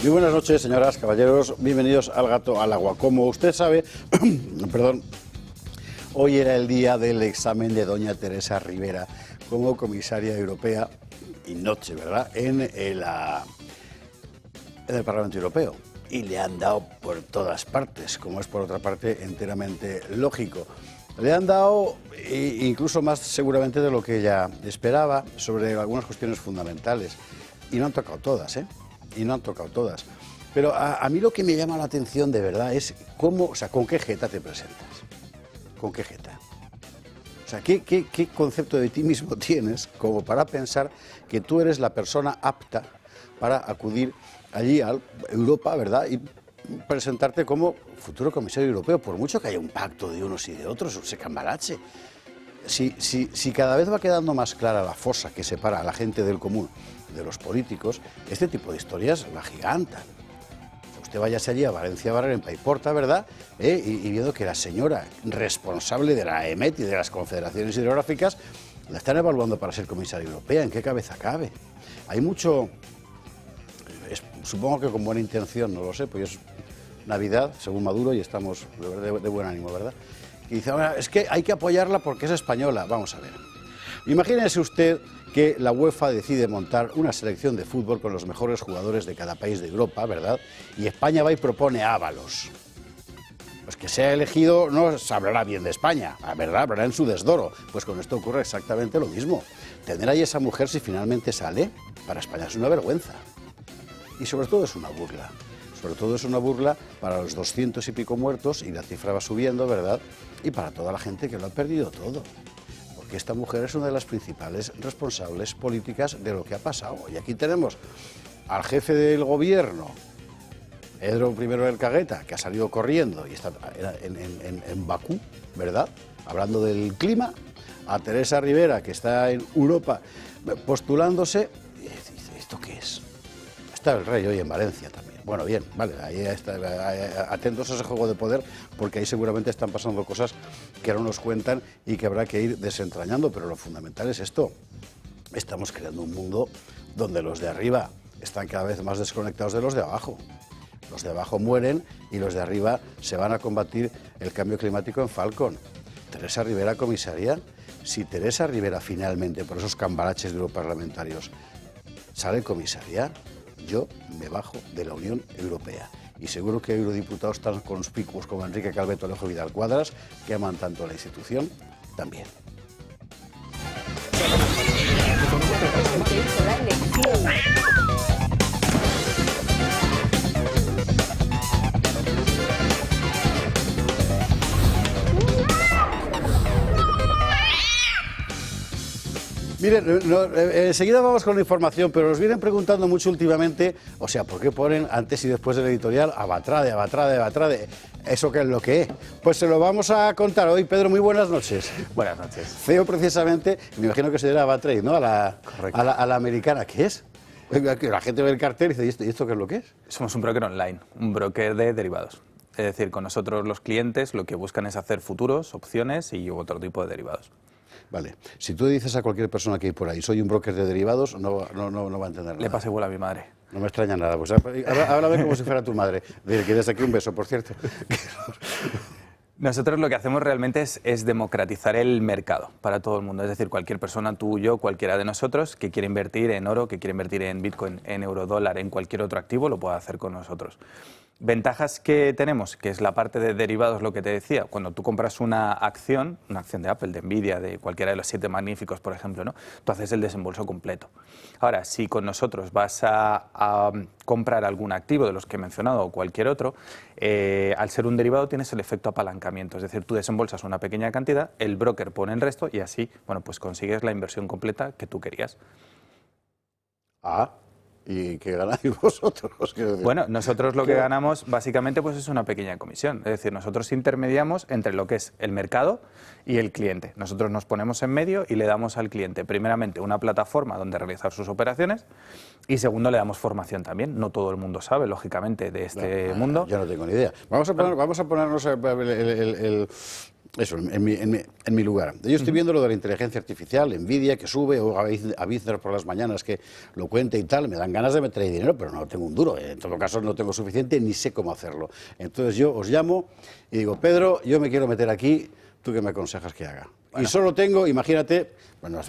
Muy buenas noches, señoras, caballeros. Bienvenidos al Gato al Agua. Como usted sabe, perdón, hoy era el día del examen de doña Teresa Rivera como comisaria europea, y noche, ¿verdad?, en el Parlamento Europeo. Y le han dado por todas partes, como es por otra parte enteramente lógico. Le han dado incluso más seguramente de lo que ella esperaba sobre algunas cuestiones fundamentales. Y no han tocado todas, ¿eh? Y no han tocado todas. Pero a mí lo que me llama la atención de verdad es cómo, o sea, con qué jeta te presentas. ¿Con qué jeta? O sea, ¿qué concepto de ti mismo tienes como para pensar que tú eres la persona apta para acudir allí a Europa, ¿verdad?, y presentarte como futuro comisario europeo, por mucho que haya un pacto de unos y de otros, se cambalache. Si cada vez va quedando más clara la fosa que separa a la gente del común de los políticos, este tipo de historias la gigantan. Usted váyase allí a Valencia Barrer en Paiporta, ¿verdad?, y viendo que la señora responsable de la EMET y de las confederaciones hidrográficas la están evaluando para ser comisaria europea. ¿En qué cabeza cabe? Hay mucho... supongo que con buena intención, no lo sé, pues es Navidad, según Maduro, y estamos de buen ánimo, ¿verdad? Y dice, ahora, es que hay que apoyarla porque es española. Vamos a ver. Imagínese usted que la UEFA decide montar una selección de fútbol con los mejores jugadores de cada país de Europa, ¿verdad? Y España va y propone a Ábalos. Pues que sea elegido no se hablará bien de España, ¿verdad? Hablará en su desdoro. Pues con esto ocurre exactamente lo mismo. Tener ahí esa mujer, si finalmente sale, para España es una vergüenza. Y sobre todo es una burla. Sobre todo es una burla para los 200 y pico muertos, y la cifra va subiendo, ¿verdad? Y para toda la gente que lo ha perdido todo. Porque esta mujer es una de las principales responsables políticas de lo que ha pasado. Y aquí tenemos al jefe del gobierno, Pedro I del Cagueta, que ha salido corriendo y está en Bakú, ¿verdad?, hablando del clima, a Teresa Rivera, que está en Europa postulándose, y dice, ¿esto qué es? Está el rey hoy en Valencia también. Bueno, bien, vale, ahí está, atentos a ese juego de poder, porque ahí seguramente están pasando cosas que no nos cuentan y que habrá que ir desentrañando, pero lo fundamental es esto. Estamos creando un mundo donde los de arriba están cada vez más desconectados de los de abajo. Los de abajo mueren y los de arriba se van a combatir el cambio climático en Falcon. Teresa Rivera, comisaria. Si Teresa Rivera finalmente, por esos cambalaches de europarlamentarios, sale comisaria, yo me bajo de la Unión Europea. Y seguro que hay eurodiputados tan conspicuos como Enrique Calveto, Alejo Vidal Quadras, que aman tanto a la institución, también. Miren, enseguida vamos con la información, pero nos vienen preguntando mucho últimamente, o sea, ¿por qué ponen antes y después del editorial Abatrade, Abatrade, Abatrade? ¿Eso qué es lo que es? Pues se lo vamos a contar hoy. Pedro, muy buenas noches. Buenas noches. CEO precisamente, me imagino que se dirá Abatrade, ¿no? A la americana. ¿Qué es? La gente ve el cartel y dice, ¿y esto qué es lo que es? Somos un broker online, un broker de derivados. Es decir, con nosotros los clientes lo que buscan es hacer futuros, opciones y otro tipo de derivados. Vale. Si tú dices a cualquier persona que hay por ahí, soy un broker de derivados, no va a entender nada. Le pasa igual a mi madre. No me extraña nada. Pues háblame como si fuera tu madre. Dile que desde aquí un beso, por cierto. Nosotros lo que hacemos realmente es democratizar el mercado para todo el mundo. Es decir, cualquier persona, tú, yo, cualquiera de nosotros que quiere invertir en oro, que quiere invertir en Bitcoin, en eurodólar, en cualquier otro activo, lo puede hacer con nosotros. Ventajas que tenemos, que es la parte de derivados, lo que te decía, cuando tú compras una acción de Apple, de Nvidia, de cualquiera de los 7 magníficos, por ejemplo, ¿no?, tú haces el desembolso completo. Ahora, si con nosotros vas a comprar algún activo de los que he mencionado o cualquier otro, al ser un derivado tienes el efecto apalancamiento, es decir, tú desembolsas una pequeña cantidad, el broker pone el resto y así, bueno, pues consigues la inversión completa que tú querías. ¿Y qué ganáis vosotros? Bueno, nosotros lo que ganamos básicamente pues es una pequeña comisión. Es decir, nosotros intermediamos entre lo que es el mercado y el cliente. Nosotros nos ponemos en medio y le damos al cliente, primeramente, una plataforma donde realizar sus operaciones y segundo, le damos formación también. No todo el mundo sabe, lógicamente, de este mundo. Yo no tengo ni idea. Vamos a ponernos Eso, en mi lugar. Yo estoy viendo lo de la inteligencia artificial, Nvidia, que sube, o a Bizner por las mañanas que lo cuente y tal. Me dan ganas de meter ahí dinero, pero no tengo un duro. En todo caso, no tengo suficiente ni sé cómo hacerlo. Entonces yo os llamo y digo, Pedro, yo me quiero meter aquí, ¿tú qué me aconsejas que haga? Bueno. Y solo tengo, imagínate, bueno,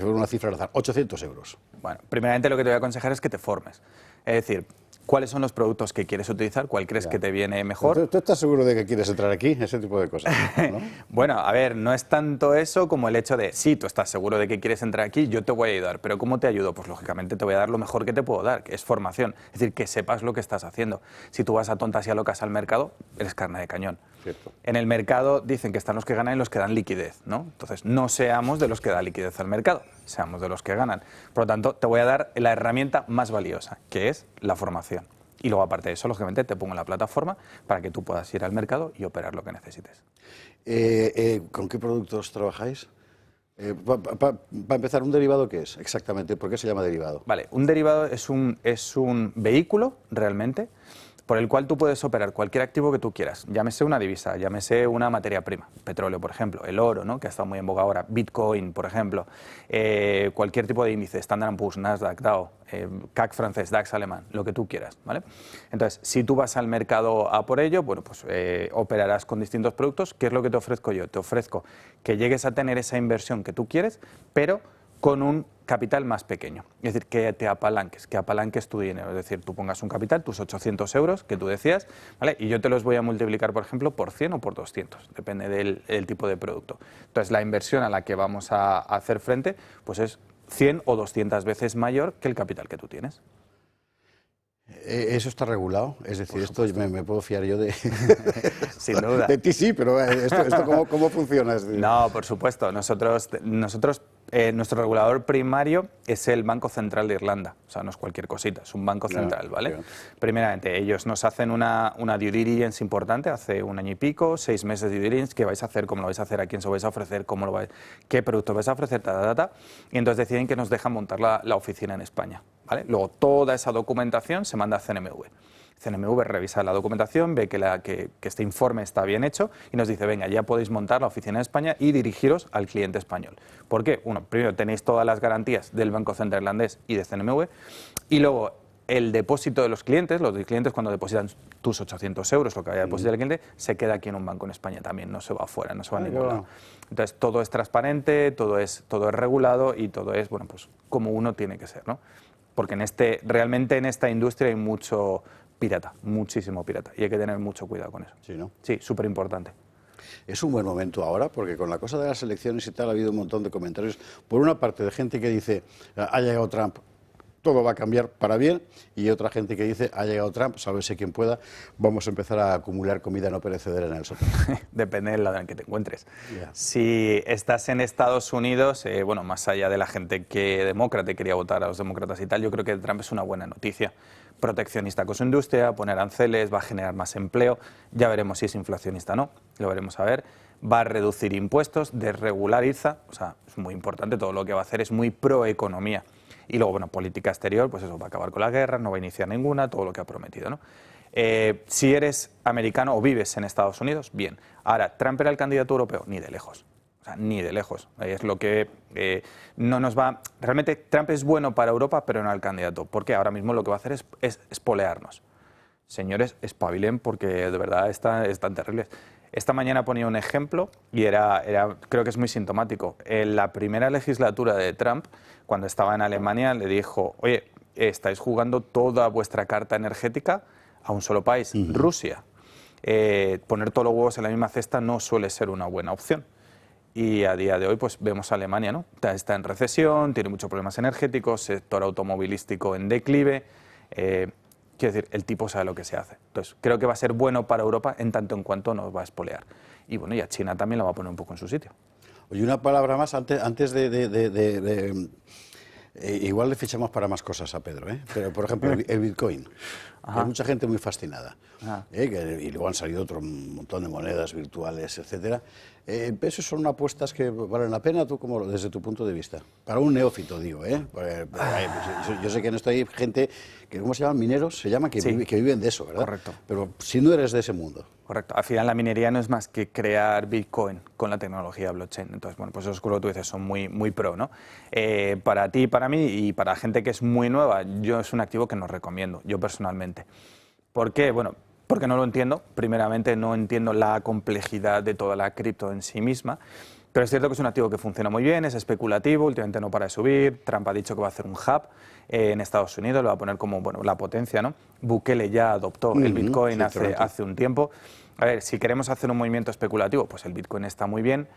una cifra al azar, 800 euros. Bueno, primeramente lo que te voy a aconsejar es que te formes. Es decir, ¿cuáles son los productos que quieres utilizar? ¿Cuál crees que te viene mejor? ¿Tú estás seguro de que quieres entrar aquí? Ese tipo de cosas, ¿no? Bueno, a ver, no es tanto eso como el hecho de, sí, tú estás seguro de que quieres entrar aquí, yo te voy a ayudar. ¿Pero cómo te ayudo? Pues lógicamente te voy a dar lo mejor que te puedo dar, que es formación. Es decir, que sepas lo que estás haciendo. Si tú vas a tontas y a locas al mercado, eres carne de cañón. Cierto. En el mercado dicen que están los que ganan y los que dan liquidez, ¿no? Entonces, no seamos de los que dan liquidez al mercado, seamos de los que ganan. Por lo tanto, te voy a dar la herramienta más valiosa, que es la formación. Y luego, aparte de eso, lógicamente, te pongo en la plataforma para que tú puedas ir al mercado y operar lo que necesites. ¿Con qué productos trabajáis? Para empezar, ¿un derivado qué es exactamente? ¿Por qué se llama derivado? Vale, un derivado es un vehículo, realmente, por el cual tú puedes operar cualquier activo que tú quieras, llámese una divisa, llámese una materia prima, petróleo, por ejemplo, el oro, ¿no?, que ha estado muy en boga ahora, Bitcoin, por ejemplo, cualquier tipo de índice, Standard & Poor's, Nasdaq, Dow, CAC francés, DAX alemán, lo que tú quieras, ¿vale? Entonces, si tú vas al mercado a por ello, bueno, pues operarás con distintos productos. ¿Qué es lo que te ofrezco yo? Te ofrezco que llegues a tener esa inversión que tú quieres, pero con un capital más pequeño, es decir, que apalanques tu dinero, es decir, tú pongas un capital, tus 800 euros que tú decías, ¿vale? Y yo te los voy a multiplicar, por ejemplo, por 100 o por 200, depende del tipo de producto. Entonces, la inversión a la que vamos a hacer frente, pues es 100 o 200 veces mayor que el capital que tú tienes. ¿Eso está regulado? Es decir, esto me puedo fiar yo de... Sin duda. De ti sí, pero ¿esto cómo funciona? No, por supuesto. Nuestro regulador primario es el Banco Central de Irlanda. O sea, no es cualquier cosita, es un banco central, ¿vale? Sí. Primeramente, ellos nos hacen una due diligence importante, hace un año y pico, 6 meses de due diligence, qué vais a hacer, cómo lo vais a hacer, a quién se lo vais a ofrecer, qué productos vais a ofrecer, y entonces deciden que nos dejan montar la oficina en España, ¿vale? Luego, toda esa documentación se manda a CNMV. CNMV revisa la documentación, ve que este informe está bien hecho y nos dice, venga, ya podéis montar la oficina en España y dirigiros al cliente español. ¿Por qué? Uno, primero tenéis todas las garantías del Banco Central Irlandés y de CNMV, y luego el depósito de los clientes cuando depositan tus 800 euros, lo que vaya a depositar el cliente, se queda aquí en un banco en España también, no se va afuera, no se va a ningún lado. Entonces todo es transparente, todo es regulado y todo es, bueno, pues como uno tiene que ser, ¿no? Porque realmente en esta industria hay mucho pirata, muchísimo pirata, y hay que tener mucho cuidado con eso. Sí, ¿no? Sí, súper importante. Es un buen momento ahora, porque con la cosa de las elecciones y tal ha habido un montón de comentarios. Por una parte, de gente que dice, ha llegado Trump, todo va a cambiar para bien, y otra gente que dice, ha llegado Trump, sálvese quien pueda, vamos a empezar a acumular comida no perecedera en el sótano. Depende del lado en que te encuentres. Yeah. Si estás en Estados Unidos, bueno, más allá de la gente que demócrata quería votar a los demócratas y tal, yo creo que Trump es una buena noticia. Proteccionista con su industria, poner aranceles, va a generar más empleo, ya veremos si es inflacionista o no, lo veremos a ver. Va a reducir impuestos, desregulariza, o sea, es muy importante, todo lo que va a hacer es muy pro-economía. Y luego, bueno, política exterior, pues eso, va a acabar con la guerra, no va a iniciar ninguna, todo lo que ha prometido, ¿no? Si eres americano o vives en Estados Unidos, bien. Ahora, ¿Trump era el candidato europeo? Ni de lejos. O sea, ni de lejos. Es lo que no nos va... Realmente Trump es bueno para Europa, pero no el candidato. Porque ahora mismo lo que va a hacer es espolearnos. Señores, espabilen porque de verdad están terribles. Esta mañana ponía un ejemplo y creo que es muy sintomático. En la primera legislatura de Trump, cuando estaba en Alemania, le dijo, oye, estáis jugando toda vuestra carta energética a un solo país, Rusia. Poner todos los huevos en la misma cesta no suele ser una buena opción. Y a día de hoy pues vemos a Alemania, ¿no? Está en recesión, tiene muchos problemas energéticos, sector automovilístico en declive. Quiero decir, el tipo sabe lo que se hace. Entonces, creo que va a ser bueno para Europa en tanto en cuanto nos va a espolear. Y bueno, y a China también la va a poner un poco en su sitio. Oye, una palabra más antes igual le fichamos para más cosas a Pedro, ¿eh? Pero, por ejemplo, el Bitcoin. Hay mucha gente muy fascinada. Ah. Y luego han salido otro montón de monedas virtuales, etcétera. ¿Esos son apuestas que valen la pena, tú como desde tu punto de vista? Para un neófito, digo, ¿eh? Yo sé que en esto hay gente que, ¿cómo se llaman? Mineros, se llama, que, Sí. que viven de eso, ¿verdad? Correcto. Pero si no eres de ese mundo. Correcto. Al final la minería no es más que crear Bitcoin con la tecnología blockchain. Entonces, bueno, pues esos, como tú dices, son muy, muy pro, ¿no? Para ti, para mí y para gente que es muy nueva, yo es un activo que no recomiendo, yo personalmente. ¿Por qué? Bueno, porque no lo entiendo. Primeramente, no entiendo la complejidad de toda la cripto en sí misma. Pero es cierto que es un activo que funciona muy bien, es especulativo, últimamente no para de subir. Trump ha dicho que va a hacer un hub en Estados Unidos, lo va a poner como bueno, la potencia, ¿no? Bukele ya adoptó el Bitcoin sí, hace un tiempo. A ver, si queremos hacer un movimiento especulativo, pues el Bitcoin está muy bien,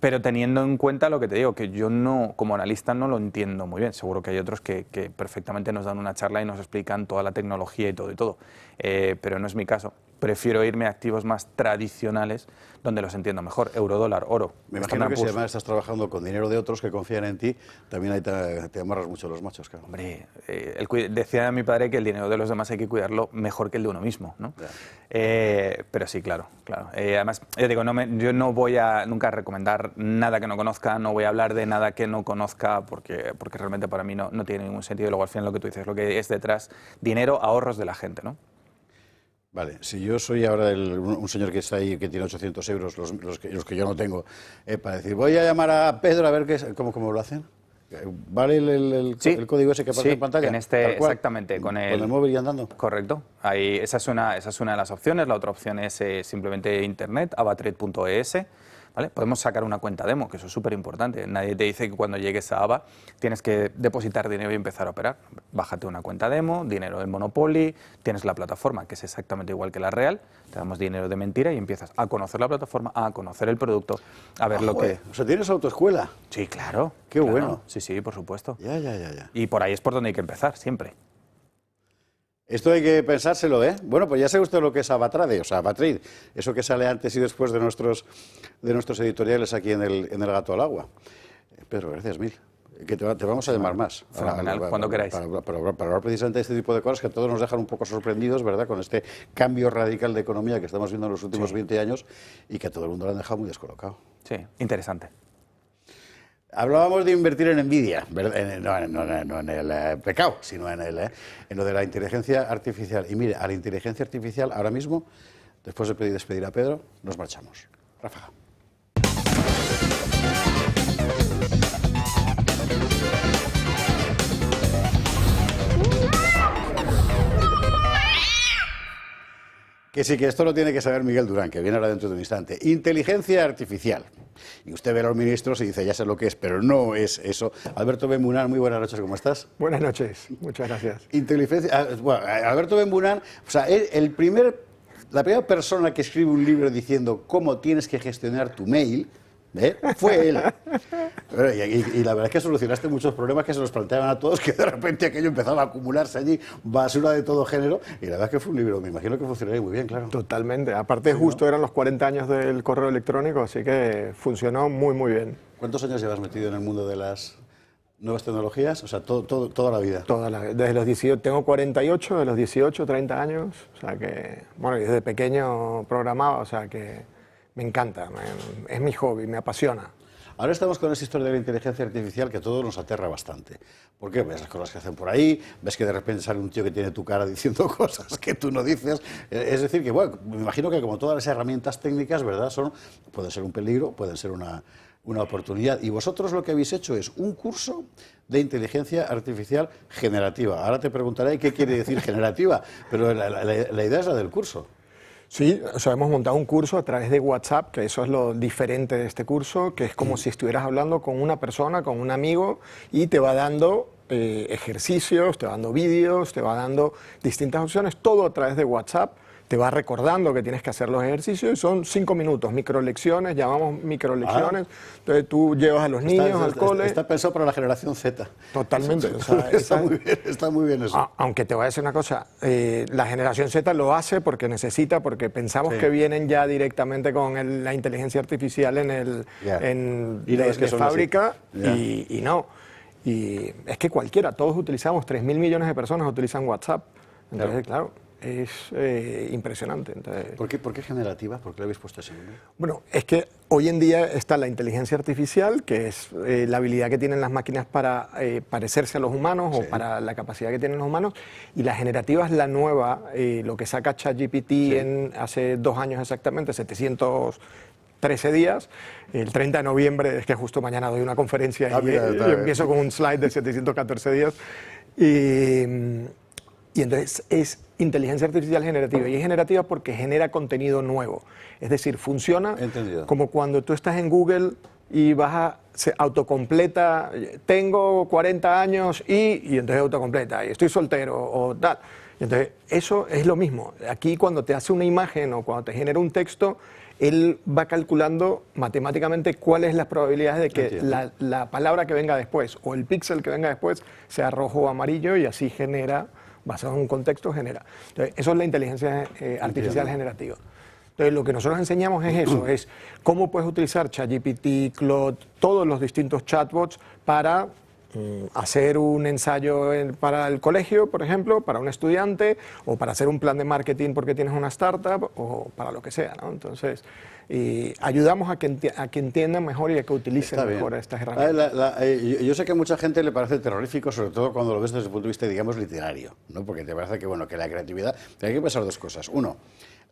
pero teniendo en cuenta lo que te digo, que yo no, como analista no lo entiendo muy bien. Seguro que hay otros que perfectamente nos dan una charla y nos explican toda la tecnología y todo, pero no es mi caso. Prefiero irme a activos más tradicionales donde los entiendo mejor. Eurodólar, oro. Me imagino que si además estás trabajando con dinero de otros que confían en ti, también ahí te amarras mucho los machos, claro. Hombre, decía mi padre que el dinero de los demás hay que cuidarlo mejor que el de uno mismo, ¿no? Pero sí, claro. Además, yo digo, yo no voy a nunca recomendar nada que no conozca, no voy a hablar de nada que no conozca, porque realmente para mí no tiene ningún sentido. Y luego al final lo que tú dices, lo que es detrás, dinero, ahorros de la gente, ¿no? Vale, si yo soy ahora un señor que está ahí, que tiene 800 euros, los que yo no tengo, para decir, voy a llamar a Pedro a ver cómo lo hacen. ¿Vale el código ese que aparece en pantalla? Exactamente, con el móvil y andando. Correcto. Esa es una de las opciones. La otra opción es simplemente internet, avatrade.es. ¿Vale? Podemos sacar una cuenta demo, que eso es súper importante. Nadie te dice que cuando llegues a AVA tienes que depositar dinero y empezar a operar. Bájate una cuenta demo, dinero en Monopoly, tienes la plataforma, que es exactamente igual que la real, te damos dinero de mentira y empiezas a conocer la plataforma, a conocer el producto, a ver lo que... O sea, ¿tienes autoescuela? Sí, claro. Qué claro. bueno. Sí, por supuesto. Ya. Y por ahí es por donde hay que empezar, siempre. Esto hay que pensárselo, ¿eh? Bueno, pues ya sabe usted lo que es Avatrade, o sea, Avatrade, eso que sale antes y después de nuestros editoriales aquí en el Gato al Agua. Pedro, gracias mil. Que te vamos a llamar más. Fenomenal, cuando queráis. Para hablar precisamente de este tipo de cosas que a todos nos dejan un poco sorprendidos, ¿verdad? Con este cambio radical de economía que estamos viendo en los últimos 20 años y que a todo el mundo lo han dejado muy descolocado. Sí, interesante. Hablábamos de invertir en Nvidia, no en el pecado, sino en lo de la inteligencia artificial. Y mire, a la inteligencia artificial ahora mismo, después de despedir a Pedro, nos marchamos. Ráfaga. Que sí, que esto lo tiene que saber Miguel Durán, que viene ahora dentro de un instante. Inteligencia artificial. Y usted ve a los ministros y dice, ya sé lo que es, pero no es eso. Alberto Benmunán, muy buenas noches, ¿cómo estás? Buenas noches, muchas gracias. Alberto Benmunán, o sea, la primera persona que escribe un libro diciendo cómo tienes que gestionar tu mail, fue él. Y la verdad es que solucionaste muchos problemas que se nos planteaban a todos, que de repente aquello empezaba a acumularse allí, basura de todo género, y la verdad es que fue un libro, me imagino que funcionaría muy bien, claro. Totalmente, aparte justo eran los 40 años del correo electrónico, así que funcionó muy bien. ¿Cuántos años llevas metido en el mundo de las nuevas tecnologías? O sea, toda la vida. Desde los 18, tengo 48, de los 18, 30 años, o sea que, bueno, desde pequeño programaba, o sea que me encanta, es mi hobby, me apasiona. Ahora estamos con esa historia de la inteligencia artificial que a todos nos aterra bastante. Porque ves las cosas que hacen por ahí, ves que de repente sale un tío que tiene tu cara diciendo cosas que tú no dices. Es decir, que bueno, me imagino que como todas las herramientas técnicas, ¿verdad? Pueden ser un peligro, pueden ser una oportunidad. Y vosotros lo que habéis hecho es un curso de inteligencia artificial generativa. Ahora te preguntaré qué quiere decir generativa, pero la idea es la del curso. Sí, o sea, hemos montado un curso a través de WhatsApp, que eso es lo diferente de este curso, que es como si estuvieras hablando con una persona, con un amigo, y te va dando ejercicios, te va dando vídeos, te va dando distintas opciones, todo a través de WhatsApp. Te va recordando que tienes que hacer los ejercicios y son 5 minutos, microlecciones, llamamos microlecciones. Entonces tú llevas a los niños al cole. Está pensado para la generación Z. Totalmente. O sea, está muy bien eso. Aunque te voy a decir una cosa, la generación Z lo hace porque necesita, porque pensamos que vienen ya directamente con la inteligencia artificial de fábrica y no. Y es que todos utilizamos, 3.000 millones de personas utilizan WhatsApp. Entonces, claro, es impresionante. Entonces, ¿Por qué generativa? ¿Por qué le habéis puesto ese nombre? bueno, es que hoy en día está la inteligencia artificial, que es la habilidad que tienen las máquinas para parecerse a los humanos, Sí. o para la capacidad que tienen los humanos, y la generativa es la nueva, lo que saca ChatGPT hace 2 años exactamente, 713 días, el 30 de noviembre, es que justo mañana doy una conferencia y Mira, está bien. empiezo con un slide de 714 días. Y entonces es inteligencia artificial generativa. Y es generativa porque genera contenido nuevo. Es decir, funciona Entendido. como cuando tú estás en Google y se autocompleta, tengo 40 años y entonces autocompleta, y estoy soltero o tal. Y entonces eso es lo mismo. Aquí cuando te hace una imagen o cuando te genera un texto, él va calculando matemáticamente cuáles son las probabilidades de que la palabra que venga después o el píxel que venga después sea rojo o amarillo, y así genera, basado en un contexto, genera. Entonces, eso es la inteligencia artificial generativa. Entonces, lo que nosotros enseñamos es eso, es cómo puedes utilizar ChatGPT, Claude, todos los distintos chatbots para hacer un ensayo para el colegio, por ejemplo, para un estudiante, o para hacer un plan de marketing porque tienes una startup, o para lo que sea, ¿no? Entonces, ayudamos a que entiendan mejor y a que utilicen Está mejor bien. estas herramientas. Yo sé que a mucha gente le parece terrorífico, sobre todo cuando lo ves desde el punto de vista, digamos, literario, ¿no? Porque te parece que, bueno, que la creatividad... Hay que pensar 2 cosas. Uno,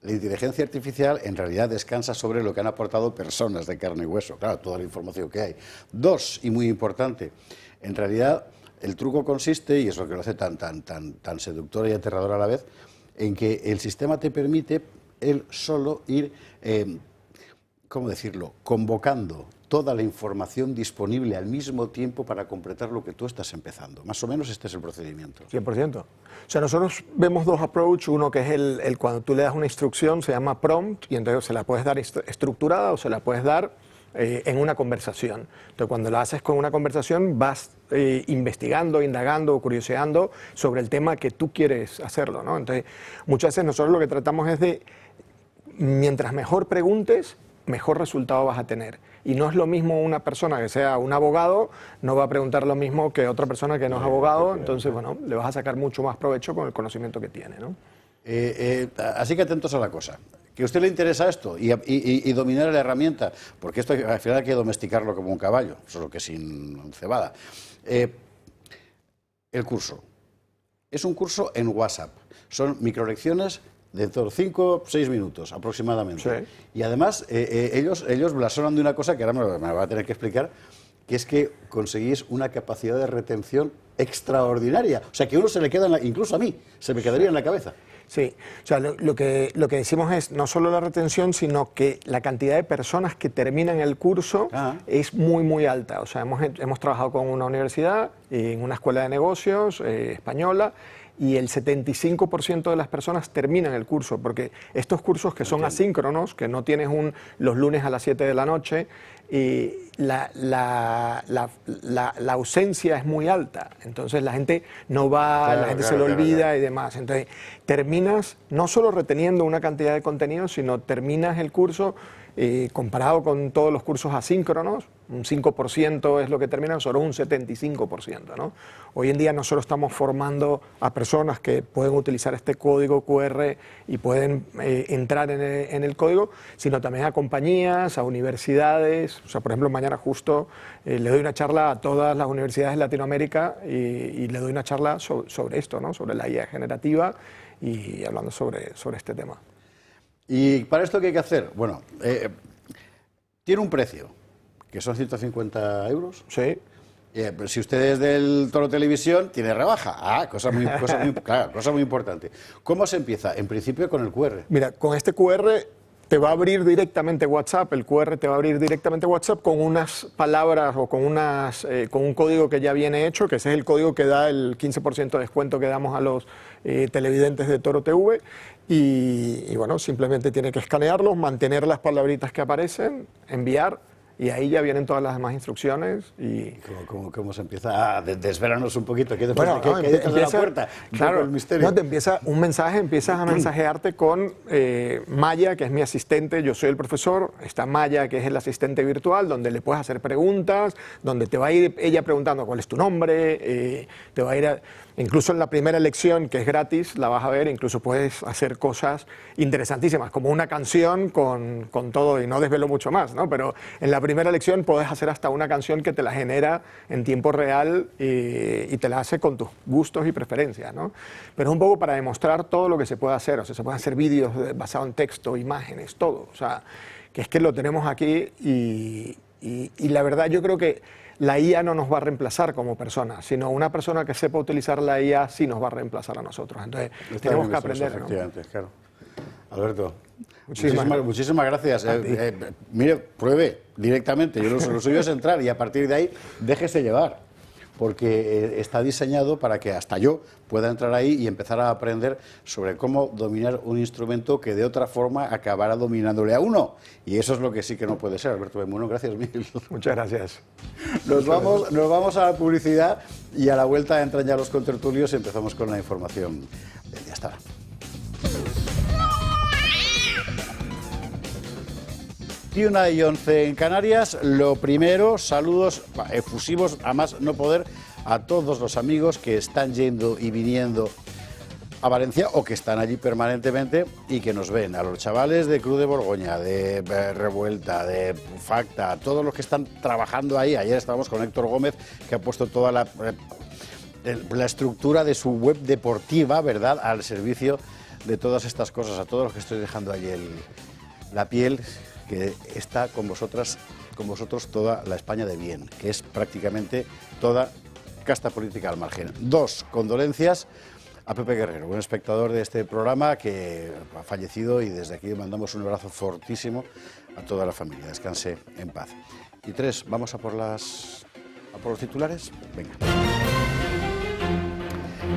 la inteligencia artificial en realidad descansa sobre lo que han aportado personas de carne y hueso, claro, toda la información que hay. 2, y muy importante, en realidad el truco consiste, y es lo que lo hace tan seductor y aterrador a la vez, en que el sistema te permite él solo ir, ¿cómo decirlo?, convocando toda la información disponible al mismo tiempo para completar lo que tú estás empezando. Más o menos este es el procedimiento. 100%. O sea, nosotros vemos 2 approaches. Uno que es el cuando tú le das una instrucción, se llama prompt, y entonces se la puedes dar estructurada o se la puedes dar en una conversación. Entonces, cuando la haces con una conversación, vas investigando, indagando o curioseando sobre el tema que tú quieres hacerlo, ¿no? Entonces, muchas veces nosotros lo que tratamos es de, mientras mejor preguntes, mejor resultado vas a tener. Y no es lo mismo una persona que sea un abogado, no va a preguntar lo mismo que otra persona que no es abogado, entonces, bueno, le vas a sacar mucho más provecho con el conocimiento que tiene, ¿no? Así que atentos a la cosa. Que a usted le interesa esto y dominar la herramienta, porque esto al final hay que domesticarlo como un caballo, solo que sin cebada. El curso. Es un curso en WhatsApp. Son microlecciones de 5 o 6 minutos aproximadamente. Sí. Y además ellos blasonan de una cosa que ahora me va a tener que explicar, que es que conseguís una capacidad de retención extraordinaria. O sea, que uno se le queda, incluso a mí, se me quedaría en la cabeza. Sí, o sea, lo que decimos es no solo la retención, sino que la cantidad de personas que terminan el curso es muy, muy alta. O sea, hemos trabajado con una universidad, en una escuela de negocios española, y el 75% de las personas terminan el curso, porque estos cursos que son asíncronos, que no tienes los lunes a las 7 de la noche, la ausencia es muy alta. Entonces la gente no va, la gente se lo olvida y demás. Entonces terminas no solo reteniendo una cantidad de contenido, sino terminas el curso comparado con todos los cursos asíncronos, un 5% es lo que terminan, solo un 75%, ¿no? Hoy en día no solo estamos formando a personas que pueden utilizar este código QR y pueden entrar en el código, sino también a compañías, a universidades. O sea, por ejemplo, mañana justo le doy una charla a todas las universidades de Latinoamérica y le doy una charla sobre esto, ¿no? Sobre la IA generativa y hablando sobre este tema. ¿Y para esto qué hay que hacer? Bueno, tiene un precio, que son 150 euros. Sí. Pero si usted es del Toro Televisión, tiene rebaja. Cosa muy importante. ¿Cómo se empieza? En principio con el QR. Mira, con este QR te va a abrir directamente WhatsApp. El QR te va a abrir directamente WhatsApp con unas palabras o con un código que ya viene hecho, que ese es el código que da el 15% de descuento que damos a los televidentes de Toro TV. Y bueno, simplemente tiene que escanearlos, mantener las palabritas que aparecen, enviar, y ahí ya vienen todas las demás instrucciones. Y ¿Cómo se empieza a desvelarnos un poquito? ¿Qué bueno, hay detrás de la puerta? Claro, el misterio. no, te empieza un mensaje, empiezas a mensajearte con Maya, que es mi asistente, yo soy el profesor, está Maya, que es el asistente virtual, donde le puedes hacer preguntas, donde te va a ir ella preguntando cuál es tu nombre, te va a ir incluso en la primera lección, que es gratis, la vas a ver, incluso puedes hacer cosas interesantísimas, como una canción con todo, y no desvelo mucho más, ¿no? Pero en la primera lección puedes hacer hasta una canción que te la genera en tiempo real y te la hace con tus gustos y preferencias, ¿no? Pero es un poco para demostrar todo lo que se puede hacer, o sea, se pueden hacer vídeos basados en texto, imágenes, todo, o sea, que es que lo tenemos aquí y la verdad yo creo que la IA no nos va a reemplazar como personas, sino una persona que sepa utilizar la IA sí nos va a reemplazar a nosotros. Entonces, tenemos que aprender, ¿no? Efectivamente, claro. Alberto, muchísimas gracias. Mire, pruebe directamente. Yo lo suyo es entrar y a partir de ahí déjese llevar, porque está diseñado para que hasta yo pueda entrar ahí y empezar a aprender sobre cómo dominar un instrumento que de otra forma acabará dominándole a uno. Y eso es lo que sí que no puede ser. Alberto Bemuno, gracias mil. Muchas gracias. Nos vamos a la publicidad y a la vuelta entran ya los contertulios y empezamos con la información del día. Hasta ahora. Y 1:11 en Canarias. Lo primero, saludos efusivos, a más no poder, a todos los amigos que están yendo y viniendo a Valencia o que están allí permanentemente y que nos ven, a los chavales de Cruz de Borgoña, de Revuelta, de Facta, a todos los que están trabajando ahí. Ayer estábamos con Héctor Gómez, que ha puesto toda la estructura de su web deportiva, ¿verdad?, al servicio de todas estas cosas, a todos los que estoy dejando allí la piel, que está con vosotros toda la España de bien, que es prácticamente toda casta política al margen. 2 condolencias a Pepe Guerrero, un espectador de este programa que ha fallecido y desde aquí mandamos un abrazo fortísimo a toda la familia. Descanse en paz. Y 3, vamos a por los titulares. Venga.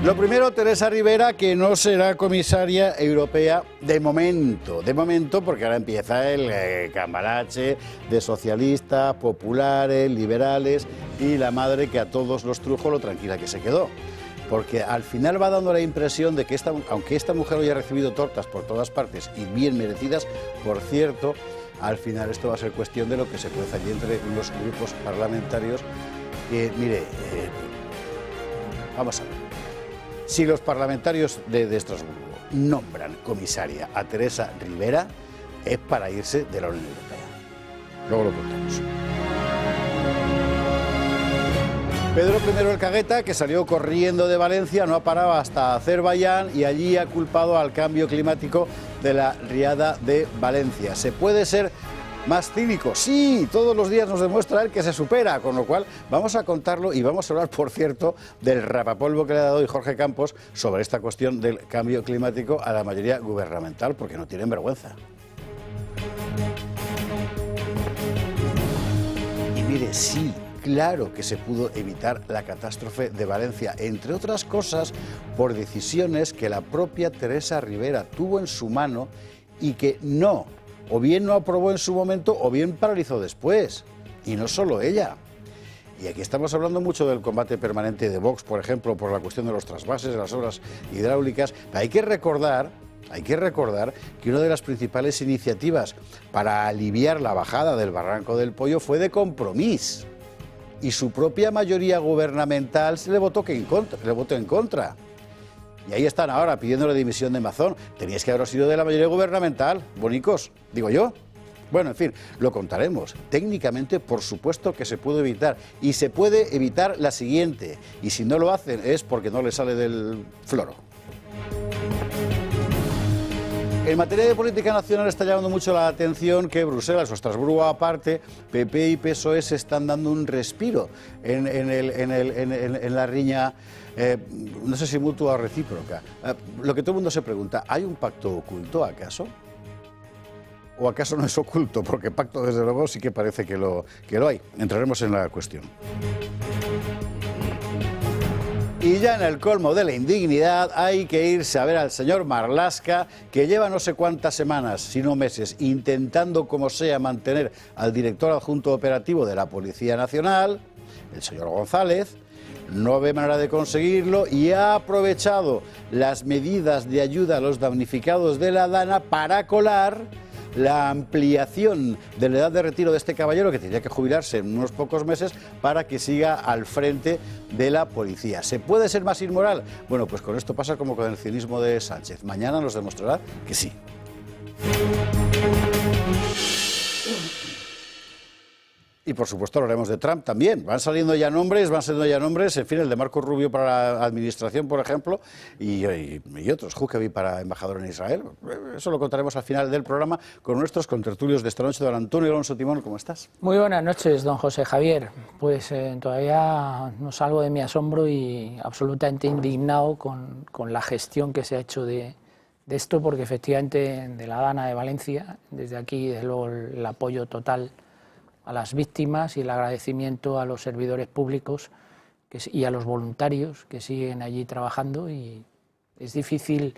Lo primero, Teresa Rivera, que no será comisaria europea de momento, porque ahora empieza el cambalache de socialistas, populares, liberales y la madre que a todos los trujo lo tranquila que se quedó. Porque al final va dando la impresión de que aunque esta mujer hoy ha recibido tortas por todas partes y bien merecidas, por cierto, al final esto va a ser cuestión de lo que se cueza allí entre los grupos parlamentarios. Mire, vamos a ver. Si los parlamentarios de Estrasburgo nombran comisaria a Teresa Rivera, es para irse de la Unión Europea. Luego lo contamos. Pedro I el Cagueta, que salió corriendo de Valencia, no ha parado hasta Azerbaiyán y allí ha culpado al cambio climático de la riada de Valencia. ¿Se puede ser más cínico? Sí, todos los días nos demuestra él que se supera, con lo cual vamos a contarlo y vamos a hablar, por cierto, del rapapolvo que le ha dado hoy Jorge Campos sobre esta cuestión del cambio climático a la mayoría gubernamental, porque no tienen vergüenza. Y mire, sí, claro que se pudo evitar la catástrofe de Valencia, entre otras cosas por decisiones que la propia Teresa Rivera tuvo en su mano y que o bien no aprobó en su momento o bien paralizó después. Y no solo ella. Y aquí estamos hablando mucho del combate permanente de Vox, por ejemplo, por la cuestión de los trasvases, de las obras hidráulicas. Hay que recordar que una de las principales iniciativas para aliviar la bajada del Barranco del Pollo fue de Compromís. Y su propia mayoría gubernamental le votó en contra. Y ahí están ahora pidiendo la dimisión de Mazón. Teníais que haber sido de la mayoría gubernamental, bonicos, digo yo. Bueno, en fin, lo contaremos. Técnicamente, por supuesto que se puede evitar. Y se puede evitar la siguiente. Y si no lo hacen es porque no les sale del floro. En materia de política nacional está llamando mucho la atención que Bruselas o Estrasburgo aparte, PP y PSOE se están dando un respiro en la riña, no sé si mutua o recíproca. Lo que todo el mundo se pregunta, ¿hay un pacto oculto acaso? ¿O acaso no es oculto? Porque pacto desde luego sí que parece que lo hay. Entraremos en la cuestión. Y ya en el colmo de la indignidad hay que irse a ver al señor Marlaska, que lleva no sé cuántas semanas, si no meses, intentando como sea mantener al director adjunto operativo de la Policía Nacional, el señor González. No ve manera de conseguirlo y ha aprovechado las medidas de ayuda a los damnificados de la Dana para colar la ampliación de la edad de retiro de este caballero, que tendría que jubilarse en unos pocos meses, para que siga al frente de la policía. ¿Se puede ser más inmoral? Bueno, pues con esto pasa como con el cinismo de Sánchez. Mañana nos demostrará que sí. Y por supuesto hablaremos de Trump también. Van saliendo ya nombres, en fin, el de Marco Rubio para la administración, por ejemplo, y otros, Huckabee para embajador en Israel. Eso lo contaremos al final del programa con nuestros contertulios de esta noche. Don Antonio Alonso Timón, ¿cómo estás? Muy buenas noches, don José Javier. Pues todavía no salgo de mi asombro y absolutamente indignado con la gestión que se ha hecho de esto, porque efectivamente de la Dana de Valencia, desde aquí, desde luego, el apoyo total a las víctimas y el agradecimiento a los servidores públicos y a los voluntarios que siguen allí trabajando. Y es difícil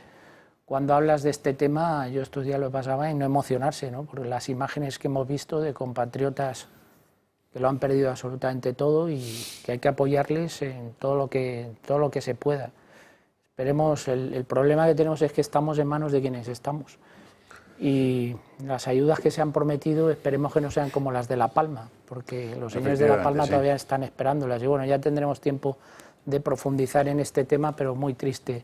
cuando hablas de este tema, yo estos días lo pasaba, y no emocionarse, ¿no? Porque las imágenes que hemos visto de compatriotas que lo han perdido absolutamente todo y que hay que apoyarles en todo lo que se pueda. Esperemos, el problema que tenemos es que estamos en manos de quienes estamos. Y las ayudas que se han prometido esperemos que no sean como las de La Palma, porque los señores de La Palma todavía están esperándolas. Y bueno, ya tendremos tiempo de profundizar en este tema, pero muy triste.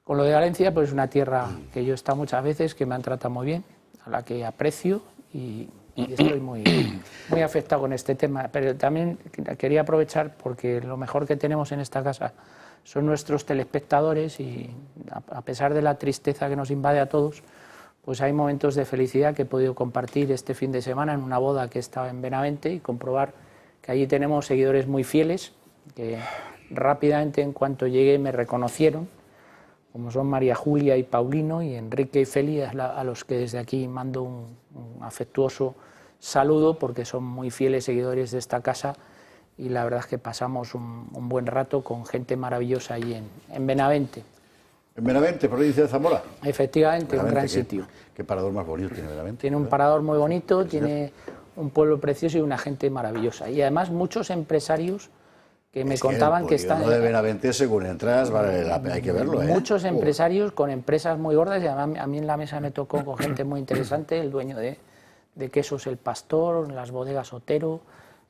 Con lo de Valencia, pues es una tierra que yo he estado muchas veces, que me han tratado muy bien, a la que aprecio y estoy muy afectado con este tema. Pero también quería aprovechar, porque lo mejor que tenemos en esta casa son nuestros telespectadores, y a pesar de la tristeza que nos invade a todos, pues hay momentos de felicidad que he podido compartir este fin de semana en una boda que he estado en Benavente, y comprobar que allí tenemos seguidores muy fieles, que rápidamente, en cuanto llegué, me reconocieron, como son María Julia y Paulino, y Enrique y Feli, a los que desde aquí mando un afectuoso saludo, porque son muy fieles seguidores de esta casa, y la verdad es que pasamos un buen rato con gente maravillosa allí en Benavente. En Benavente, provincia de Zamora. Efectivamente, un gran sitio. ¿Qué parador más bonito tiene Benavente? Tiene un parador muy bonito, tiene un pueblo precioso y una gente maravillosa. Y además muchos empresarios que me contaban que están... de Benavente, según entras, vale la pena, hay que verlo, ¿eh? Muchos empresarios con empresas muy gordas, y además a mí en la mesa me tocó con gente muy interesante, el dueño de Quesos El Pastor, las bodegas Otero,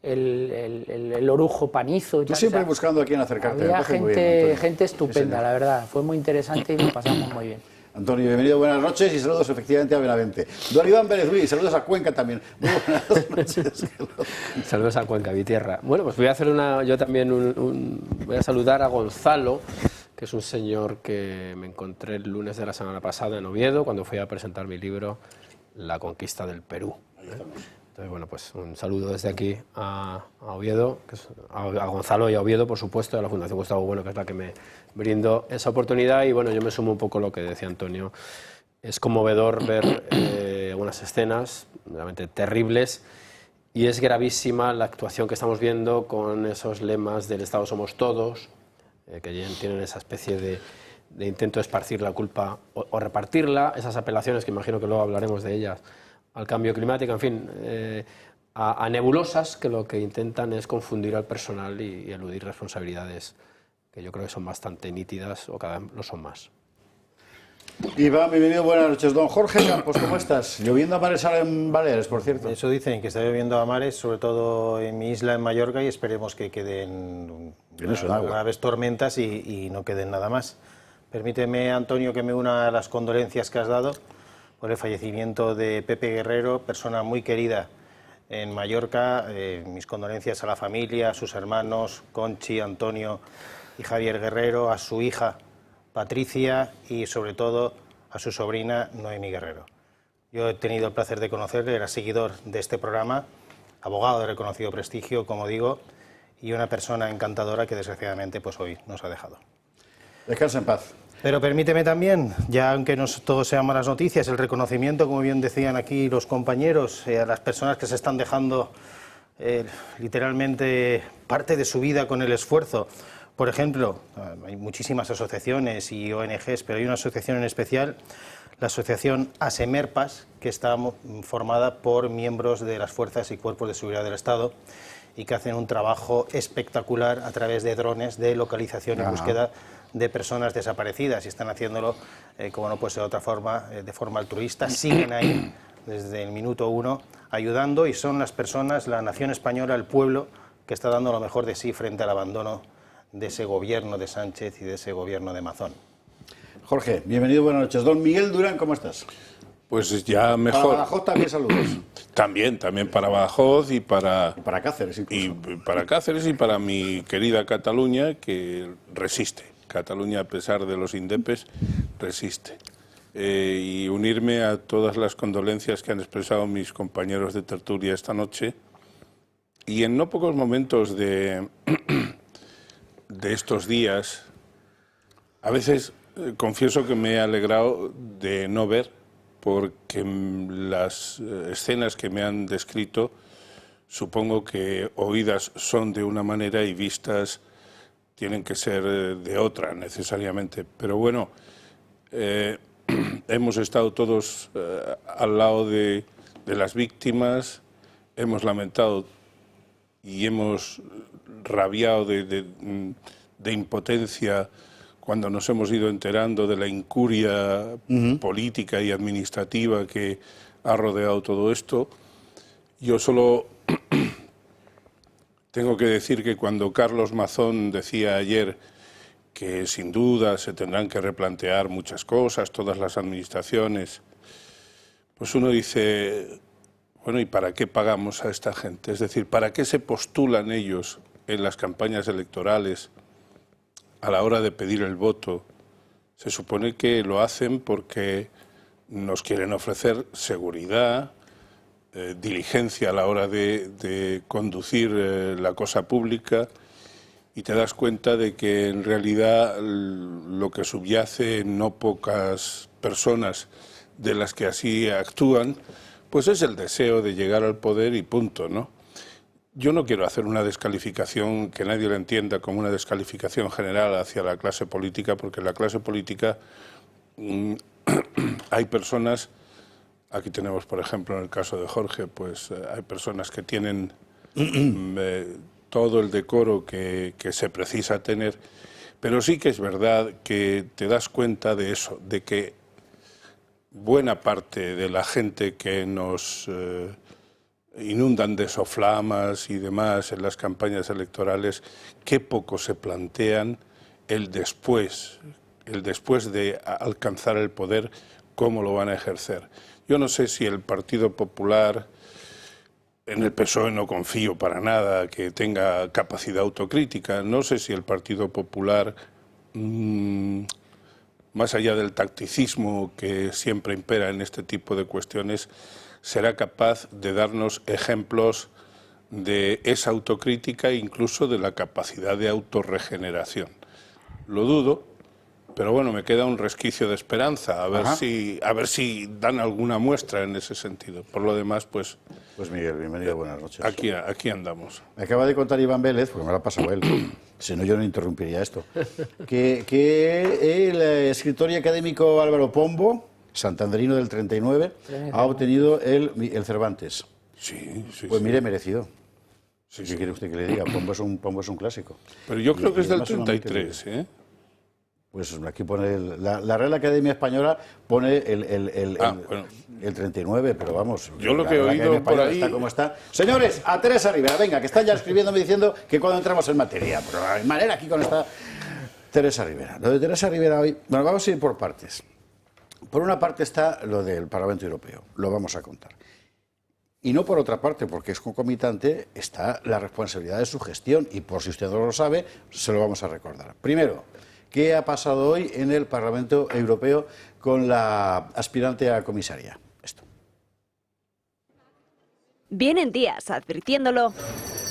el Orujo Panizo. Tú siempre buscando a quién acercarte. Había gente estupenda, la verdad. Fue muy interesante y lo pasamos muy bien. Antonio, bienvenido, buenas noches y saludos efectivamente a Benavente. Don Iván Pérez Luis, saludos a Cuenca también. Muy buenas noches. Saludos a Cuenca, mi tierra. Bueno, pues voy a hacer yo también voy a saludar a Gonzalo, que es un señor que me encontré el lunes de la semana pasada en Oviedo, cuando fui a presentar mi libro La conquista del Perú. Entonces, bueno, pues un saludo desde aquí a Oviedo, a Gonzalo y a Oviedo, por supuesto, y a la Fundación Gustavo Bueno, que es la que me brindó esa oportunidad. Y bueno, yo me sumo un poco a lo que decía Antonio. Es conmovedor ver algunas escenas realmente terribles, y es gravísima la actuación que estamos viendo con esos lemas del Estado somos todos, que tienen esa especie de intento de esparcir la culpa o repartirla, esas apelaciones, que imagino que luego hablaremos de ellas, al cambio climático, en fin, a nebulosas que lo que intentan es confundir al personal y eludir responsabilidades que yo creo que son bastante nítidas, o cada vez lo son más. Iván, bienvenido, buenas noches. Don Jorge Campos, ¿cómo estás? Lloviendo a mares en Baleares, por cierto. Eso dicen, que está lloviendo a mares, sobre todo en mi isla, en Mallorca, y esperemos que queden graves tormentas y no queden nada más. Permíteme, Antonio, que me una a las condolencias que has dado por el fallecimiento de Pepe Guerrero, persona muy querida en Mallorca. Mis condolencias a la familia, a sus hermanos, Conchi, Antonio y Javier Guerrero, a su hija Patricia y sobre todo a su sobrina Noemi Guerrero. Yo he tenido el placer de conocerle, era seguidor de este programa, abogado de reconocido prestigio, como digo, y una persona encantadora que desgraciadamente pues hoy nos ha dejado. Descansa en paz. Pero permíteme también, ya aunque no todo sean malas noticias, el reconocimiento, como bien decían aquí los compañeros, a las personas que se están dejando literalmente parte de su vida con el esfuerzo Por ejemplo, hay muchísimas asociaciones y ONGs, pero hay una asociación en especial, la asociación ASEMERPAS, que está formada por miembros de las fuerzas y cuerpos de seguridad del Estado y que hacen un trabajo espectacular a través de drones de localización y búsqueda de personas desaparecidas, y están haciéndolo, como no puede ser de otra forma, de forma altruista. Siguen ahí desde el minuto 1 ayudando, y son las personas, la nación española, el pueblo, que está dando lo mejor de sí frente al abandono de ese gobierno de Sánchez y de ese gobierno de Mazón. Jorge, bienvenido, buenas noches. Don Miguel Durán, ¿cómo estás? Pues ya mejor. Para Badajoz también saludos. También para Badajoz y para Cáceres incluso. Y para Cáceres y para mi querida Cataluña, que resiste. Cataluña, a pesar de los indepes, resiste. Y unirme a todas las condolencias que han expresado mis compañeros de tertulia esta noche. Y en no pocos momentos de estos días, a veces confieso que me he alegrado de no ver, porque las escenas que me han descrito, supongo que oídas son de una manera y vistas tienen que ser de otra necesariamente. Pero bueno, hemos estado todos al lado de las víctimas, hemos lamentado y hemos rabiado de impotencia cuando nos hemos ido enterando de la incuria política y administrativa que ha rodeado todo esto. Yo solo tengo que decir que cuando Carlos Mazón decía ayer que sin duda se tendrán que replantear muchas cosas, todas las administraciones, pues uno dice, bueno, ¿y para qué pagamos a esta gente? Es decir, ¿para qué se postulan ellos en las campañas electorales? A la hora de pedir el voto, se supone que lo hacen porque nos quieren ofrecer seguridad, diligencia a la hora de conducir la cosa pública, y te das cuenta de que en realidad lo que subyace en no pocas personas de las que así actúan, pues es el deseo de llegar al poder y punto, ¿no? Yo no quiero hacer una descalificación, que nadie la entienda como una descalificación general hacia la clase política, porque en la clase política hay personas, aquí tenemos por ejemplo en el caso de Jorge, pues hay personas que tienen todo el decoro que se precisa tener, pero sí que es verdad que te das cuenta de eso, de que buena parte de la gente que nos inundan de soflamas y demás en las campañas electorales, qué poco se plantean el después de alcanzar el poder, cómo lo van a ejercer. Yo no sé si el Partido Popular, en el PSOE no confío para nada que tenga capacidad autocrítica, no sé si el Partido Popular, más allá del tacticismo que siempre impera en este tipo de cuestiones, será capaz de darnos ejemplos de esa autocrítica e incluso de la capacidad de autorregeneración. Lo dudo, pero bueno, me queda un resquicio de esperanza, a ver si dan alguna muestra en ese sentido. Por lo demás, pues... Pues Miguel, bienvenido, buenas noches. Aquí andamos. Me acaba de contar Iván Vélez, porque me lo ha pasado él, si no yo no interrumpiría esto, que el escritor y académico Álvaro Pombo, santanderino del 39, ha obtenido el Cervantes. Sí. Pues mire, merecido. ¿Qué quiere usted que le diga? Pombo es un clásico. Pero yo creo que es del 33, ¿eh? Pues aquí pone, la Real Academia Española pone el 39, pero vamos. Yo lo que he oído por ahí... Está como está. Señores, a Teresa Rivera, venga, que están ya escribiéndome diciendo que cuando entramos en materia. Pero hay manera aquí con esta Teresa Rivera. Lo de Teresa Rivera hoy, bueno, vamos a ir por partes. Por una parte está lo del Parlamento Europeo, lo vamos a contar. Y no por otra parte, porque es concomitante, está la responsabilidad de su gestión. Y por si usted no lo sabe, se lo vamos a recordar. Primero, ¿qué ha pasado hoy en el Parlamento Europeo con la aspirante a comisaria? Esto. Vienen días advirtiéndolo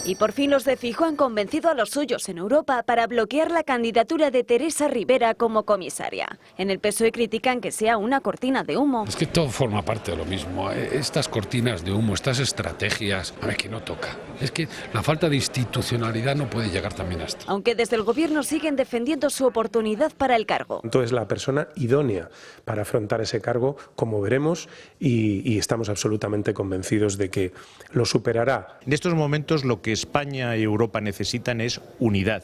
Y por fin los de Feijóo han convencido a los suyos en Europa para bloquear la candidatura de Teresa Ribera como comisaria. En el PSOE critican que sea una cortina de humo. Es que todo forma parte de lo mismo. Estas cortinas de humo, estas estrategias, a ver, que no toca. Es que la falta de institucionalidad no puede llegar también a esto. Aunque desde el gobierno siguen defendiendo su oportunidad para el cargo. Entonces la persona idónea para afrontar ese cargo, como veremos, y estamos absolutamente convencidos de que lo superará. En estos momentos lo que España y Europa necesitan es unidad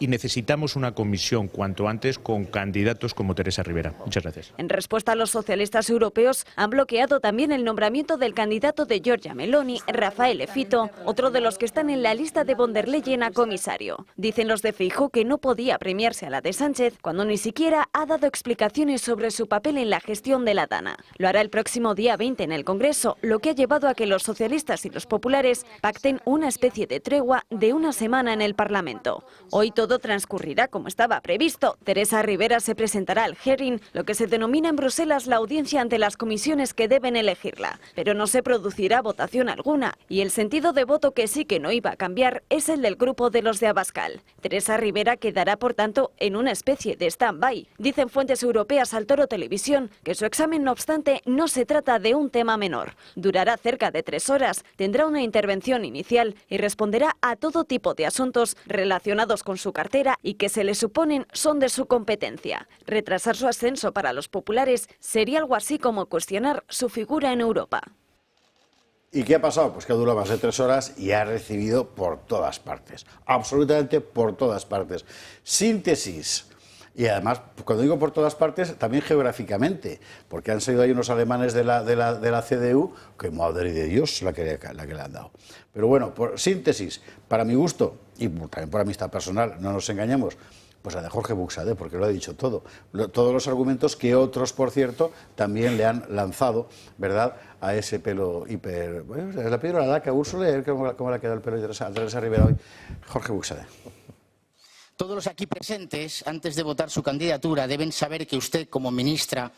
y necesitamos una comisión cuanto antes con candidatos como Teresa Ribera. Muchas gracias. En respuesta, los socialistas europeos han bloqueado también el nombramiento del candidato de Giorgia Meloni, Raffaele Fitto, otro de los que están en la lista de von der Leyen a comisario. Dicen los de Feijóo que no podía premiarse a la de Sánchez cuando ni siquiera ha dado explicaciones sobre su papel en la gestión de la Dana. Lo hará el próximo día 20 en el Congreso, lo que ha llevado a que los socialistas y los populares pacten una especie de tregua de una semana en el Parlamento. Hoy todo transcurrirá como estaba previsto. Teresa Ribera se presentará al hearing, lo que se denomina en Bruselas la audiencia ante las comisiones que deben elegirla. Pero no se producirá votación alguna, y el sentido de voto que sí que no iba a cambiar es el del grupo de los de Abascal. Teresa Ribera quedará, por tanto, en una especie de stand-by. Dicen fuentes europeas al Toro Televisión que su examen, no obstante, no se trata de un tema menor. Durará cerca de 3 horas, tendrá una intervención inicial y responderá a todo tipo de asuntos relacionados con su cartera y que se le suponen son de su competencia. Retrasar su ascenso para los populares sería algo así como cuestionar su figura en Europa. ¿Y qué ha pasado? Pues que ha durado más de 3 horas y ha recibido por todas partes, absolutamente por todas partes. Síntesis. Y además, cuando digo por todas partes, también geográficamente, porque han salido ahí unos alemanes de la CDU, que madre de Dios la que le han dado. Pero bueno, por síntesis, para mi gusto, y también por amistad personal, no nos engañemos, pues la de Jorge Buxadé, porque lo ha dicho todo. Todos los argumentos que otros, por cierto, también le han lanzado, ¿verdad?, a ese pelo hiper... Bueno, le pido a la laca, Úrsula, a ver cómo le ha quedado el pelo de Teresa Ribera hoy. Jorge Buxadé. Todos los aquí presentes, antes de votar su candidatura, deben saber que usted, como ministra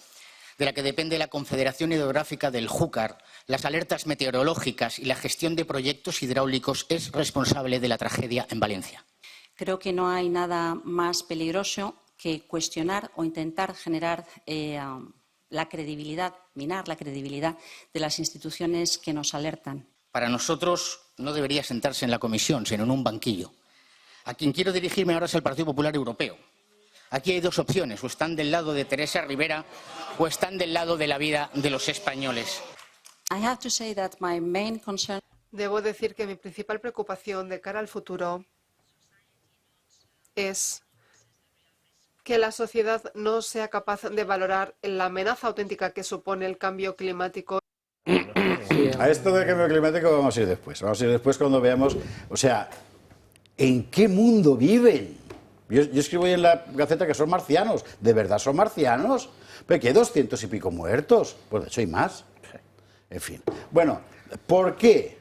de la que depende la Confederación Hidrográfica del Júcar, las alertas meteorológicas y la gestión de proyectos hidráulicos, es responsable de la tragedia en Valencia. Creo que no hay nada más peligroso que cuestionar o intentar generar la credibilidad, minar la credibilidad de las instituciones que nos alertan. Para nosotros no debería sentarse en la comisión, sino en un banquillo. A quien quiero dirigirme ahora es el Partido Popular Europeo. Aquí hay 2 opciones, o están del lado de Teresa Ribera o están del lado de la vida de los españoles. Debo decir que mi principal preocupación de cara al futuro es que la sociedad no sea capaz de valorar la amenaza auténtica que supone el cambio climático. A esto del cambio climático vamos a ir después. Vamos a ir después cuando veamos, o sea, ¿en qué mundo viven? Yo escribo ahí en la Gaceta que son marcianos. ¿De verdad son marcianos? Pero que hay 200 y pico muertos. Pues de hecho hay más. En fin. Bueno, ¿por qué?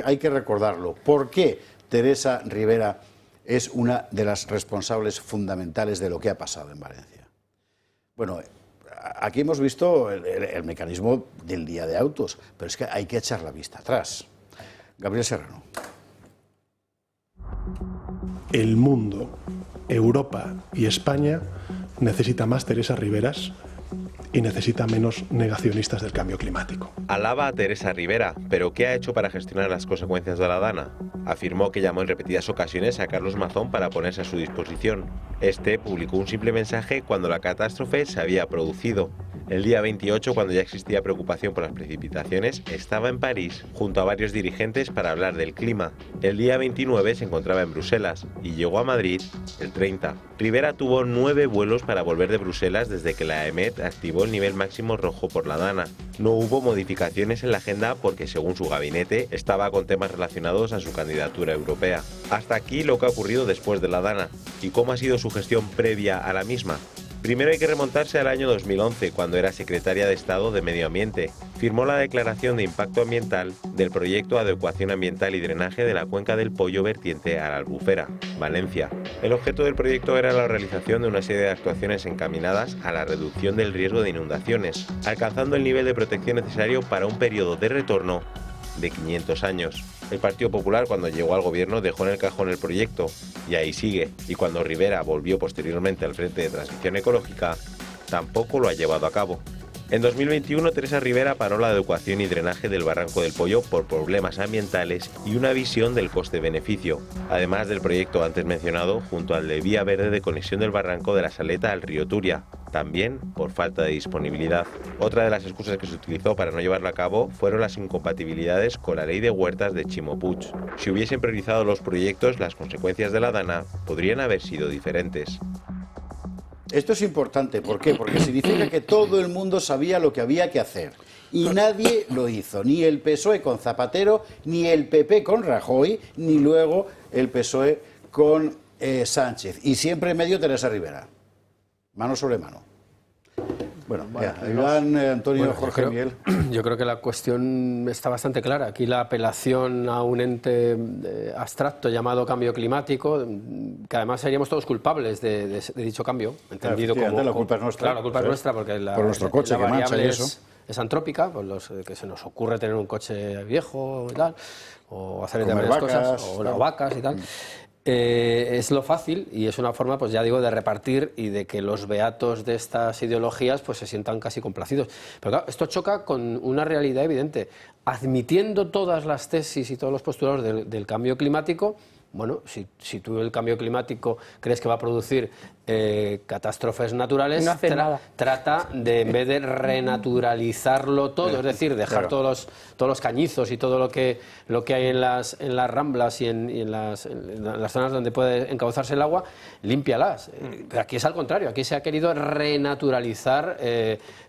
Hay que recordarlo. ¿Por qué Teresa Ribera es una de las responsables fundamentales de lo que ha pasado en Valencia? Bueno, aquí hemos visto el mecanismo del día de autos, pero es que hay que echar la vista atrás. Gabriel Serrano. El mundo, Europa y España necesita más Teresa Riberas y necesita menos negacionistas del cambio climático. Alaba a Teresa Ribera, pero ¿qué ha hecho para gestionar las consecuencias de la Dana? Afirmó que llamó en repetidas ocasiones a Carlos Mazón para ponerse a su disposición. Este publicó un simple mensaje cuando la catástrofe se había producido. El día 28, cuando ya existía preocupación por las precipitaciones, estaba en París junto a varios dirigentes para hablar del clima. El día 29 se encontraba en Bruselas y llegó a Madrid el 30. Ribera tuvo 9 vuelos para volver de Bruselas desde que la EMET activó el nivel máximo rojo por la Dana. No hubo modificaciones en la agenda porque, según su gabinete, estaba con temas relacionados a su candidatura europea. Hasta aquí lo que ha ocurrido después de la Dana. ¿Y cómo ha sido su gestión previa a la misma? Primero hay que remontarse al año 2011, cuando era secretaria de Estado de Medio Ambiente. Firmó la declaración de impacto ambiental del proyecto de adecuación ambiental y drenaje de la cuenca del Pollo vertiente a la Albufera, Valencia. El objeto del proyecto era la realización de una serie de actuaciones encaminadas a la reducción del riesgo de inundaciones, alcanzando el nivel de protección necesario para un periodo de retorno de 500 años. El Partido Popular, cuando llegó al gobierno, dejó en el cajón el proyecto, y ahí sigue. Y cuando Rivera volvió posteriormente al Frente de Transición Ecológica, tampoco lo ha llevado a cabo. En 2021, Teresa Rivera paró la adecuación y drenaje del Barranco del Pollo por problemas ambientales y una visión del coste-beneficio, además del proyecto antes mencionado junto al de vía verde de conexión del Barranco de la Saleta al río Turia, también por falta de disponibilidad. Otra de las excusas que se utilizó para no llevarlo a cabo fueron las incompatibilidades con la ley de huertas de Ximo Puig. Si hubiesen priorizado los proyectos, las consecuencias de la Dana podrían haber sido diferentes. Esto es importante, ¿por qué? Porque significa que todo el mundo sabía lo que había que hacer y nadie lo hizo, ni el PSOE con Zapatero, ni el PP con Rajoy, ni luego el PSOE con Sánchez. Y siempre en medio Teresa Rivera, mano sobre mano. Bueno, Iván, Antonio, Jorge, Miguel. Yo creo que la cuestión está bastante clara. Aquí la apelación a un ente abstracto llamado cambio climático, que además seríamos todos culpables de dicho cambio, entendido como... La culpa es nuestra. Claro, la culpa es nuestra porque por nuestro coche la que mancha y variable eso. Es antrópica, pues que se nos ocurre tener un coche viejo y tal, o hacer varias cosas, o las vacas y tal. Es lo fácil y es una forma, pues ya digo, de repartir y de que los beatos de estas ideologías pues se sientan casi complacidos. Pero claro, esto choca con una realidad evidente. Admitiendo todas las tesis y todos los postulados del cambio climático, bueno, si tú el cambio climático crees que va a producir catástrofes naturales, no hace nada. Trata de, en vez de renaturalizarlo todo, es decir, dejar todos los cañizos y todo lo que hay en las ramblas y en las zonas donde puede encauzarse el agua, límpialas. Pero aquí es al contrario, aquí se ha querido renaturalizar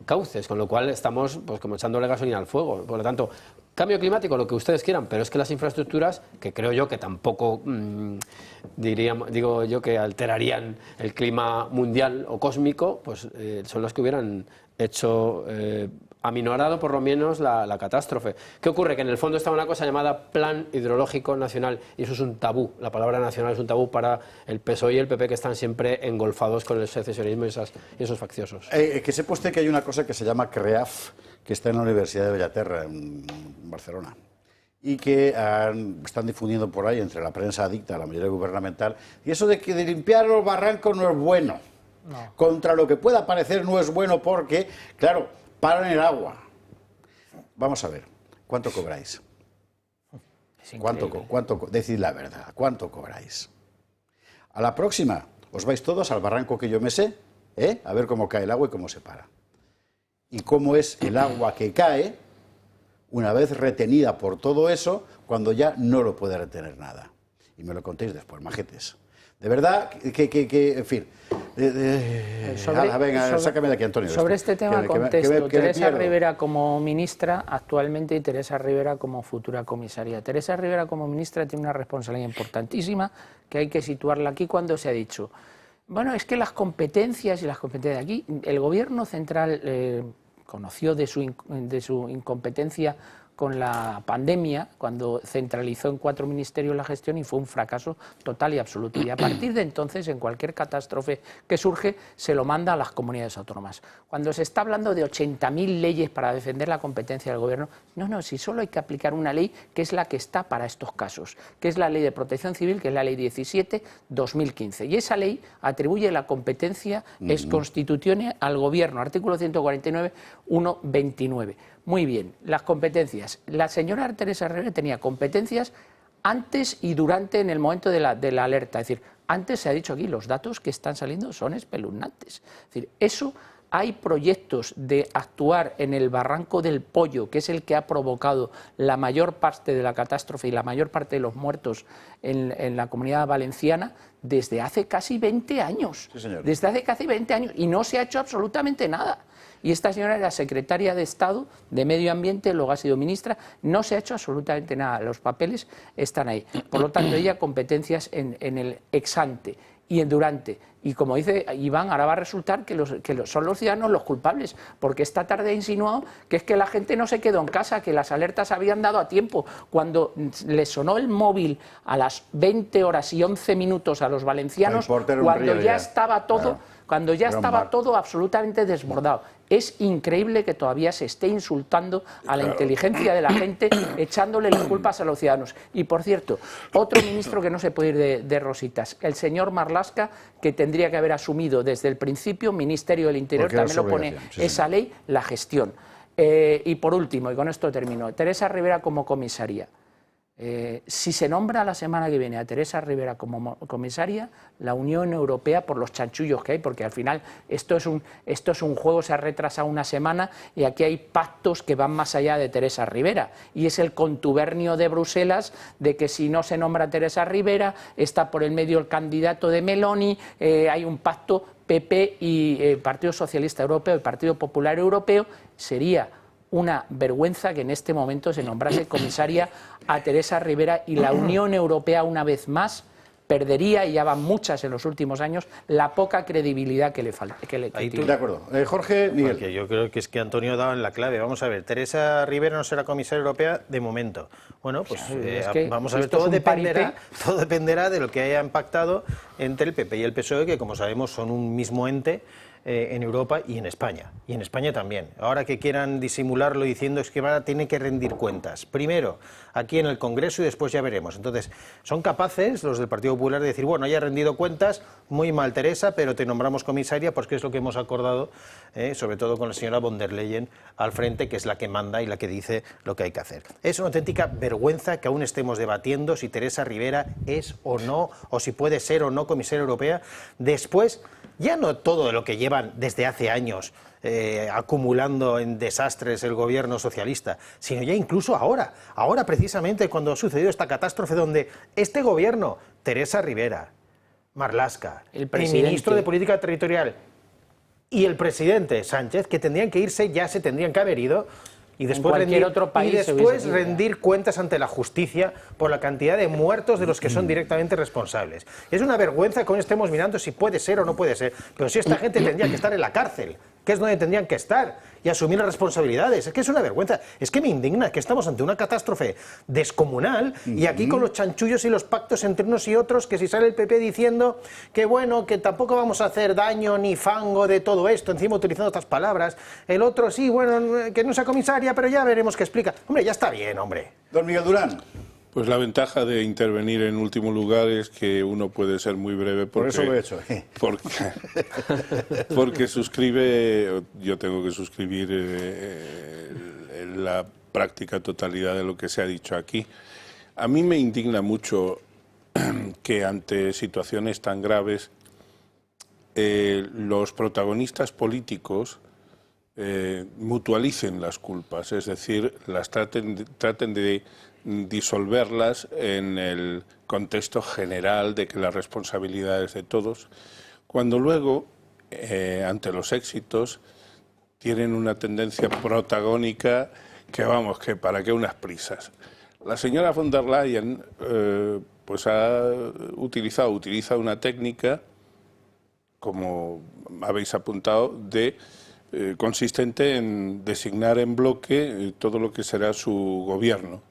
cauces, con lo cual estamos pues como echándole gasolina al fuego. Por lo tanto, cambio climático, lo que ustedes quieran, pero es que las infraestructuras, que creo yo que tampoco digo yo que alterarían el clima mundial o cósmico, pues son las que hubieran hecho aminorado por lo menos la catástrofe. ¿Qué ocurre? Que en el fondo está una cosa llamada Plan Hidrológico Nacional y eso es un tabú. La palabra nacional es un tabú para el PSOE y el PP, que están siempre engolfados con el secesionismo y esos facciosos. Que sepa usted que hay una cosa que se llama CREAF, que está en la Universidad de Bellaterra, en Barcelona, y que están difundiendo por ahí entre la prensa adicta a la mayoría gubernamental, y eso de que de limpiar los barrancos no es bueno. No. Contra lo que pueda parecer no es bueno porque, claro, paran el agua. Vamos a ver, ¿cuánto cobráis? Decid la verdad, ¿cuánto cobráis? A la próxima os vais todos al barranco que yo me sé, a ver cómo cae el agua y cómo se para. Y cómo es el agua que cae una vez retenida por todo eso, cuando ya no lo puede retener nada. Y me lo contéis después, majetes. De verdad, en fin. Venga, sácame de aquí, Antonio. Sobre este tema contesto. Teresa Rivera como ministra actualmente y Teresa Rivera como futura comisaria. Teresa Rivera como ministra tiene una responsabilidad importantísima que hay que situarla aquí cuando se ha dicho. Bueno, es que las competencias de aquí, el gobierno central conoció de su incompetencia con la pandemia, cuando centralizó en 4 ministerios la gestión y fue un fracaso total y absoluto. Y a partir de entonces, en cualquier catástrofe que surge, se lo manda a las comunidades autónomas. Cuando se está hablando de 80.000 leyes para defender la competencia del gobierno, no, si solo hay que aplicar una ley que es la que está para estos casos, que es la Ley de Protección Civil, que es la Ley 17/2015. Y esa ley atribuye la competencia ex constitutione al gobierno, artículo 149.1.29. Muy bien, las competencias. La señora Teresa Rivera tenía competencias antes y durante, en el momento de la alerta. Es decir, antes se ha dicho aquí, los datos que están saliendo son espeluznantes. Es decir, eso, hay proyectos de actuar en el Barranco del Pollo, que es el que ha provocado la mayor parte de la catástrofe y la mayor parte de los muertos en la Comunidad Valenciana, desde hace casi 20 años. Sí, señor. Desde hace casi 20 años, y no se ha hecho absolutamente nada. Y esta señora era secretaria de Estado de Medio Ambiente, luego ha sido ministra, no se ha hecho absolutamente nada, los papeles están ahí. Por lo tanto, ella competencias en el ex ante y en durante. Y como dice Iván, ahora va a resultar que son los ciudadanos los culpables, porque esta tarde ha insinuado que es que la gente no se quedó en casa, que las alertas habían dado a tiempo. Cuando les sonó el móvil a las 20 horas y 11 minutos a los valencianos, cuando ya estaba todo... Claro. cuando ya estaba todo absolutamente desbordado. Es increíble que todavía se esté insultando a la inteligencia de la gente, echándole las culpas a los ciudadanos. Y, por cierto, otro ministro que no se puede ir de rositas, el señor Marlaska, que tendría que haber asumido desde el principio, Ministerio del Interior, también lo pone esa ley, la gestión. Y por último, y con esto termino, Teresa Rivera como comisaria. Si se nombra la semana que viene a Teresa Rivera como comisaria, la Unión Europea, por los chanchullos que hay, porque al final esto es un juego, se ha retrasado una semana y aquí hay pactos que van más allá de Teresa Rivera, y es el contubernio de Bruselas de que si no se nombra a Teresa Rivera, está por el medio el candidato de Meloni, hay un pacto PP y Partido Socialista Europeo y Partido Popular Europeo. Sería una vergüenza que en este momento se nombrase comisaria a Teresa Rivera, y la Unión Europea una vez más perdería, y ya van muchas en los últimos años, la poca credibilidad que le falta. De acuerdo. Jorge, Miguel. Porque yo creo que es que Antonio daba en la clave. Vamos a ver, Teresa Rivera no será comisaria europea de momento. Bueno, pues vamos a ver, todo dependerá de lo que haya impactado entre el PP y el PSOE, que como sabemos son un mismo ente en Europa y en España. Y en España también. Ahora que quieran disimularlo diciendo es que tiene que rendir cuentas. Primero aquí en el Congreso y después ya veremos. Entonces, son capaces los del Partido Popular de decir, bueno, ya ha rendido cuentas, muy mal Teresa, pero te nombramos comisaria, porque es lo que hemos acordado, sobre todo con la señora von der Leyen al frente, que es la que manda y la que dice lo que hay que hacer. Es una auténtica vergüenza que aún estemos debatiendo si Teresa Rivera es o no, o si puede ser o no comisaria europea, después ya no todo lo que llevan desde hace años acumulando en desastres el gobierno socialista, sino ya incluso ahora precisamente cuando ha sucedido esta catástrofe donde este gobierno, Teresa Rivera, Marlaska, el ministro de Política Territorial y el presidente Sánchez, que tendrían que irse, ya se tendrían que haber ido, y después, rendir cuentas ante la justicia por la cantidad de muertos de los que son directamente responsables. Es una vergüenza que hoy estemos mirando si puede ser o no puede ser, pero si esta gente tendría que estar en la cárcel, que es donde tendrían que estar, y asumir las responsabilidades. Es que es una vergüenza. Es que me indigna que estamos ante una catástrofe descomunal y aquí con los chanchullos y los pactos entre unos y otros, que si sale el PP diciendo que bueno, que tampoco vamos a hacer daño ni fango de todo esto, encima utilizando otras palabras, el otro sí, bueno, que no sea comisaria, pero ya veremos qué explica. Hombre, ya está bien, hombre. Don Miguel Durán. Pues la ventaja de intervenir en último lugar es que uno puede ser muy breve porque, por eso lo he hecho. Porque suscribe, yo tengo que suscribir la práctica totalidad de lo que se ha dicho aquí. A mí me indigna mucho que ante situaciones tan graves los protagonistas políticos mutualicen las culpas, es decir, las traten de disolverlas en el contexto general de que la responsabilidad es de todos, cuando luego, ante los éxitos, tienen una tendencia protagónica que vamos, que para qué unas prisas. La señora von der Leyen pues utiliza una técnica, como habéis apuntado, consistente en designar en bloque todo lo que será su gobierno.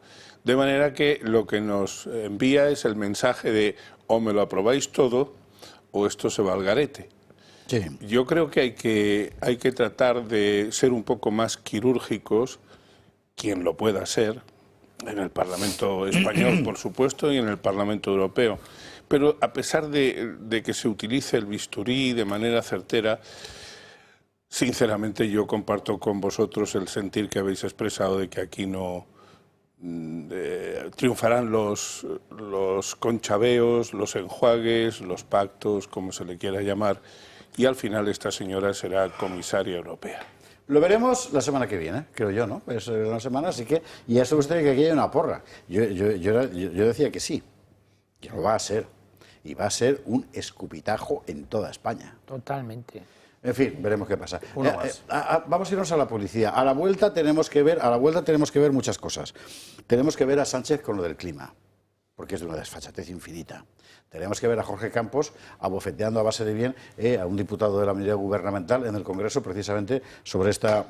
De manera que lo que nos envía es el mensaje de o me lo aprobáis todo o esto se va al garete. Sí. Yo creo que hay que tratar de ser un poco más quirúrgicos, quien lo pueda ser, en el Parlamento español, por supuesto, y en el Parlamento europeo. Pero a pesar de que se utilice el bisturí de manera certera, sinceramente yo comparto con vosotros el sentir que habéis expresado de que aquí no triunfarán los conchaveos, los enjuagues, los pactos, como se le quiera llamar, y al final esta señora será comisaria europea. Lo veremos la semana que viene, creo yo, ¿no? Es una semana, así que ya sabe usted que aquí hay una porra. Yo decía que sí, que lo va a ser, y va a ser un escupitajo en toda España. Totalmente. En fin, veremos qué pasa. Vamos a irnos a la policía. A la vuelta tenemos que ver muchas cosas. Tenemos que ver a Sánchez con lo del clima, porque es de una desfachatez infinita. Tenemos que ver a Jorge Campos abofeteando a base de bien a un diputado de la mayoría gubernamental en el Congreso, precisamente sobre esta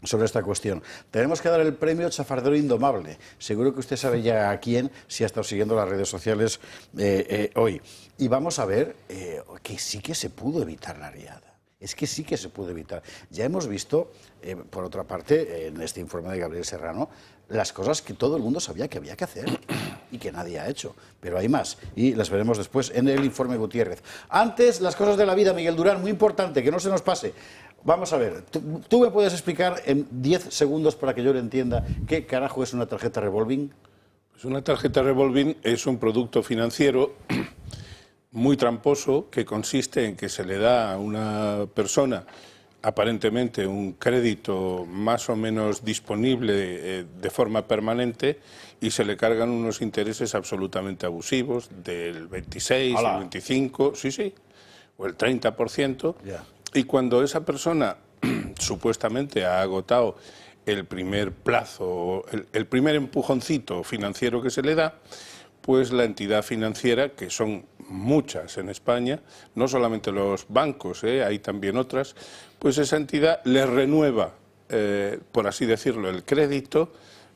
sobre esta cuestión. Tenemos que dar el premio Chafardero Indomable. Seguro que usted sabe ya a quién, si ha estado siguiendo las redes sociales hoy. Y vamos a ver que sí que se pudo evitar la riada. Es que sí que se pudo evitar. Ya hemos visto, por otra parte, en este informe de Gabriel Serrano, las cosas que todo el mundo sabía que había que hacer y que nadie ha hecho. Pero hay más y las veremos después en el informe Gutiérrez. Antes, las cosas de la vida, Miguel Durán, muy importante, que no se nos pase. Vamos a ver, ¿tú me puedes explicar en 10 segundos para que yo lo entienda qué carajo es una tarjeta revolving? Pues una tarjeta revolving es un producto financiero muy tramposo que consiste en que se le da a una persona aparentemente un crédito más o menos disponible de forma permanente y se le cargan unos intereses absolutamente abusivos del 26, el 25, sí, o el 30%. Yeah. Y cuando esa persona supuestamente ha agotado el primer plazo, el primer empujoncito financiero que se le da, pues la entidad financiera, que son muchas en España, no solamente los bancos, hay también otras, pues esa entidad le renueva, por así decirlo, el crédito,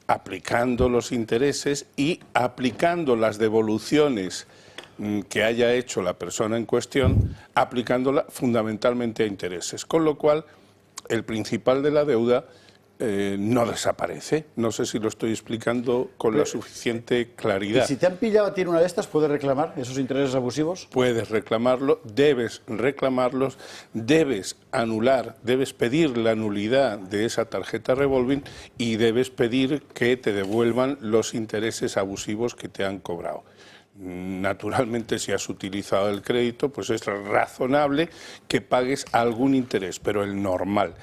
aplicando los intereses y aplicando las devoluciones que haya hecho la persona en cuestión, aplicándola fundamentalmente a intereses, con lo cual el principal de la deuda no desaparece. No sé si lo estoy explicando con la suficiente claridad. ¿Y si te han pillado a ti en una de estas, puedes reclamar esos intereses abusivos? Puedes reclamarlo, debes reclamarlos, debes anular, debes pedir la nulidad de esa tarjeta revolving y debes pedir que te devuelvan los intereses abusivos que te han cobrado. Naturalmente, si has utilizado el crédito, pues es razonable que pagues algún interés, pero el normal.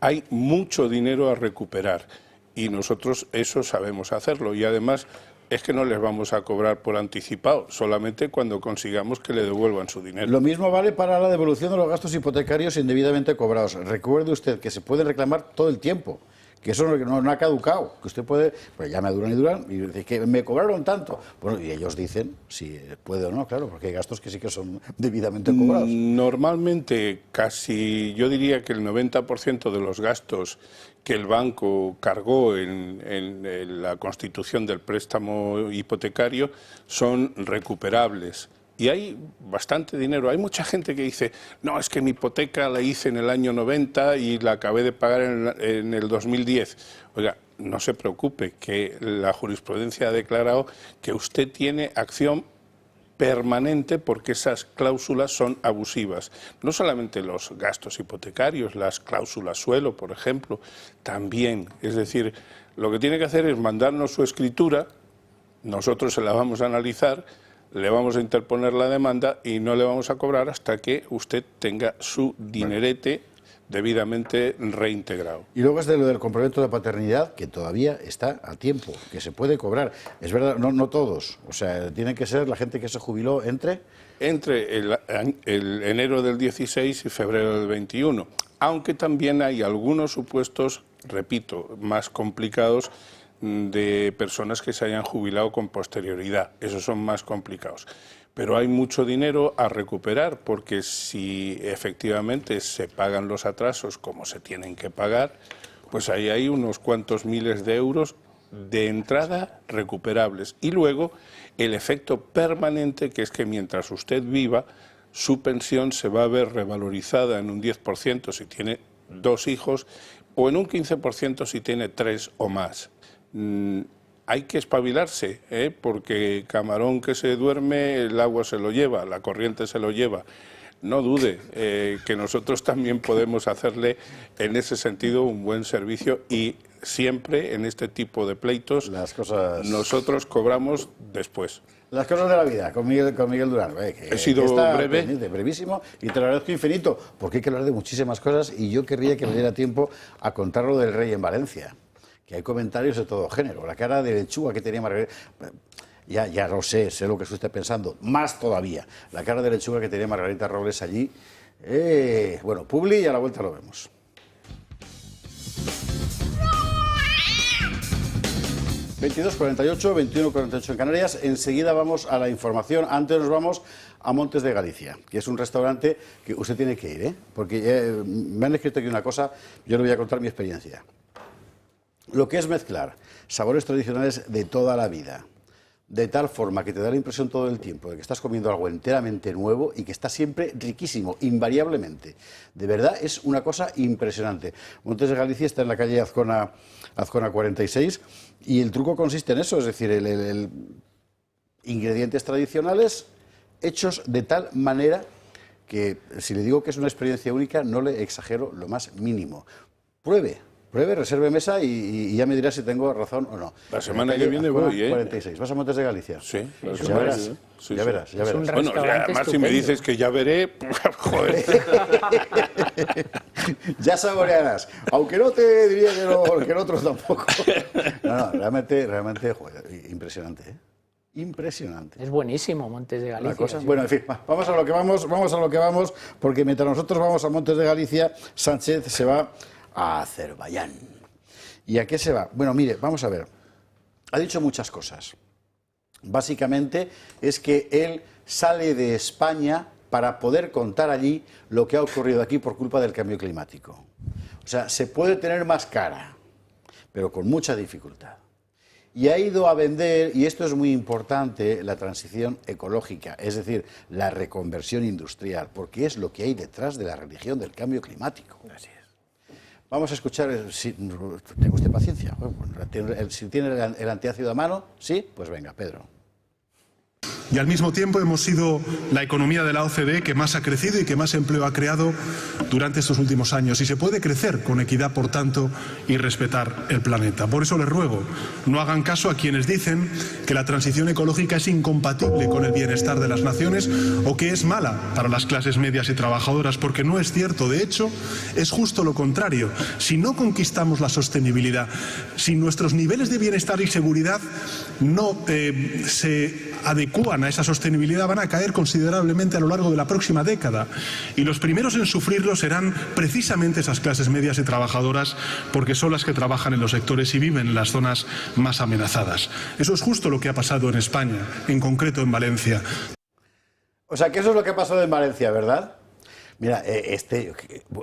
Hay mucho dinero a recuperar y nosotros eso sabemos hacerlo y además es que no les vamos a cobrar por anticipado, solamente cuando consigamos que le devuelvan su dinero. Lo mismo vale para la devolución de los gastos hipotecarios indebidamente cobrados. Recuerde usted que se puede reclamar todo el tiempo, que eso no ha caducado, que usted puede, pues llame a Durán y Durán y dice que me cobraron tanto. Bueno, y ellos dicen si puede o no, claro, porque hay gastos que sí que son debidamente cobrados. Normalmente, casi yo diría que el 90% de los gastos que el banco cargó en la constitución del préstamo hipotecario son recuperables. Y hay bastante dinero. Hay mucha gente que dice, no, es que mi hipoteca la hice en el año 90 y la acabé de pagar en el 2010. Oiga, no se preocupe, que la jurisprudencia ha declarado que usted tiene acción permanente porque esas cláusulas son abusivas. No solamente los gastos hipotecarios, las cláusulas suelo, por ejemplo, también. Es decir, lo que tiene que hacer es mandarnos su escritura, nosotros se la vamos a analizar, le vamos a interponer la demanda y no le vamos a cobrar hasta que usted tenga su dinerete debidamente reintegrado. Y luego es de lo del complemento de paternidad, que todavía está a tiempo, que se puede cobrar. Es verdad, no todos. O sea, tiene que ser la gente que se jubiló entre el enero del 16 y febrero del 21. Aunque también hay algunos supuestos, repito, más complicados, de personas que se hayan jubilado con posterioridad. Esos son más complicados. Pero hay mucho dinero a recuperar porque si efectivamente se pagan los atrasos como se tienen que pagar, pues ahí hay unos cuantos miles de euros de entrada recuperables. Y luego el efecto permanente, que es que mientras usted viva, su pensión se va a ver revalorizada en un 10% si tiene 2 hijos o en un 15% si tiene 3 o más. Hay que espabilarse, porque camarón que se duerme, el agua se lo lleva, la corriente se lo lleva. No dude que nosotros también podemos hacerle en ese sentido un buen servicio y siempre en este tipo de pleitos nosotros cobramos después. Las cosas de la vida, con Miguel Durán. He sido breve. Brevísimo, y te lo agradezco infinito, porque hay que hablar de muchísimas cosas y yo querría que me diera tiempo a contar lo del rey en Valencia. Que hay comentarios de todo género. La cara de lechuga que tenía Margarita... Ya lo sé lo que usted está pensando. Más todavía. La cara de lechuga que tenía Margarita Robles allí. Bueno, Publi y a la vuelta lo vemos. ...22:48, 21:48 en Canarias. Enseguida vamos a la información. Antes nos vamos a Montes de Galicia, que es un restaurante que usted tiene que ir, porque me han escrito aquí una cosa, yo le voy a contar mi experiencia. lo que es mezclar sabores tradicionales de toda la vida, de tal forma que te da la impresión todo el tiempo de que estás comiendo algo enteramente nuevo y que está siempre riquísimo, invariablemente. De verdad, es una cosa impresionante. Montes de Galicia está en la calle Azcona 46 y el truco consiste en eso, es decir, ingredientes tradicionales hechos de tal manera que, si le digo que es una experiencia única, no le exagero lo más mínimo. Pruebe, reserve mesa y ya me dirá si tengo razón o no. La semana que viene voy, ¿eh? 46. ¿Vas a Montes de Galicia? Sí. Pues ya verás. Ya verás. Bueno, además si me dices que ya veré, joder. Ya saborearás. Aunque no te diría que en otros tampoco. No, realmente, joder, impresionante, ¿eh? Impresionante. Es buenísimo Montes de Galicia. Sí. Bueno, en fin, vamos a lo que vamos, porque mientras nosotros vamos a Montes de Galicia, Sánchez se va a Azerbaiyán. ¿Y a qué se va? Bueno, mire, vamos a ver. Ha dicho muchas cosas. Básicamente es que él sale de España para poder contar allí lo que ha ocurrido aquí por culpa del cambio climático. O sea, se puede tener más cara, pero con mucha dificultad. Y ha ido a vender, y esto es muy importante, la transición ecológica, es decir, la reconversión industrial, porque es lo que hay detrás de la religión del cambio climático. Así es. Vamos a escuchar, ¿tenga usted paciencia? Si tiene el antiácido a mano, ¿sí? Pues venga, Pedro. Y al mismo tiempo hemos sido la economía de la OCDE que más ha crecido y que más empleo ha creado durante estos últimos años. Y se puede crecer con equidad, por tanto, y respetar el planeta. Por eso les ruego, no hagan caso a quienes dicen que la transición ecológica es incompatible con el bienestar de las naciones o que es mala para las clases medias y trabajadoras, porque no es cierto. De hecho, es justo lo contrario. Si no conquistamos la sostenibilidad, si nuestros niveles de bienestar y seguridad no se adecúan a esa sostenibilidad, van a caer considerablemente a lo largo de la próxima década. Y los primeros en sufrirlo serán precisamente esas clases medias y trabajadoras, porque son las que trabajan en los sectores y viven en las zonas más amenazadas. Eso es justo lo que ha pasado en España, en concreto en Valencia. O sea, que eso es lo que ha pasado en Valencia, ¿verdad? Mira,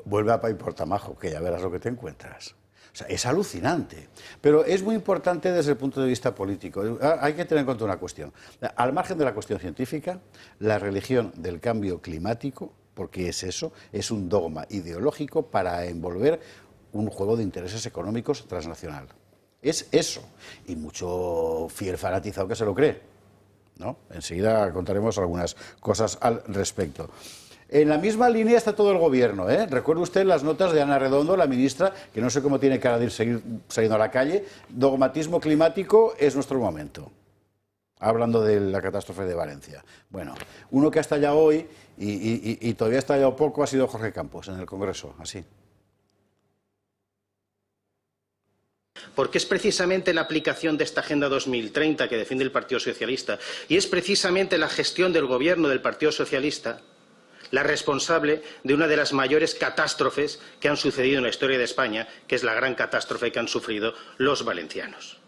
vuelve a Pai Portamajo, que ya verás lo que te encuentras. O sea, es alucinante, pero es muy importante desde el punto de vista político. Hay que tener en cuenta una cuestión. Al margen de la cuestión científica, la religión del cambio climático, porque es eso, es un dogma ideológico para envolver un juego de intereses económicos transnacional. Es eso, y mucho fiel fanatizado que se lo cree, ¿no? Enseguida contaremos algunas cosas al respecto. En la misma línea está todo el gobierno, ¿eh? Recuerde usted las notas de Ana Redondo, la ministra, que no sé cómo tiene cara de seguir saliendo a la calle. Dogmatismo climático es nuestro momento. Hablando de la catástrofe de Valencia. Bueno, uno que ha estallado hoy y todavía ha estallado poco ha sido Jorge Campos en el Congreso, así. Porque es precisamente la aplicación de esta Agenda 2030 que defiende el Partido Socialista y es precisamente la gestión del Gobierno del Partido Socialista la responsable de una de las mayores catástrofes que han sucedido en la historia de España, que es la gran catástrofe que han sufrido los valencianos.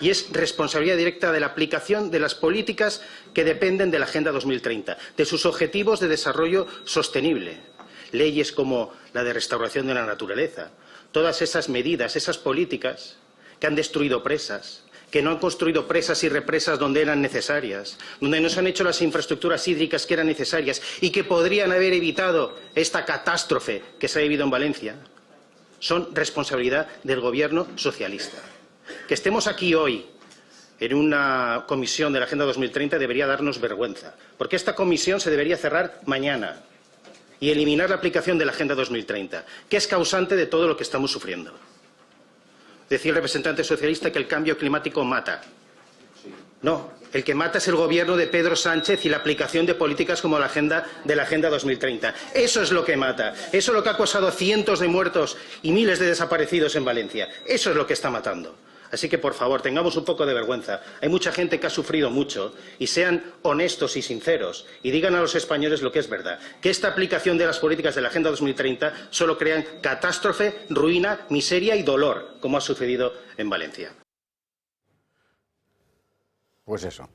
Y es responsabilidad directa de la aplicación de las políticas que dependen de la Agenda 2030, de sus objetivos de desarrollo sostenible, leyes como la de restauración de la naturaleza, todas esas medidas, esas políticas que han destruido presas, que no han construido presas y represas donde eran necesarias, donde no se han hecho las infraestructuras hídricas que eran necesarias y que podrían haber evitado esta catástrofe que se ha vivido en Valencia, son responsabilidad del Gobierno socialista. Que estemos aquí hoy en una comisión de la Agenda 2030 debería darnos vergüenza, porque esta comisión se debería cerrar mañana y eliminar la aplicación de la Agenda 2030, que es causante de todo lo que estamos sufriendo. Decía el representante socialista que el cambio climático mata. No, el que mata es el gobierno de Pedro Sánchez y la aplicación de políticas como la Agenda 2030. Eso es lo que mata. Eso es lo que ha causado cientos de muertos y miles de desaparecidos en Valencia. Eso es lo que está matando. Así que, por favor, tengamos un poco de vergüenza. Hay mucha gente que ha sufrido mucho y sean honestos y sinceros y digan a los españoles lo que es verdad. Que esta aplicación de las políticas de la Agenda 2030 solo crean catástrofe, ruina, miseria y dolor, como ha sucedido en Valencia. Pues eso.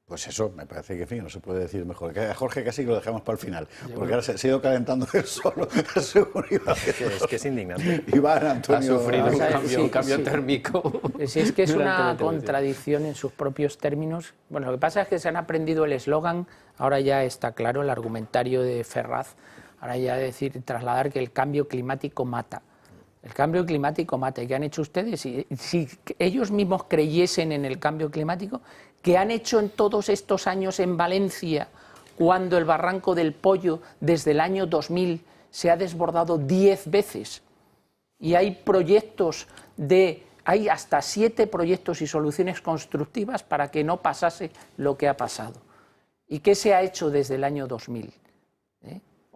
Pues eso, me parece que, en fin, no se puede decir mejor. Que a Jorge casi lo dejamos para el final, porque ahora se ha ido calentando él solo. Es que es indignante. Iván, Antonio... Ha sufrido un cambio térmico. Si es que es una contradicción en sus propios términos. Bueno, lo que pasa es que se han aprendido el eslogan, ahora ya está claro el argumentario de Ferraz, ahora ya trasladar que el cambio climático mata. El cambio climático mata. ¿Y qué han hecho ustedes? Si ellos mismos creyesen en el cambio climático, ¿qué han hecho en todos estos años en Valencia, cuando el Barranco del Pollo desde el año 2000 se ha desbordado 10 veces? Y hay proyectos hay hasta 7 proyectos y soluciones constructivas para que no pasase lo que ha pasado. ¿Y qué se ha hecho desde el año 2000?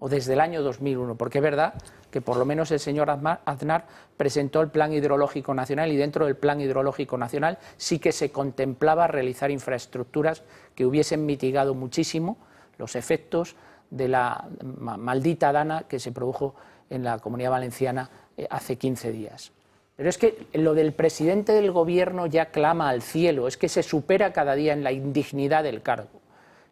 O desde el año 2001, porque es verdad que por lo menos el señor Aznar presentó el Plan Hidrológico Nacional y dentro del Plan Hidrológico Nacional sí que se contemplaba realizar infraestructuras que hubiesen mitigado muchísimo los efectos de la maldita dana que se produjo en la Comunidad Valenciana hace 15 días. Pero es que lo del presidente del gobierno ya clama al cielo, es que se supera cada día en la indignidad del cargo.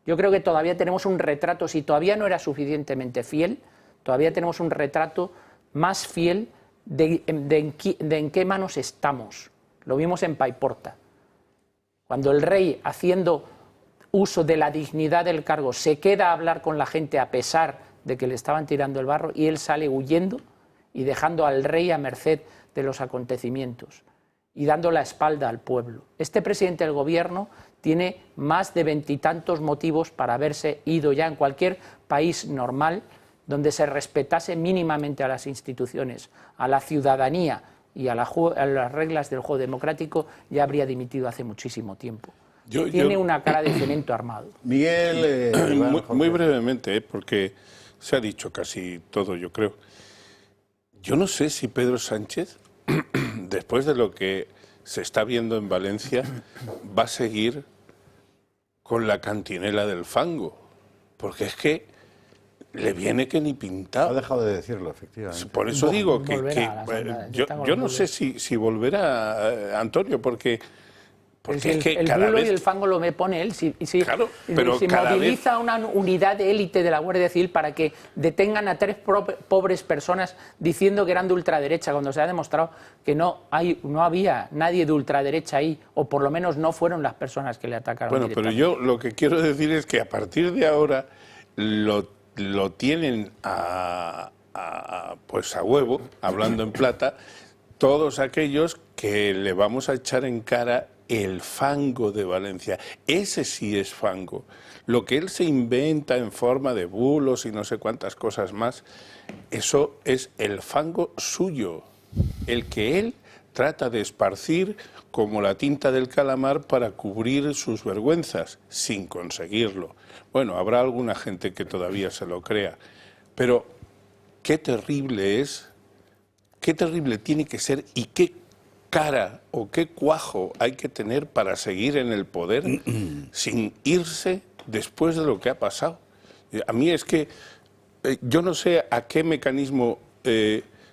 Yo creo que todavía tenemos un retrato, si todavía no era suficientemente fiel, todavía tenemos un retrato más fiel de en qué manos estamos. Lo vimos en Paiporta. Cuando el rey, haciendo uso de la dignidad del cargo, se queda a hablar con la gente a pesar de que le estaban tirando el barro y él sale huyendo y dejando al rey a merced de los acontecimientos y dando la espalda al pueblo. Este presidente del gobierno tiene más de 20 y tantos motivos para haberse ido ya en cualquier país normal donde se respetase mínimamente a las instituciones, a la ciudadanía y a las reglas del juego democrático, ya habría dimitido hace muchísimo tiempo. Tiene una cara de cemento armado. Miguel... muy brevemente, porque se ha dicho casi todo, yo creo. Yo no sé si Pedro Sánchez, después de lo que se está viendo en Valencia, va a seguir con la cantinela del fango, porque es que le viene que ni pintado. Ha dejado de decirlo, efectivamente. Por eso digo que yo no sé si volverá, Antonio, porque es que el cada bulo vez... y el fango lo me pone él. Si pero moviliza una unidad de élite de la Guardia Civil para que detengan a 3 pobres personas diciendo que eran de ultraderecha, cuando se ha demostrado que no había nadie de ultraderecha ahí, o por lo menos no fueron las personas que le atacaron. Bueno, pero yo lo que quiero decir es que a partir de ahora lo tienen pues a huevo, hablando en plata, todos aquellos que le vamos a echar en cara el fango de Valencia. Ese sí es fango. Lo que él se inventa en forma de bulos y no sé cuántas cosas más, eso es el fango suyo, el que él trata de esparcir como la tinta del calamar para cubrir sus vergüenzas, sin conseguirlo. Bueno, habrá alguna gente que todavía se lo crea, pero qué terrible es, qué terrible tiene que ser y qué cara o qué cuajo hay que tener para seguir en el poder sin irse después de lo que ha pasado. A mí es que yo no sé a qué mecanismo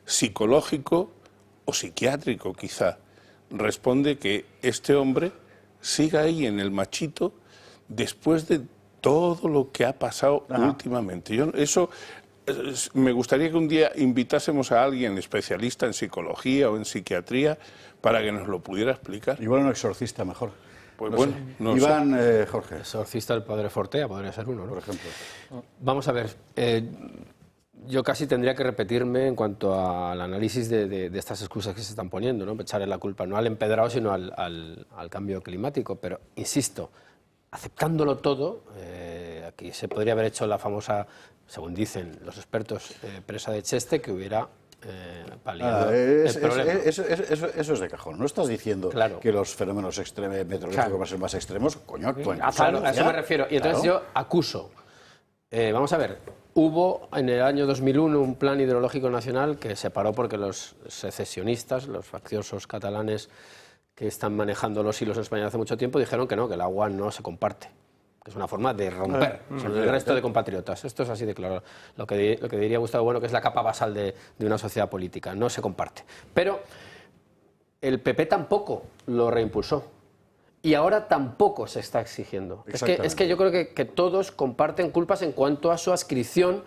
psicológico o psiquiátrico quizá responde que este hombre siga ahí en el machito después de todo lo que ha pasado últimamente. Me gustaría que un día invitásemos a alguien especialista en psicología o en psiquiatría para que nos lo pudiera explicar. Igual un exorcista mejor. Pues no bueno, sé. no Iván, sé. Jorge. Exorcista del padre Fortea podría ser uno, ¿no? Por ejemplo. Vamos a ver, yo casi tendría que repetirme en cuanto al análisis de estas excusas que se están poniendo, ¿no? Echarle la culpa no al empedrado, sino al cambio climático. Pero, insisto, aceptándolo todo, aquí se podría haber hecho la famosa, según dicen los expertos, presa de Cheste, que hubiera paliado el problema. Eso es de cajón. No estás diciendo que los fenómenos meteorológicos van a ser más extremos. Coño, actúan. Claro, a eso me refiero. Y entonces yo acuso. Vamos a ver, hubo en el año 2001 un plan hidrológico nacional que se paró porque los secesionistas, los facciosos catalanes que están manejando los hilos en España hace mucho tiempo, dijeron que no, que el agua no se comparte, que es una forma de romper con el resto de compatriotas. Esto es así de claro. Lo que diría Gustavo Bueno, que es la capa basal de una sociedad política, no se comparte. Pero el PP tampoco lo reimpulsó. y ahora tampoco se está exigiendo. Es que yo creo que todos comparten culpas en cuanto a su adscripción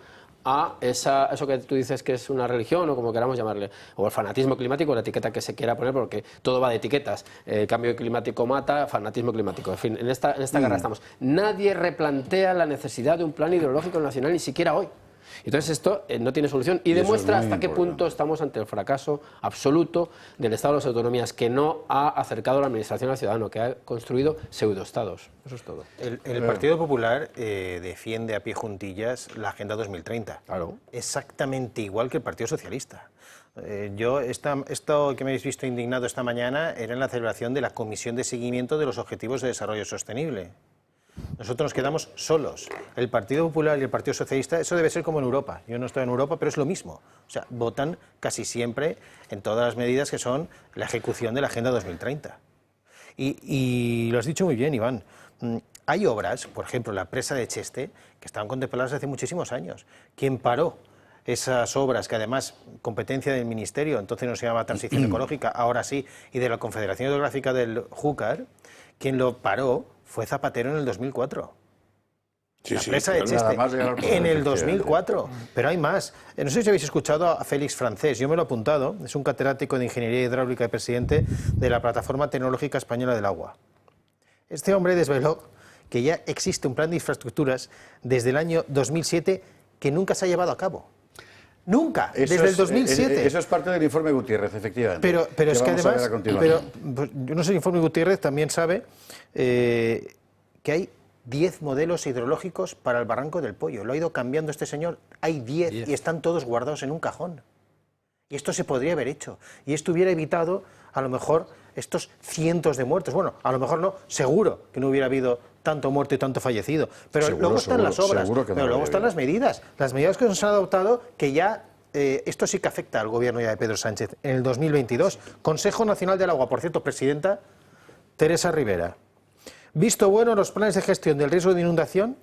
a eso que tú dices que es una religión o como queramos llamarle, o el fanatismo climático, la etiqueta que se quiera poner, porque todo va de etiquetas. El cambio climático mata, fanatismo climático. En fin, en esta guerra estamos. Nadie replantea la necesidad de un plan hidrológico nacional, ni siquiera hoy. Entonces esto no tiene solución y demuestra hasta qué punto estamos ante el fracaso absoluto del Estado de las autonomías, que no ha acercado la administración al ciudadano, que ha construido pseudoestados. Eso es todo. El Partido Popular defiende a pie juntillas la Agenda 2030. Claro. Exactamente igual que el Partido Socialista. Esto que me habéis visto indignado esta mañana era en la celebración de la Comisión de Seguimiento de los Objetivos de Desarrollo Sostenible. Nosotros nos quedamos solos. El Partido Popular y el Partido Socialista, eso debe ser como en Europa. Yo no estoy en Europa, pero es lo mismo. O sea, votan casi siempre en todas las medidas que son la ejecución de la Agenda 2030. Y lo has dicho muy bien, Iván. Hay obras, por ejemplo, la presa de Cheste, que estaban contempladas hace muchísimos años. ¿Quién paró esas obras, que además competencia del Ministerio, entonces no se llama Transición Ecológica, ahora sí, y de la Confederación Hidrográfica del Júcar? Quien lo paró fue Zapatero en el 2004. La presa de Cheste, en el 2004. Pero hay más. No sé si habéis escuchado a Félix Francés, yo me lo he apuntado, es un catedrático de Ingeniería Hidráulica y presidente de la Plataforma Tecnológica Española del Agua. Este hombre desveló que ya existe un plan de infraestructuras desde el año 2007 que nunca se ha llevado a cabo. Nunca, desde el 2007. Eso es parte del informe Gutiérrez, efectivamente. Pero es que además, yo no sé, el informe Gutiérrez también sabe que hay 10 modelos hidrológicos para el Barranco del Pollo. Lo ha ido cambiando este señor. Hay 10 y están todos guardados en un cajón. Y esto se podría haber hecho. Y esto hubiera evitado, a lo mejor, estos cientos de muertos. Bueno, a lo mejor no, seguro que no hubiera habido tanto muerto y tanto fallecido. Pero luego están las obras, pero luego están las medidas. Las medidas que se han adoptado, que ya esto sí que afecta al gobierno ya de Pedro Sánchez. En el 2022, Consejo Nacional del Agua, por cierto, presidenta Teresa Rivera. Visto bueno los planes de gestión del riesgo de inundación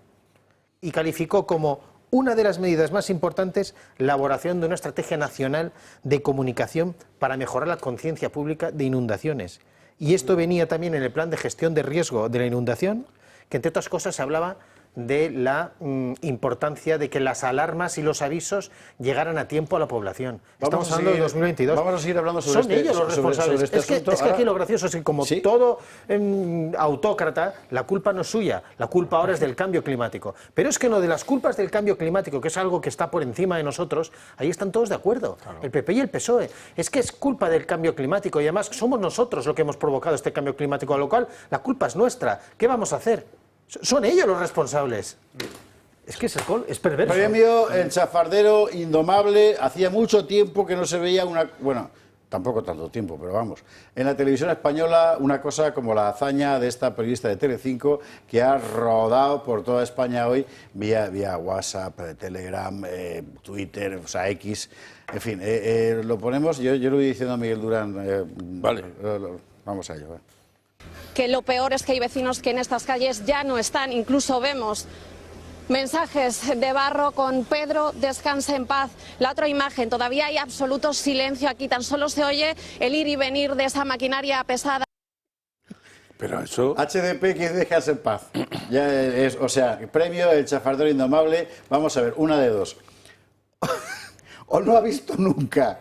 y calificó como una de las medidas más importantes la elaboración de una estrategia nacional de comunicación para mejorar la conciencia pública de inundaciones. Y esto venía también en el plan de gestión de riesgo de la inundación, que entre otras cosas se hablaba de la importancia de que las alarmas y los avisos llegaran a tiempo a la población. Estamos hablando de 2022. Vamos a seguir hablando sobre Son ellos los responsables. Es que aquí lo gracioso es que como todo autócrata, la culpa no es suya, la culpa ahora es del cambio climático. Pero es que lo de las culpas del cambio climático, que es algo que está por encima de nosotros, ahí están todos de acuerdo. Claro. El PP y el PSOE. Es que es culpa del cambio climático y además somos nosotros los que hemos provocado este cambio climático, a lo cual la culpa es nuestra. ¿Qué vamos a hacer? Son ellos los responsables. Es que es perverso. Premio El Chafardero Indomable. Hacía mucho tiempo que no se veía una... Bueno, tampoco tanto tiempo, pero vamos. En la televisión española, una cosa como la hazaña de esta periodista de Telecinco que ha rodado por toda España hoy vía WhatsApp, Telegram, Twitter, o sea, X. En fin, lo ponemos. Yo lo voy diciendo a Miguel Durán. Vale. Vamos a ello. Que lo peor es que hay vecinos que en estas calles ya no están, incluso vemos mensajes de barro con Pedro, descansa en paz. La otra imagen, todavía hay absoluto silencio aquí, tan solo se oye el ir y venir de esa maquinaria pesada. Pero eso... HDP que descanse en paz. Ya es, o sea, premio El Chafardero Indomable. Vamos a ver, una de dos. O no ha visto nunca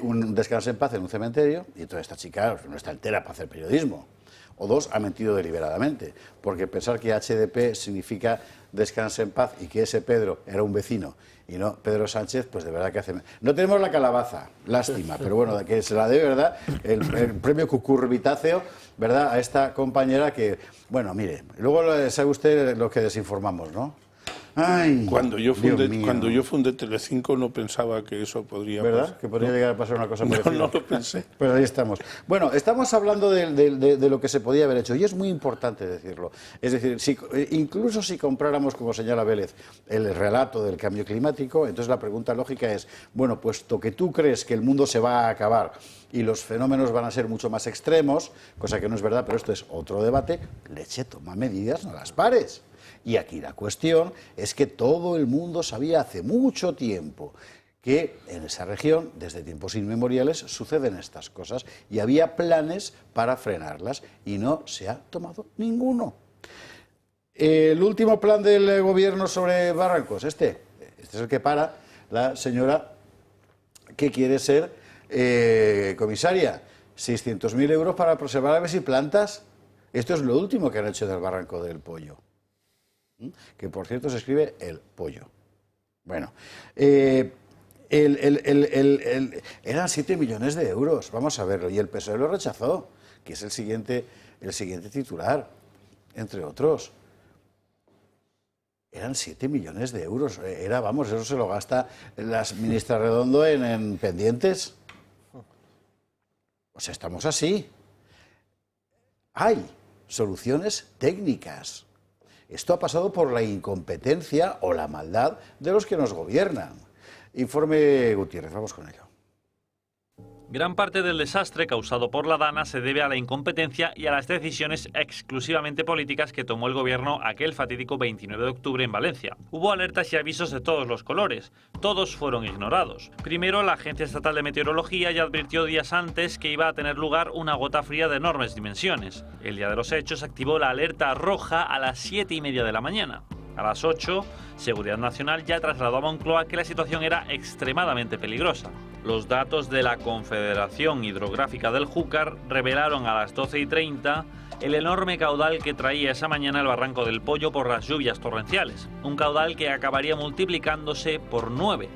un descanso en paz en un cementerio, y toda esta chica no está entera para hacer periodismo. O dos, ha mentido deliberadamente, porque pensar que HDP significa descanse en paz y que ese Pedro era un vecino y no Pedro Sánchez, pues de verdad que hace... No tenemos la calabaza, lástima, pero bueno, que se la dé, ¿verdad? El premio Cucurbitáceo, ¿verdad? A esta compañera que, bueno, mire, luego sabe usted lo que desinformamos, ¿no? Ay, cuando yo fundé Telecinco no pensaba que eso podría ¿verdad? pasar. Que podría llegar a pasar una cosa parecida. No lo pensé. Pero ahí estamos. Bueno, estamos hablando de lo que se podía haber hecho y es muy importante decirlo. Es decir, incluso si compráramos, como señala Vélez, el relato del cambio climático, entonces la pregunta lógica es, bueno, puesto que tú crees que el mundo se va a acabar y los fenómenos van a ser mucho más extremos, cosa que no es verdad, pero esto es otro debate, leche, toma medidas, no las pares. Y aquí la cuestión es que todo el mundo sabía hace mucho tiempo que en esa región, desde tiempos inmemoriales, suceden estas cosas y había planes para frenarlas y no se ha tomado ninguno. El último plan del gobierno sobre barrancos, este es el que para la señora que quiere ser comisaria. 600.000 euros para preservar aves y plantas. Esto es lo último que han hecho del Barranco del Pollo. Que por cierto se escribe el pollo. Bueno, eran 7 millones de euros, vamos a verlo, y el PSOE lo rechazó, que es el siguiente titular, entre otros. Eran 7 millones de euros, eso se lo gasta la ministra Redondo en pendientes. O sea, estamos así. Hay soluciones técnicas. Esto ha pasado por la incompetencia o la maldad de los que nos gobiernan. Informe Gutiérrez, vamos con ello. Gran parte del desastre causado por la Dana se debe a la incompetencia y a las decisiones exclusivamente políticas que tomó el gobierno aquel fatídico 29 de octubre en Valencia. Hubo alertas y avisos de todos los colores. Todos fueron ignorados. Primero, la Agencia Estatal de Meteorología ya advirtió días antes que iba a tener lugar una gota fría de enormes dimensiones. El día de los hechos activó la alerta roja a las 7:30 de la mañana. A las 8, Seguridad Nacional ya trasladó a Moncloa que la situación era extremadamente peligrosa. Los datos de la Confederación Hidrográfica del Júcar revelaron a las 12:30 el enorme caudal que traía esa mañana el Barranco del Pollo por las lluvias torrenciales, un caudal que acabaría multiplicándose por 9.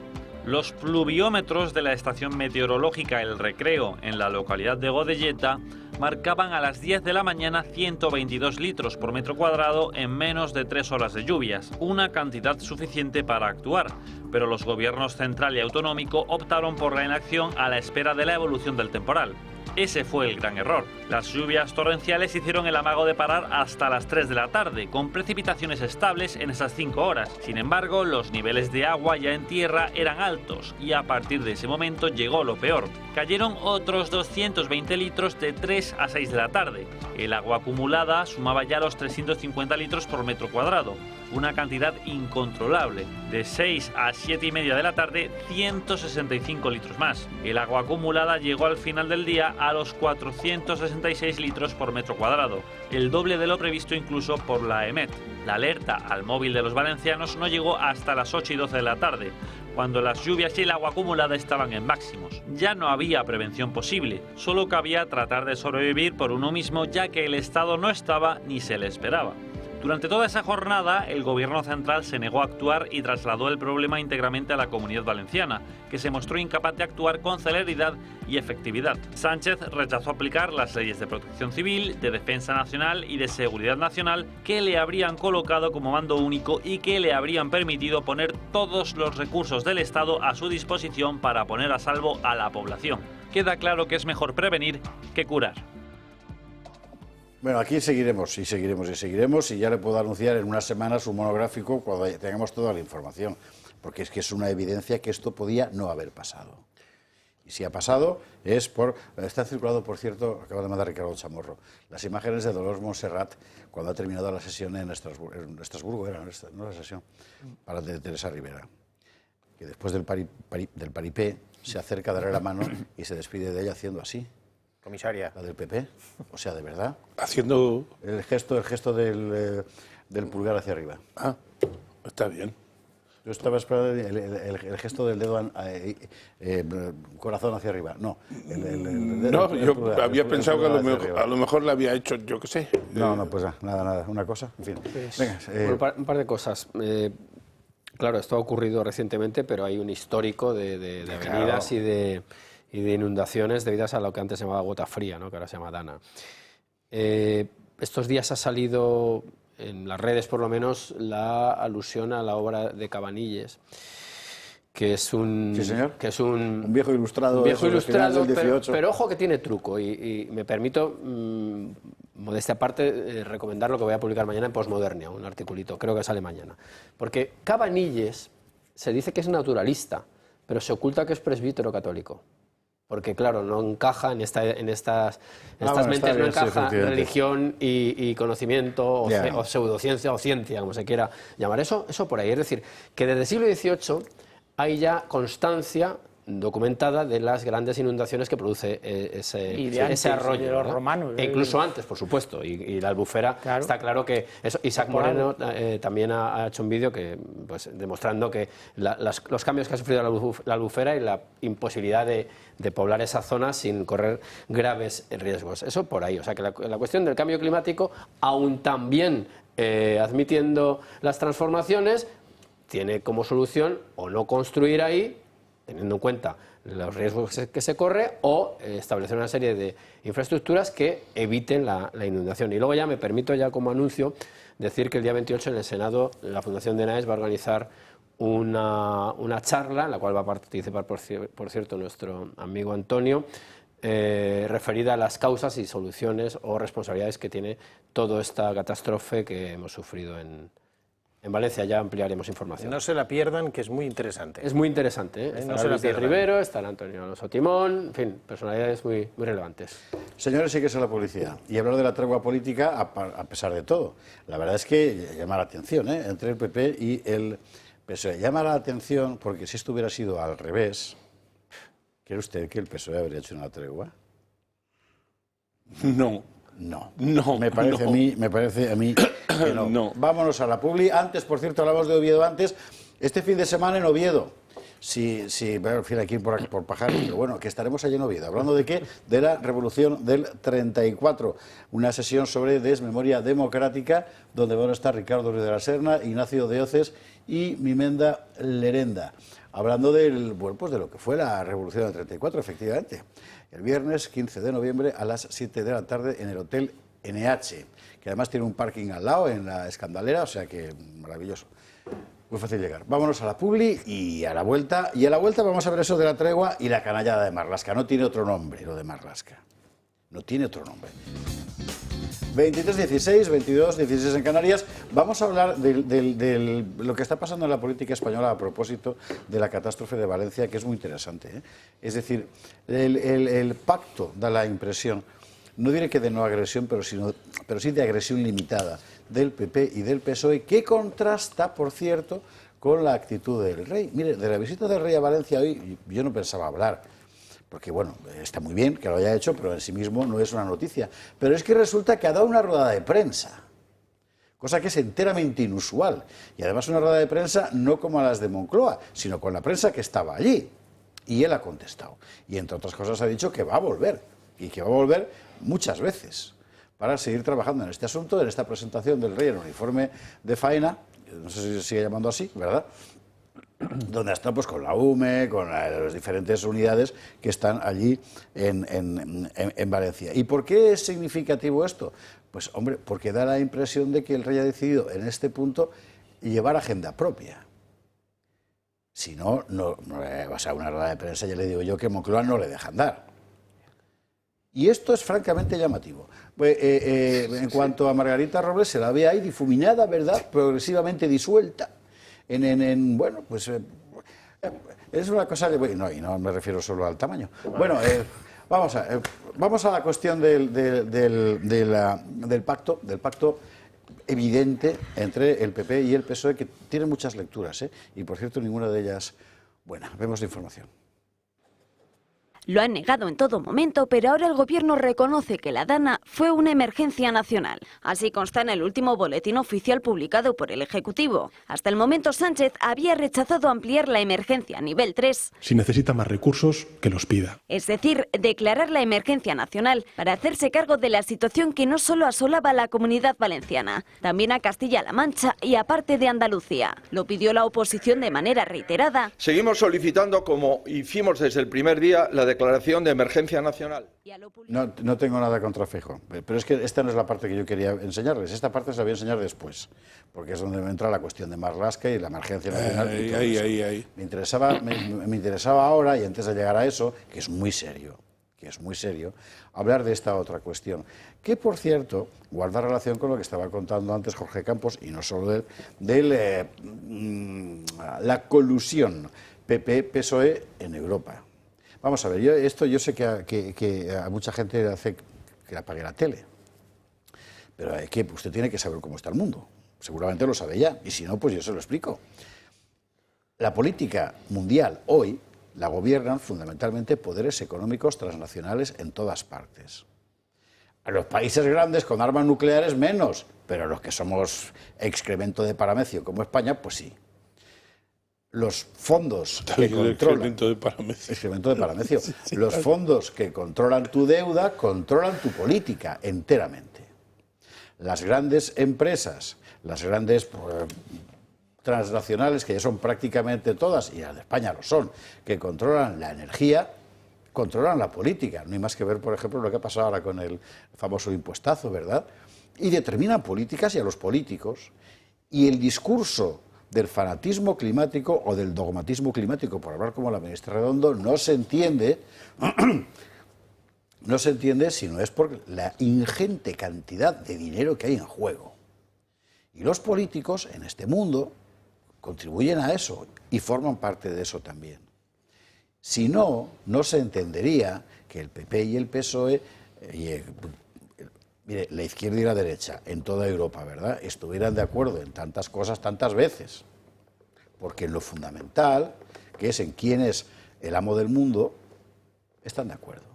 Los pluviómetros de la estación meteorológica El Recreo en la localidad de Godelleta marcaban a las 10 de la mañana 122 litros por metro cuadrado en menos de 3 horas de lluvias, una cantidad suficiente para actuar, pero los gobiernos central y autonómico optaron por la inacción a la espera de la evolución del temporal. Ese fue el gran error. Las lluvias torrenciales hicieron el amago de parar hasta las 3 de la tarde, con precipitaciones estables en esas 5 horas. Sin embargo, los niveles de agua ya en tierra eran altos y a partir de ese momento llegó lo peor. Cayeron otros 220 litros de 3 a 6 de la tarde. El agua acumulada sumaba ya los 350 litros por metro cuadrado, una cantidad incontrolable. De 6 a 7:30 de la tarde, 165 litros más. El agua acumulada llegó al final del día a los 466 litros por metro cuadrado, el doble de lo previsto incluso por la EMET. La alerta al móvil de los valencianos no llegó hasta las 8:12 de la tarde, cuando las lluvias y el agua acumulada estaban en máximos. Ya no había prevención posible, solo cabía tratar de sobrevivir por uno mismo, ya que el Estado no estaba ni se le esperaba. Durante toda esa jornada, el gobierno central se negó a actuar y trasladó el problema íntegramente a la Comunidad Valenciana, que se mostró incapaz de actuar con celeridad y efectividad. Sánchez rechazó aplicar las leyes de protección civil, de defensa nacional y de seguridad nacional que le habrían colocado como mando único y que le habrían permitido poner todos los recursos del Estado a su disposición para poner a salvo a la población. Queda claro que es mejor prevenir que curar. Bueno, aquí seguiremos y ya le puedo anunciar en unas semanas un monográfico cuando tengamos toda la información, porque es que es una evidencia que esto podía no haber pasado. Y si ha pasado es por... Está circulado, por cierto, acaba de mandar Ricardo Chamorro, las imágenes de Dolors Montserrat cuando ha terminado la sesión en Estrasburgo, era, no la sesión, para de Teresa Rivera, que después del paripé se acerca a darle la mano y se despide de ella haciendo así. Comisaria. La del PP, o sea, de verdad. Haciendo... El gesto del pulgar hacia arriba. Ah, está bien. Yo estaba esperando el gesto del dedo, corazón hacia arriba. No, no, yo había pensado que a lo mejor lo había hecho, yo qué sé. No, pues nada, una cosa, en fin. Pues, venga, un par de cosas. Claro, esto ha ocurrido recientemente, pero hay un histórico de avenidas y de inundaciones debidas a lo que antes se llamaba gota fría, ¿no? Que ahora se llama Dana. Estos días ha salido en las redes, por lo menos, la alusión a la obra de Cabanilles, que es un... Sí, señor. Que es un viejo ilustrado. Un viejo ilustrado, pero ojo que tiene truco. Y me permito, modestia aparte, recomendar lo que voy a publicar mañana en Postmodernia, un articulito, creo que sale mañana. Porque Cabanilles se dice que es naturalista, pero se oculta que es presbítero católico. Porque, claro, no encaja en estas mentes, no encaja religión y conocimiento, o pseudociencia, o ciencia, como se quiera llamar. Eso por ahí. Es decir, que desde el siglo XVIII hay ya constancia documentada de las grandes inundaciones que produce ese arroyo. De los romanos. E incluso antes, por supuesto, y la Albufera, está claro que eso. Isaac Moreno también ha hecho un vídeo que, pues, demostrando que los cambios que ha sufrido la Albufera y la imposibilidad de poblar esa zona sin correr graves riesgos. Eso por ahí. O sea que la cuestión del cambio climático, aún también admitiendo las transformaciones, tiene como solución o no construir ahí, teniendo en cuenta los riesgos que se corre, o establecer una serie de infraestructuras que eviten la inundación. Y luego ya me permito, ya como anuncio, decir que el día 28 en el Senado la Fundación de Enaes va a organizar una charla, en la cual va a participar, por cierto, nuestro amigo Antonio, referida a las causas y soluciones o responsabilidades que tiene toda esta catástrofe que hemos sufrido en Valencia. Ya ampliaremos información. No se la pierdan, que es muy interesante. Es muy interesante, ¿eh? Estará Luis de Rivero, estará Antonio Alonso Timón, en fin, personalidades muy relevantes. Señores, sí que es la publicidad. Y hablar de la tregua política a pesar de todo. La verdad es que llama la atención, ¿eh? Entre el PP y el PSOE. Llama la atención porque si esto hubiera sido al revés, ¿cree usted que el PSOE habría hecho una tregua? No. No. No. Me parece a mí que no. No. Vámonos a la publi. Antes, por cierto, hablamos de Oviedo antes. Este fin de semana en Oviedo. Sí, bueno, en fin, aquí por pajar, pero bueno, que estaremos allí en Oviedo. ¿Hablando de qué? De la Revolución del 34. Una sesión sobre desmemoria democrática, donde van a estar Ricardo Ruiz de la Serna, Ignacio de Oces y Mimenda Lerenda. Hablando bueno, pues de lo que fue la Revolución del 34, efectivamente. El viernes 15 de noviembre a las 7 de la tarde en el Hotel NH, que además tiene un parking al lado en la Escandalera, o sea que maravilloso. Muy fácil llegar. Vámonos a la publi y a la vuelta. Y a la vuelta vamos a ver eso de la tregua y la canallada de Marlaska. No tiene otro nombre lo de Marlaska. No tiene otro nombre. 23-16, 22-16 en Canarias. Vamos a hablar de lo que está pasando en la política española a propósito de la catástrofe de Valencia, que es muy interesante, ¿eh? Es decir, el pacto da la impresión, no diré que de no agresión, pero sí de agresión limitada del PP y del PSOE, que contrasta, por cierto, con la actitud del rey. Mire, de la visita del rey a Valencia hoy yo no pensaba hablar, porque bueno, está muy bien que lo haya hecho, pero en sí mismo no es una noticia. Pero es que resulta que ha dado una rueda de prensa, cosa que es enteramente inusual. Y además una rueda de prensa no como las de Moncloa, sino con la prensa que estaba allí. Y él ha contestado. Y entre otras cosas ha dicho que va a volver, y que va a volver muchas veces, para seguir trabajando en este asunto, en esta presentación del rey en uniforme de faena, no sé si se sigue llamando así, ¿verdad?, donde está pues con la UME, con las diferentes unidades que están allí en Valencia. ¿Y por qué es significativo esto? Pues hombre, porque da la impresión de que el rey ha decidido en este punto llevar agenda propia. Si no, no le vas a una rueda de prensa, ya le digo yo que Moncloa no le deja andar. Y esto es francamente llamativo. En cuanto a Margarita Robles, se la ve ahí difuminada, ¿verdad?, progresivamente disuelta. Bueno, pues es una cosa de... No, y no me refiero solo al tamaño. Bueno, vamos a la cuestión del pacto evidente entre el PP y el PSOE, que tiene muchas lecturas, ¿eh? Y por cierto, ninguna de ellas buena. Vemos la información. Lo han negado en todo momento, pero ahora el Gobierno reconoce que la Dana fue una emergencia nacional. Así consta en el último boletín oficial publicado por el Ejecutivo. Hasta el momento Sánchez había rechazado ampliar la emergencia a nivel 3. Si necesita más recursos, que los pida. Es decir, declarar la emergencia nacional para hacerse cargo de la situación que no solo asolaba a la Comunidad Valenciana, también a Castilla-La Mancha y a parte de Andalucía. Lo pidió la oposición de manera reiterada. Seguimos solicitando, como hicimos desde el primer día, la declaración de emergencia nacional. No tengo nada contra Feijóo, pero es que esta no es la parte que yo quería enseñarles. Esta parte se la voy a enseñar después, porque es donde me entra la cuestión de Marlaska y la emergencia nacional. Me interesaba ahora, y antes de llegar a eso, que es muy serio, hablar de esta otra cuestión, que por cierto guarda relación con lo que estaba contando antes Jorge Campos, y no solo de la colusión PP-PSOE en Europa. Vamos a ver, yo sé que a mucha le hace que apague la tele, pero es que usted tiene que saber cómo está el mundo. Seguramente lo sabe ya, y si no, pues yo se lo explico. La política mundial hoy la gobiernan fundamentalmente poderes económicos transnacionales en todas partes. A los países grandes con armas nucleares menos, pero los que somos excremento de paramecio como España, pues sí. Los fondos que controlan... Excremento de paramecio. Los fondos que controlan tu deuda controlan tu política enteramente. Las grandes empresas, las grandes transnacionales, que ya son prácticamente todas, y las de España lo son, que controlan la energía, controlan la política. No hay más que ver, por ejemplo, lo que ha pasado ahora con el famoso impuestazo, ¿verdad? Y determinan políticas y a los políticos. Y el discurso del fanatismo climático o del dogmatismo climático, por hablar como la ministra Redondo, no se entiende si no es por la ingente cantidad de dinero que hay en juego. Y los políticos en este mundo contribuyen a eso y forman parte de eso también. Si no, no se entendería que el PP y el PSOE, mire, la izquierda y la derecha en toda Europa, ¿verdad?, estuvieran de acuerdo en tantas cosas tantas veces. Porque en lo fundamental, que es en quién es el amo del mundo, están de acuerdo.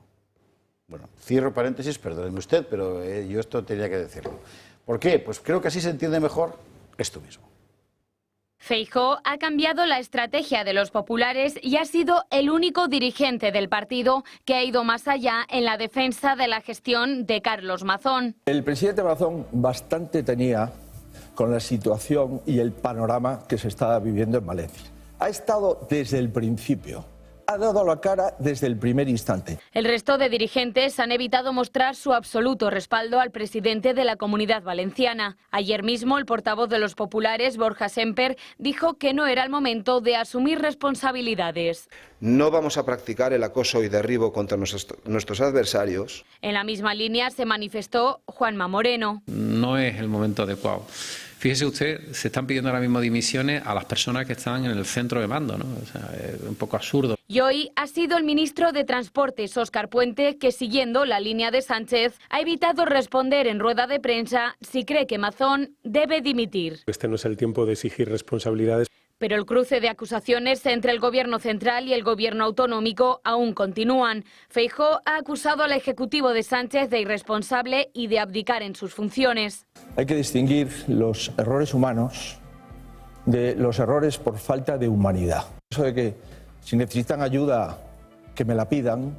Bueno, cierro paréntesis, perdóneme usted, pero yo esto tenía que decirlo. ¿Por qué? Pues creo que así se entiende mejor esto mismo. Feijóo ha cambiado la estrategia de los populares y ha sido el único dirigente del partido que ha ido más allá en la defensa de la gestión de Carlos Mazón. El presidente Mazón bastante tenía con la situación y el panorama que se estaba viviendo en Valencia. Ha estado desde el principio. Ha dado la cara desde el primer instante. El resto de dirigentes han evitado mostrar su absoluto respaldo al presidente de la Comunidad Valenciana. Ayer mismo el portavoz de los populares, Borja Semper, dijo que no era el momento de asumir responsabilidades. No vamos a practicar el acoso y derribo contra nuestros adversarios. En la misma línea se manifestó Juanma Moreno. No es el momento adecuado. Fíjese usted, se están pidiendo ahora mismo dimisiones a las personas que están en el centro de mando, ¿no? O sea, es un poco absurdo. Y hoy ha sido el ministro de Transportes, Óscar Puente, que siguiendo la línea de Sánchez ha evitado responder en rueda de prensa si cree que Mazón debe dimitir. Este no es el tiempo de exigir responsabilidades. Pero el cruce de acusaciones entre el Gobierno central y el Gobierno autonómico aún continúan. Feijóo ha acusado al Ejecutivo de Sánchez de irresponsable y de abdicar en sus funciones. Hay que distinguir los errores humanos de los errores por falta de humanidad. Eso de que si necesitan ayuda, que me la pidan,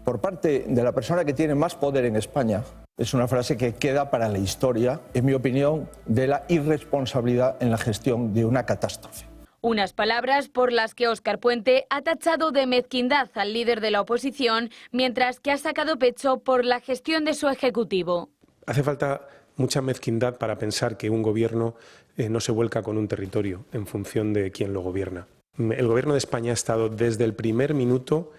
por parte de la persona que tiene más poder en España, es una frase que queda para la historia, en mi opinión, de la irresponsabilidad en la gestión de una catástrofe. Unas palabras por las que Óscar Puente ha tachado de mezquindad al líder de la oposición, mientras que ha sacado pecho por la gestión de su ejecutivo. Hace falta mucha mezquindad para pensar que un gobierno no se vuelca con un territorio en función de quién lo gobierna. El gobierno de España ha estado desde el primer minuto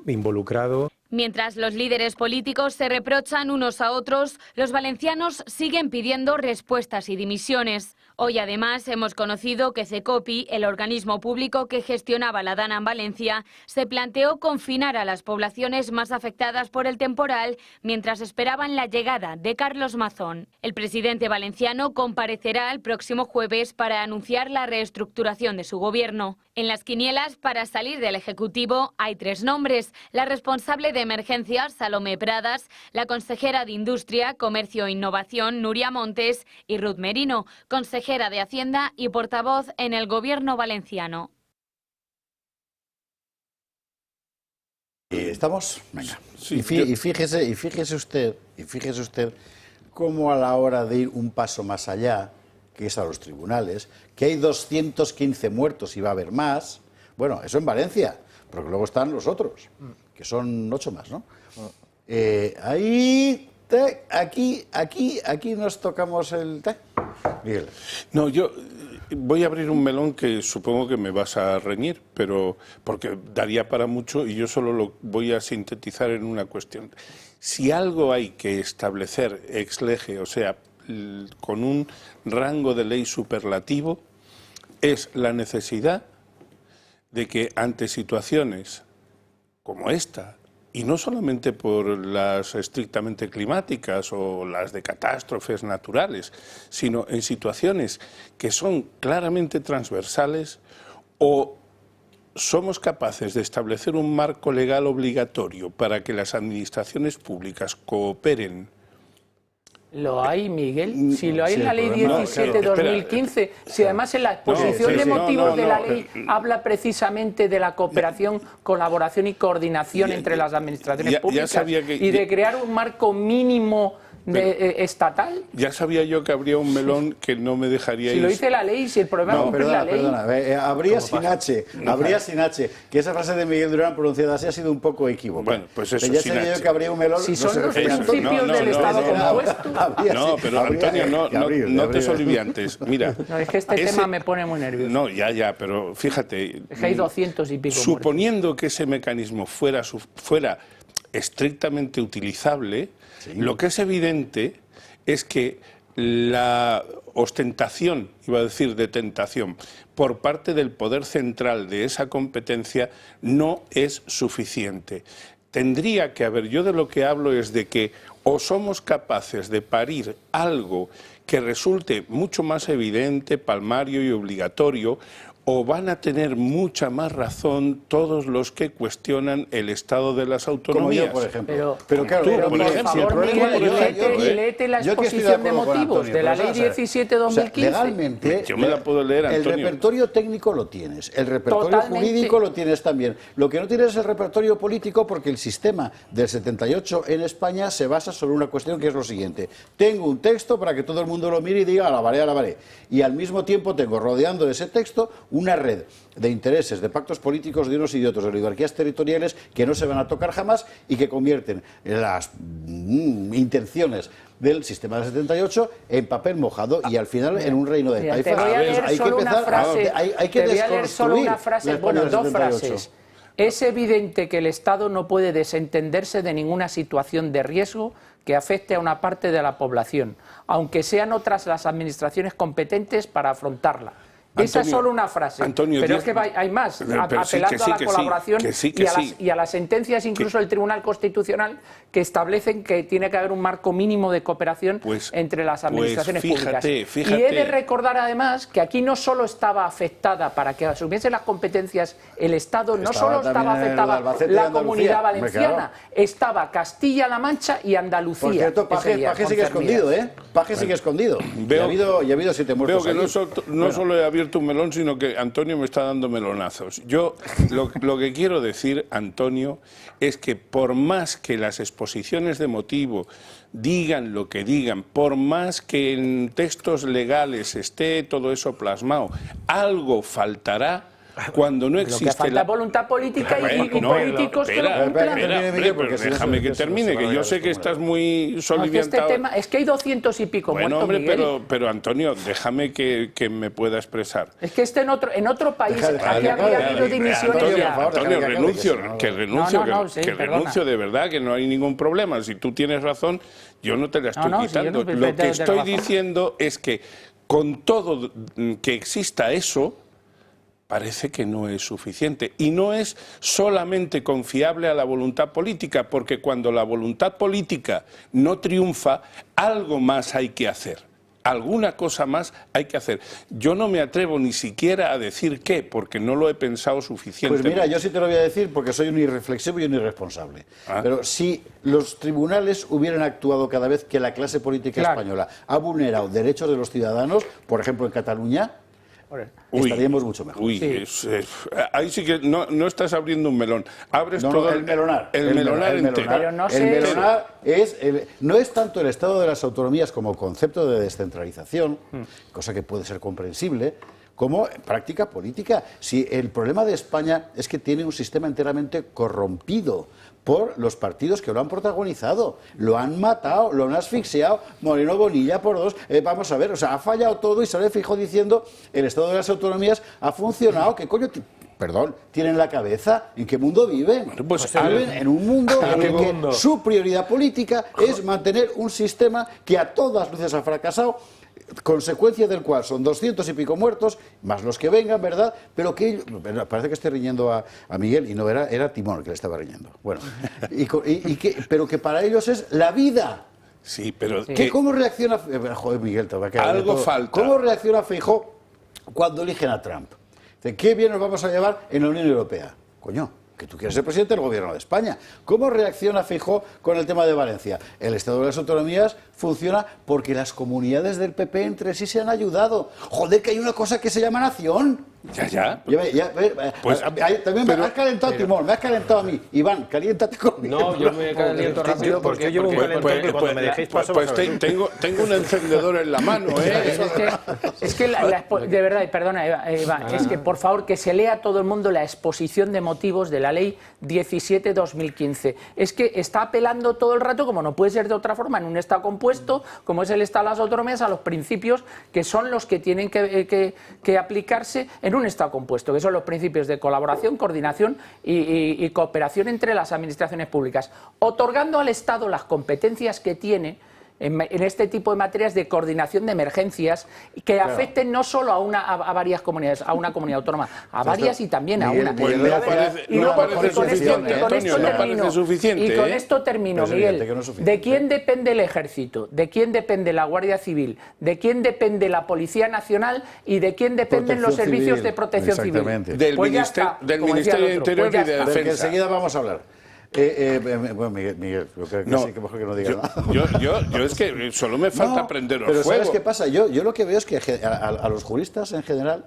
involucrado. Mientras los líderes políticos se reprochan unos a otros, los valencianos siguen pidiendo respuestas y dimisiones. Hoy además hemos conocido que Cecopi, el organismo público que gestionaba la Dana en Valencia, se planteó confinar a las poblaciones más afectadas por el temporal mientras esperaban la llegada de Carlos Mazón. El presidente valenciano comparecerá el próximo jueves para anunciar la reestructuración de su gobierno. En las quinielas para salir del Ejecutivo hay 3 nombres: la responsable de emergencias, Salomé Pradas, la consejera de Industria, Comercio e Innovación, Nuria Montes, y Ruth Merino, consejera de Hacienda y portavoz en el Gobierno valenciano. ¿Estamos? Venga. Sí, y fíjese usted cómo a la hora de ir un paso más allá, que es a los tribunales, que hay 215 muertos y va a haber más. Bueno, eso en Valencia, pero que luego están los otros, que son 8 más, ¿no? Aquí nos tocamos el... Miguel. No, yo voy a abrir un melón que supongo que me vas a reñir, pero porque daría para mucho y yo solo lo voy a sintetizar en una cuestión. Si algo hay que establecer ex lege, o sea, con un rango de ley superlativo, es la necesidad de que ante situaciones como esta, y no solamente por las estrictamente climáticas o las de catástrofes naturales, sino en situaciones que son claramente transversales, o somos capaces de establecer un marco legal obligatorio para que las administraciones públicas cooperen. Lo hay, Miguel. Si lo hay en la Ley 17/2015, si además en la exposición de motivos de la ley habla precisamente de la cooperación, colaboración y coordinación entre las administraciones públicas y de crear un marco mínimo estatal. Ya sabía yo que habría un melón que no me dejaría ir. Si lo dice la ley, si el problema es cumplir la ley. Perdona, habría sin H, que esa frase de Miguel Durán pronunciada así ha sido un poco equivocada. Bueno, pues eso, ya sabía yo que habría un melón. Si son los principios del Estado compuesto. No, pero Antonio, no te soliviantes. Mira. No, es que este tema me pone muy nervioso. No, ya, pero fíjate. Es que hay 200 y pico. Suponiendo que ese mecanismo fuera estrictamente utilizable, lo que es evidente es que la ostentación, iba a decir de tentación, por parte del poder central de esa competencia no es suficiente. Tendría que haber, yo de lo que hablo es de que o somos capaces de parir algo que resulte mucho más evidente, palmario y obligatorio, o van a tener mucha más razón todos los que cuestionan el estado de las autonomías. Como yo, por ejemplo. Pero claro, por favor, léete la exposición de motivos de la Ley 17/2015. Legalmente, yo me la puedo leer, Antonio. El repertorio técnico lo tienes, el repertorio jurídico lo tienes también. Lo que no tienes es el repertorio político, porque el sistema del 78 en España se basa sobre una cuestión que es lo siguiente. Tengo un texto para que todo el mundo lo mire y diga alabaré. Y al mismo tiempo tengo rodeando ese texto una red de intereses, de pactos políticos de unos y de otros, de oligarquías territoriales que no se van a tocar jamás y que convierten las intenciones del sistema del 78 en papel mojado y al final en un reino de taifas. Te voy a leer solo una frase. Hay que desconstruir dos frases. Es evidente que el Estado no puede desentenderse de ninguna situación de riesgo que afecte a una parte de la población, aunque sean otras las administraciones competentes para afrontarla. Esa es solo una frase, Antonio, pero es que hay más, apelando a la colaboración y a las sentencias incluso del Tribunal Constitucional que establecen que tiene que haber un marco mínimo de cooperación entre las administraciones públicas. Fíjate. Y he de recordar además que aquí no solo estaba afectada para que asumiesen las competencias el Estado, no solo estaba afectada la Comunidad Valenciana, estaba Castilla-La Mancha y Andalucía. Por cierto, Paje sigue escondido, ¿eh? Paje sigue escondido. Ya ha habido 7 muertos. Veo que no solo he abierto un melón, sino que Antonio me está dando melonazos. Yo lo que quiero decir, Antonio, es que por más que las exposiciones de motivo digan lo que digan, por más que en textos legales esté todo eso plasmado, algo faltará cuando no existe. Lo que falta voluntad política y políticos que lo cumplan. Pero déjame que termine, que yo sé que estás muy soliviantado. Es que hay 200 y pico muertos, hombre, Miguel. pero Antonio, déjame que me pueda expresar. Es que en otro país aquí habría habido dimisiones. Antonio, renuncio de verdad, que no hay ningún problema. Si tú tienes razón, yo no te la estoy quitando. Lo que estoy diciendo es que con todo que exista eso, parece que no es suficiente y no es solamente confiable a la voluntad política, porque cuando la voluntad política no triunfa, algo más hay que hacer, alguna cosa más hay que hacer. Yo no me atrevo ni siquiera a decir qué, porque no lo he pensado suficientemente. Pues mira, yo sí te lo voy a decir porque soy un irreflexivo y un irresponsable. Pero si los tribunales hubieran actuado cada vez que la clase política española ha vulnerado derechos de los ciudadanos, por ejemplo en Cataluña, estaríamos mucho mejor. Ahí sí que no estás abriendo un melón. Abres todo el melonar. El melonar entero. No es tanto el estado de las autonomías como concepto de descentralización, cosa que puede ser comprensible, como práctica política. Si el problema de España es que tiene un sistema enteramente corrompido por los partidos que lo han protagonizado, lo han matado, lo han asfixiado, Moreno Bonilla por 2, vamos a ver, o sea, ha fallado todo y sale Feijóo diciendo el estado de las autonomías ha funcionado, ¿qué coño? Perdón, ¿tienen la cabeza? ¿En qué mundo viven? Viven en un mundo en el que su prioridad política es mantener un sistema que a todas luces ha fracasado. consecuencia del cual son 200 y pico muertos, más los que vengan, ¿verdad? Pero que parece que estoy riñendo a Miguel, y no, era Timón el que le estaba riñendo. Bueno, pero que para ellos es la vida. Sí, pero... ¿Cómo reacciona... Joder, Miguel, te va a quedar algo todo. falta. ¿Cómo reacciona Feijóo cuando eligen a Trump? Dice, ¿qué bien nos vamos a llevar en la Unión Europea? Coño, que tú quieres ser presidente del gobierno de España. ¿Cómo reacciona Feijóo con el tema de Valencia? El Estado de las Autonomías funciona porque las comunidades del PP entre sí se han ayudado. Joder, que hay una cosa que se llama nación. Pues, también me has calentado, Timón, me has calentado a mí. Iván, caliéntate conmigo. No, yo me caliento rápido porque yo llevo un calentón que cuando me dejéis paso... tengo un encendedor en la mano, ¿eh? Es que de verdad, perdona, Iván, es que por favor que se lea todo el mundo la exposición de motivos de la ley 17/2015. Es que está apelando todo el rato, como no puede ser de otra forma, en un Estado compuesto, como es el Estado de las Autonomías, a los principios que son los que tienen que aplicarse en un Estado compuesto, que son los principios de colaboración, coordinación y cooperación entre las administraciones públicas, otorgando al Estado las competencias que tiene en este tipo de materias de coordinación de emergencias que afecten no solo a varias comunidades, a una comunidad autónoma, a varias y también a una. Pues no parece suficiente. Y con esto termino, Miguel. ¿De quién depende el Ejército? ¿De quién depende la Guardia Civil? ¿De quién depende la Policía Nacional? ¿Y de quién dependen los servicios de protección civil? Del Ministerio de Interior y de Defensa. Que enseguida vamos a hablar. Bueno, Miguel, yo creo que sí, que mejor que no diga nada. Yo es que solo me falta prender el fuego. Pero ¿sabes qué pasa? Yo lo que veo es que a los juristas en general,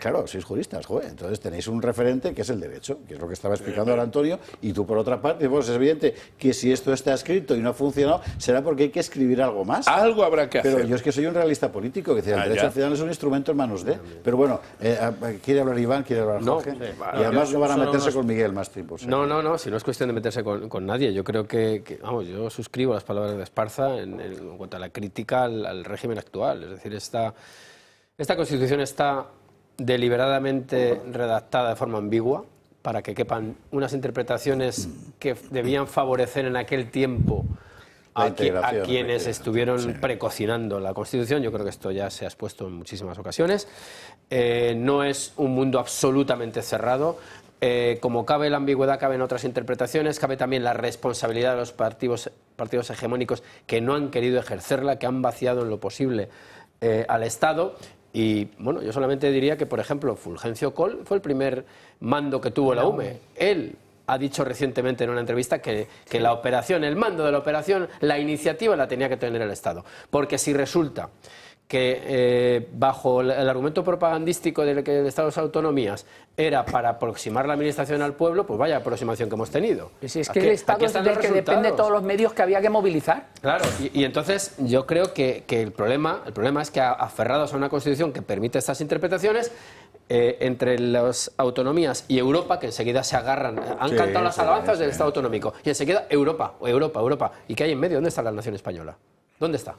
claro, sois juristas, joder, entonces tenéis un referente que es el derecho, que es lo que estaba explicando ahora Antonio, y tú por otra parte, pues es evidente que si esto está escrito y no ha funcionado, será porque hay que escribir algo más. Algo habrá que hacer. Pero yo es que soy un realista político, que el derecho al final es un instrumento en manos de... Pero bueno, quiere hablar Iván, quiere hablar Jorge, y además no van a meterse con Miguel más tiempo. No, si no es cuestión de meterse con nadie. Yo creo que vamos, yo suscribo las palabras de Esparza en cuanto a la crítica al régimen actual. Es decir, esta Constitución está deliberadamente redactada de forma ambigua para que quepan unas interpretaciones que debían favorecer en aquel tiempo a quienes estuvieron precocinando la Constitución. Yo creo que esto ya se ha expuesto en muchísimas ocasiones. No es un mundo absolutamente cerrado. Como cabe la ambigüedad, caben otras interpretaciones, cabe también la responsabilidad de los partidos hegemónicos que no han querido ejercerla, que han vaciado en lo posible al Estado. Y bueno, yo solamente diría que, por ejemplo, Fulgencio Coll fue el primer mando que tuvo la UME. Él ha dicho recientemente en una entrevista que la operación, el mando de la operación, la iniciativa la tenía que tener el Estado. Porque si resulta que bajo el argumento propagandístico de que el Estado de las Autonomías era para aproximar la administración al pueblo, pues vaya aproximación que hemos tenido. Si es que el Estado es del que depende de todos los medios que había que movilizar. Claro, y entonces yo creo que el problema es que aferrados a una Constitución que permite estas interpretaciones, entre las autonomías y Europa, que enseguida se agarran, han cantado las alabanzas del Estado autonómico, y enseguida Europa. ¿Y qué hay en medio? ¿Dónde está la nación española? ¿Dónde está?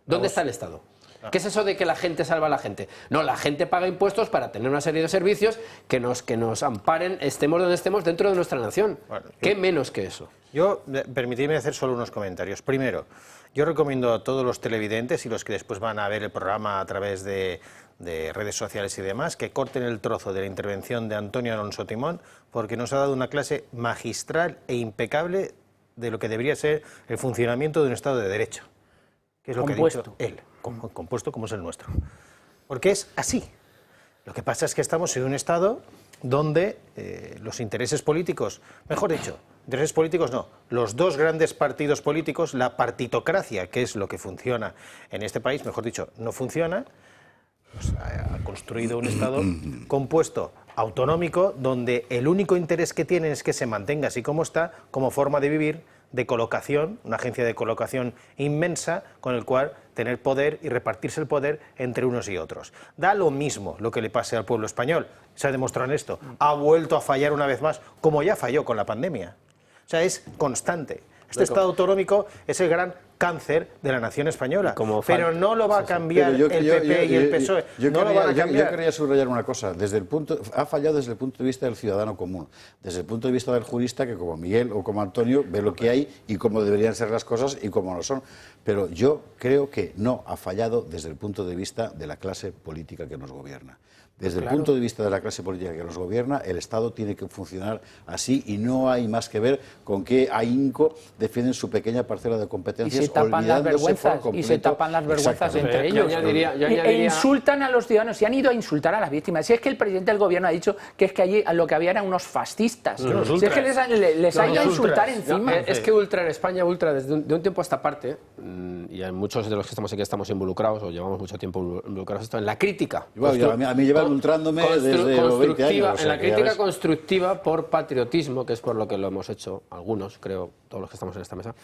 ¿Dónde está el Estado? ¿Qué es eso de que la gente salva a la gente? No, la gente paga impuestos para tener una serie de servicios que nos amparen, estemos donde estemos, dentro de nuestra nación. Bueno, ¿qué menos que eso? Permitidme hacer solo unos comentarios. Primero, yo recomiendo a todos los televidentes y los que después van a ver el programa a través de redes sociales y demás, que corten el trozo de la intervención de Antonio Alonso Timón, porque nos ha dado una clase magistral e impecable de lo que debería ser el funcionamiento de un Estado de Derecho, que es lo que ha dicho él. Compuesto como es el nuestro. Porque es así. Lo que pasa es que estamos en un Estado donde los intereses políticos, mejor dicho, intereses políticos no, los dos grandes partidos políticos, la partitocracia, que es lo que funciona en este país, mejor dicho, no funciona, pues ha construido un Estado compuesto autonómico donde el único interés que tienen es que se mantenga así como está, como forma de vivir, de colocación, una agencia de colocación inmensa con el cual tener poder y repartirse el poder entre unos y otros. Da lo mismo lo que le pase al pueblo español, se ha demostrado en esto, ha vuelto a fallar una vez más, como ya falló con la pandemia. O sea, es constante. Este Estado autonómico es el gran cáncer de la nación española. Pero no lo va a cambiar el PP y el PSOE. Yo quería subrayar una cosa. Ha fallado desde el punto de vista del ciudadano común, desde el punto de vista del jurista, que como Miguel o como Antonio ve lo que hay y cómo deberían ser las cosas y cómo no son. Pero yo creo que no ha fallado desde el punto de vista de la clase política que nos gobierna. Desde el punto de vista de la clase política que nos gobierna, el Estado tiene que funcionar así y no hay más que ver con qué ahínco defienden su pequeña parcela de competencias. Y se tapan las vergüenzas, entre ellos. E insultan a los ciudadanos y han ido a insultar a las víctimas. Si es que el presidente del gobierno ha dicho que es que allí lo que había eran unos fascistas. Si es que les ha ido a insultar encima. Es que Ultra en España, desde un tiempo a esta parte, y en muchos de los que estamos aquí estamos involucrados o llevamos mucho tiempo involucrados en la crítica. A mí llevan ultrándome desde los 20 años. En la crítica constructiva por patriotismo, que es por lo que lo hemos hecho algunos, creo, todos los que estamos en esta mesa,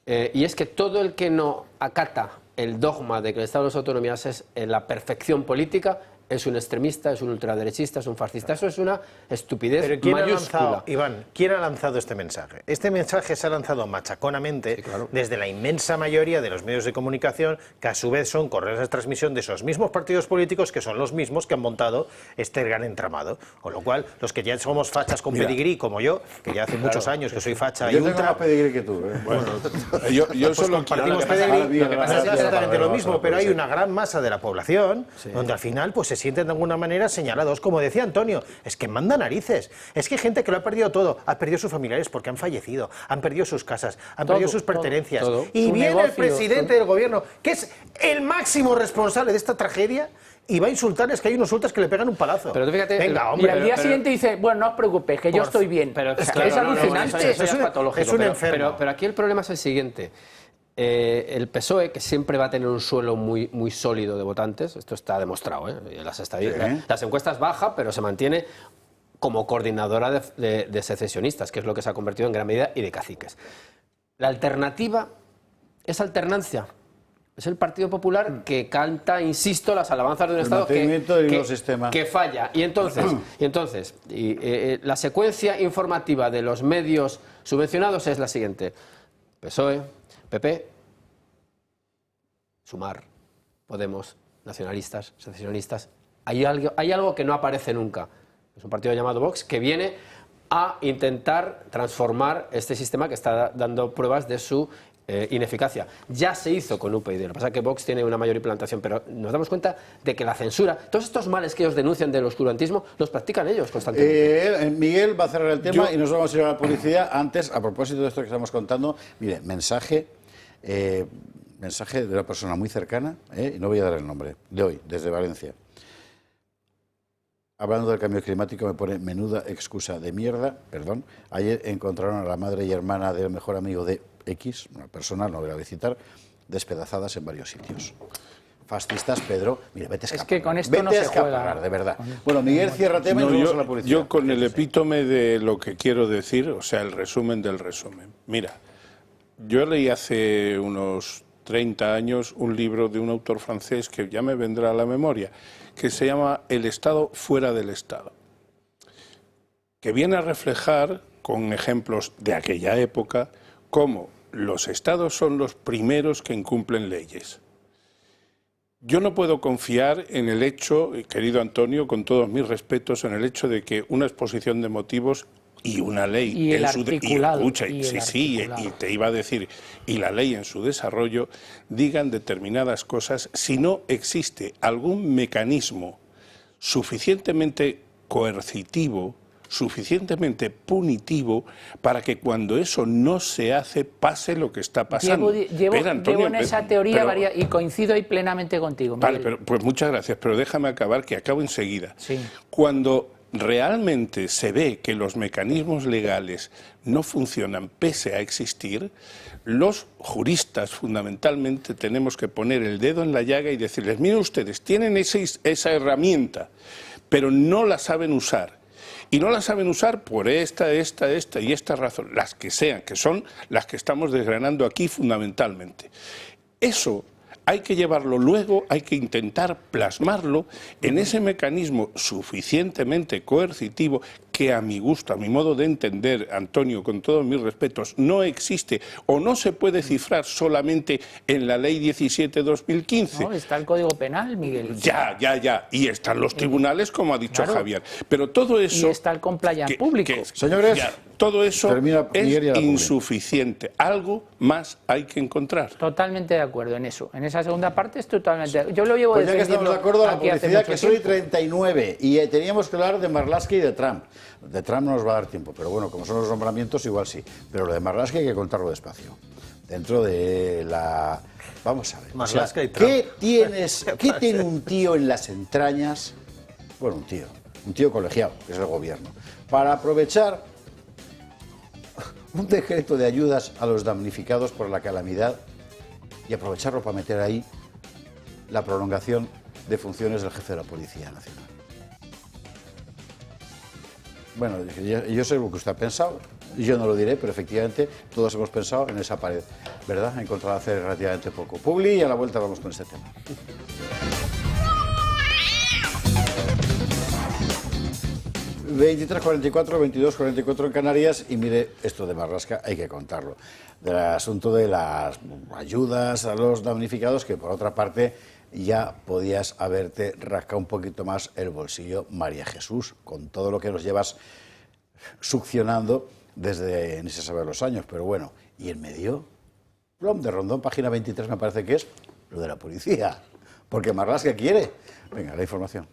y es que todo el que no acata el dogma de que el Estado de las Autonomías es la perfección política es un extremista, es un ultraderechista, es un fascista. Eso es una estupidez Pero ¿quién mayúscula. Ha lanzado, Iván, ¿quién ha lanzado este mensaje? Este mensaje se ha lanzado machaconamente desde la inmensa mayoría de los medios de comunicación, que a su vez son correos de transmisión de esos mismos partidos políticos que son los mismos que han montado este gran entramado. Con lo cual, los que ya somos fachas con pedigrí, como yo, que ya hace muchos años que soy facha y ultra... Yo tengo más pedigrí que tú. Bueno, yo solo compartimos pedigrí, lo que pasa es exactamente lo mismo, pero hay una gran masa de la población donde al final pues se sienten de alguna manera señalados, como decía Antonio, es que manda narices, es que hay gente que lo ha perdido todo, ha perdido sus familiares porque han fallecido, han perdido sus casas, han perdido sus pertenencias, y viene el presidente del gobierno, que es el máximo responsable de esta tragedia, y va a insultarles, que hay unos ultras que le pegan un palazo. Pero fíjate, venga, hombre. Y al día siguiente dice, bueno, no os preocupéis, que yo estoy bien. Pero es alucinante. Eso es patológico. Es un enfermo. Pero aquí el problema es el siguiente. El PSOE, que siempre va a tener un suelo muy sólido de votantes, esto está demostrado, las estadísticas, las encuestas baja, pero se mantiene como coordinadora de secesionistas, que es lo que se ha convertido en gran medida, y de caciques. La alternativa es alternancia. Es el Partido Popular que canta, insisto, las alabanzas de un Estado que falla. Y entonces la secuencia informativa de los medios subvencionados es la siguiente. PSOE, PP, Sumar, Podemos, nacionalistas, secesionistas. Hay algo que no aparece nunca. Es un partido llamado Vox que viene a intentar transformar este sistema que está dando pruebas de su ineficacia. Ya se hizo con UPyD, lo que pasa es que Vox tiene una mayor implantación, pero nos damos cuenta de que la censura, todos estos males que ellos denuncian del oscurantismo, los practican ellos constantemente. Miguel va a cerrar el tema y nos vamos a ir a la publicidad. Antes, a propósito de esto que estamos contando, mire, mensaje de una persona muy cercana, y no voy a dar el nombre, de hoy, desde Valencia. Hablando del cambio climático, me pone menuda excusa de mierda, perdón. Ayer encontraron a la madre y hermana del mejor amigo de X, una persona, no voy a citar, despedazadas en varios sitios. Fascistas, Pedro, mira, vete a escapar. Es que con esto no se juega. De verdad. Bueno, Miguel, cierra tema y nos vamos a la publicidad. Yo con el epítome de lo que quiero decir, o sea, el resumen del resumen. Mira, yo leí hace unos 30 años un libro de un autor francés que ya me vendrá a la memoria, que se llama El Estado fuera del Estado, que viene a reflejar, con ejemplos de aquella época, cómo los Estados son los primeros que incumplen leyes. Yo no puedo confiar en el hecho, querido Antonio, con todos mis respetos, en el hecho de que una exposición de motivos y una ley y el articulado, y te iba a decir, y la ley en su desarrollo digan determinadas cosas si no existe algún mecanismo suficientemente coercitivo, suficientemente punitivo para que cuando eso no se hace pase lo que está pasando. Llevo en esa teoría y coincido ahí plenamente contigo. Vale, pues muchas gracias, pero déjame acabar, que acabo enseguida. Sí. Cuando realmente se ve que los mecanismos legales no funcionan pese a existir, los juristas fundamentalmente tenemos que poner el dedo en la llaga y decirles, miren ustedes, tienen esa herramienta, pero no la saben usar. Y no la saben usar por esta y esta razón, las que sean, que son las que estamos desgranando aquí fundamentalmente. Eso hay que llevarlo luego, hay que intentar plasmarlo en ese mecanismo suficientemente coercitivo que a mi gusto, a mi modo de entender, Antonio, con todos mis respetos, no existe o no se puede cifrar solamente en la Ley 17/2015. No, está el Código Penal, Miguel. Ya. Y están los tribunales, como ha dicho Javier. Pero todo eso... Y está el compliance público. Señores, todo eso es insuficiente. Algo más hay que encontrar. Totalmente de acuerdo en eso. En esa segunda parte es totalmente... Yo lo llevo pues ya que defendiendo estamos de acuerdo, la aquí hace publicidad, mucho que soy tiempo. 39 y teníamos que hablar de Marlaska y de Trump. De Trump no nos va a dar tiempo, pero bueno, como son los nombramientos, igual sí. Pero lo de Marlaska hay que contarlo despacio. Dentro de la... Vamos a ver. Marlaska y Trump. ¿Qué tiene un tío en las entrañas? Bueno, un tío colegiado, que es el gobierno, para aprovechar un decreto de ayudas a los damnificados por la calamidad y aprovecharlo para meter ahí la prolongación de funciones del jefe de la Policía Nacional? Bueno, yo sé lo que usted ha pensado, yo no lo diré, pero efectivamente todos hemos pensado en esa pared, ¿verdad? He encontrado hace relativamente poco. Publi, y a la vuelta vamos con este tema. ...23:44, 22:44 en Canarias, y mire, esto de Marlaska hay que contarlo. Del asunto de las ayudas a los damnificados, que por otra parte ya podías haberte rascado un poquito más el bolsillo, María Jesús, con todo lo que nos llevas succionando desde ni se sabe los años, pero bueno, y en medio, plom, de Rondón, página 23 me parece que es, lo de la policía, porque Marlaska quiere. Venga, la información.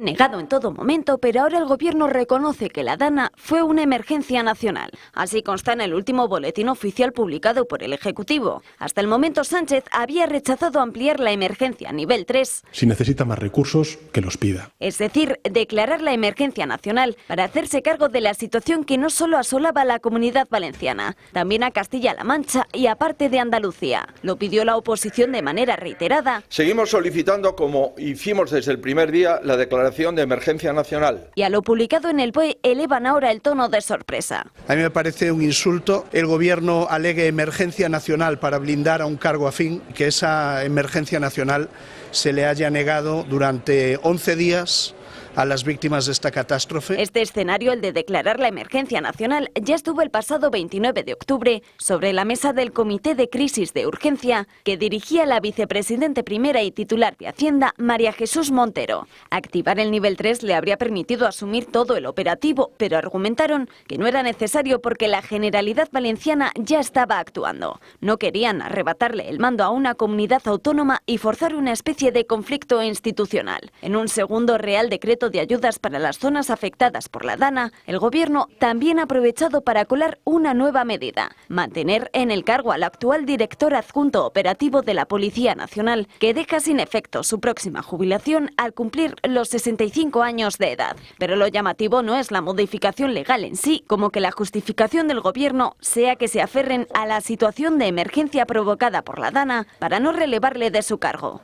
Negado en todo momento, pero ahora el gobierno reconoce que la Dana fue una emergencia nacional. Así consta en el último boletín oficial publicado por el Ejecutivo. Hasta el momento Sánchez había rechazado ampliar la emergencia a nivel 3. Si necesita más recursos, que los pida. Es decir, declarar la emergencia nacional para hacerse cargo de la situación que no solo asolaba a la Comunidad Valenciana, también a Castilla-La Mancha y a parte de Andalucía. Lo pidió la oposición de manera reiterada. Seguimos solicitando, como hicimos desde el primer día, la declaración de emergencia nacional. Y a lo publicado en el BOE elevan ahora el tono de sorpresa. A mí me parece un insulto el gobierno alegue emergencia nacional para blindar a un cargo afín, que esa emergencia nacional se le haya negado durante 11 días a las víctimas de esta catástrofe. Este escenario, el de declarar la emergencia nacional, ya estuvo el pasado 29 de octubre sobre la mesa del Comité de Crisis de Urgencia que dirigía la vicepresidente primera y titular de Hacienda, María Jesús Montero. Activar el nivel 3 le habría permitido asumir todo el operativo, pero argumentaron que no era necesario porque la Generalidad Valenciana ya estaba actuando. No querían arrebatarle el mando a una comunidad autónoma y forzar una especie de conflicto institucional. En un segundo Real Decreto de ayudas para las zonas afectadas por la Dana, el Gobierno también ha aprovechado para colar una nueva medida: mantener en el cargo al actual director adjunto operativo de la Policía Nacional, que deja sin efecto su próxima jubilación al cumplir los 65 años de edad. Pero lo llamativo no es la modificación legal en sí, como que la justificación del Gobierno sea que se aferren a la situación de emergencia provocada por la Dana para no relevarle de su cargo.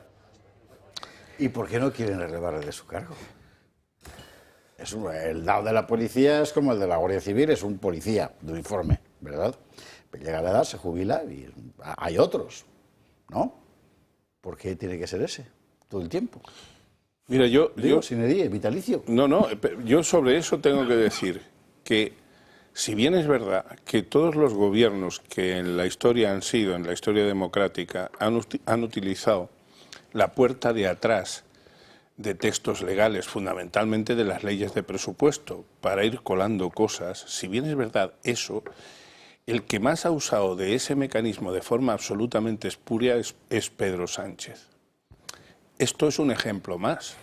¿Y por qué no quieren relevarle de su cargo? El lado de la policía es como el de la Guardia Civil, es un policía de uniforme, ¿verdad? Llega a la edad, se jubila y hay otros, ¿no? ¿Por qué tiene que ser ese todo el tiempo? Mira, yo sin edad, vitalicio. No, yo sobre eso tengo que decir que, si bien es verdad que todos los gobiernos que en la historia han sido, en la historia democrática, han utilizado la puerta de atrás de textos legales, fundamentalmente de las leyes de presupuesto, para ir colando cosas, si bien es verdad eso, el que más ha usado de ese mecanismo de forma absolutamente espuria es Pedro Sánchez. Esto es un ejemplo más.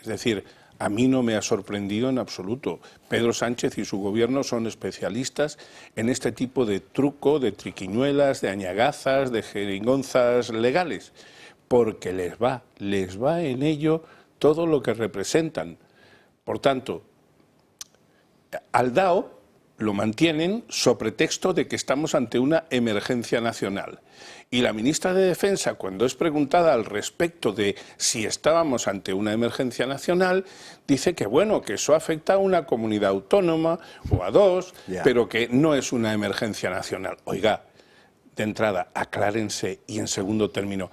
Es decir, a mí no me ha sorprendido en absoluto. Pedro Sánchez y su gobierno son especialistas en este tipo de truco, de triquiñuelas, de añagazas, de jeringonzas legales, porque les va en ello todo lo que representan. Por tanto, al DAO lo mantienen sobre pretexto de que estamos ante una emergencia nacional. Y la ministra de Defensa, cuando es preguntada al respecto de si estábamos ante una emergencia nacional, dice que bueno, que eso afecta a una comunidad autónoma o a dos, pero que no es una emergencia nacional. Oiga, de entrada, aclárense, y en segundo término,